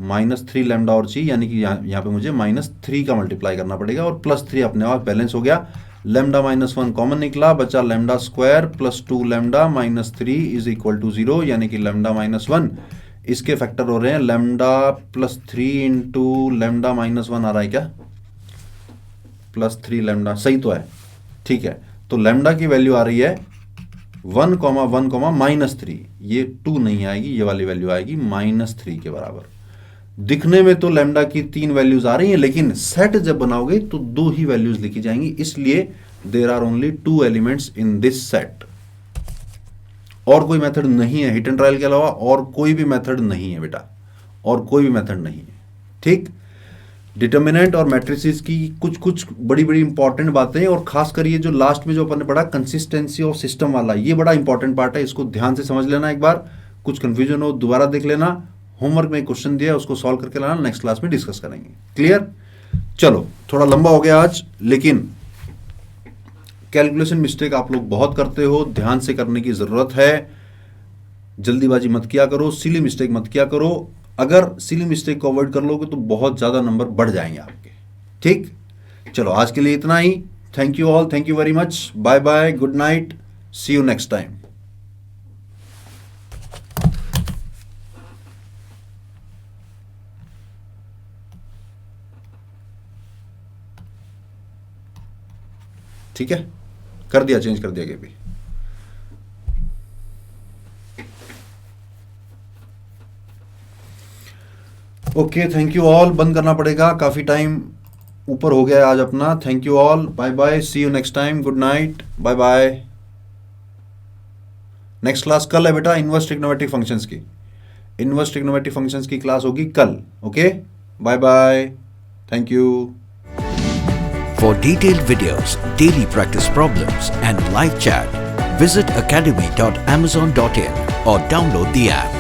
माइनस 3 लैम्डा और चाहिए, यानी कि यहां पे मुझे माइनस 3 का मल्टीप्लाई करना पड़ेगा और प्लस 3 अपने आप बैलेंस हो गया। लैम्डा माइनस 1 कॉमन निकला, बचा lambda square plus 2 lambda minus 3 is equal to 0, यानी कि लैम्डा माइनस 1 इसके फैक्टर हो रहे हैं lambda plus 3 into lambda minus 1 आ रहा है क्या, प्लस 3 लैम्डा, सही तो है। ठीक है, तो लैम्डा की वैल्यू आ रही है 1 माइनस 3, ये 2 नहीं आएगी, ये वाली वैल्यू आएगी माइनस 3 के बराबर। दिखने में तो लैम्डा की 3 वैल्यूज आ रही हैं, लेकिन सेट जब बनाओगे तो 2 ही वैल्यूज लिखी जाएंगी, इसलिए there are only 2 elements in this set. और कोई मेथड नहीं है हिट एंड ट्रायल के अलावा, और कोई भी मेथड नहीं है बेटा, और कोई भी मेथड नहीं है। ठीक, डिटर्मिनेंट और मैट्रिसेस की कुछ कुछ बड़ी बड़ी इंपॉर्टेंट बातें, और खासकर ये जो लास्ट में जो अपन ने पढ़ा कंसिस्टेंसी ऑफ सिस्टम वाला, ये बड़ा इंपॉर्टेंट पार्ट है, इसको ध्यान से समझ लेना। एक बार कुछ कंफ्यूजन हो दोबारा देख लेना, होमवर्क में क्वेश्चन दिया उसको सॉल्व करके लाना, नेक्स्ट क्लास में डिस्कस करेंगे। क्लियर। चलो थोड़ा लंबा हो गया आज, लेकिन कैलकुलेशन मिस्टेक आप लोग बहुत करते हो, ध्यान से करने की जरूरत है। जल्दीबाजी मत किया करो, सिली मिस्टेक मत किया करो। अगर सिली मिस्टेक को अवॉइड कर लोगे तो बहुत ज्यादा नंबर बढ़ जाएंगे आपके। ठीक, चलो आज के लिए इतना ही। Thank you all. Thank you very much. Bye bye. Good night. See you next time. ठीक है, कर दिया, चेंज कर दिया के भी। Okay, thank you all. बंद करना पड़ेगा, काफी टाइम ऊपर हो गया है आज अपना। Thank you all, bye bye, see you next time, good night, bye bye. Next class कल है बेटा, इनवर्स ट्रिग्नोमेट्रिक फंक्शंस की। इनवर्स ट्रिग्नोमेट्रिक फंक्शंस की क्लास होगी कल। Okay, bye bye, thank you. For detailed videos, daily practice problems and live chat, visit academy.amazon.in or download the app.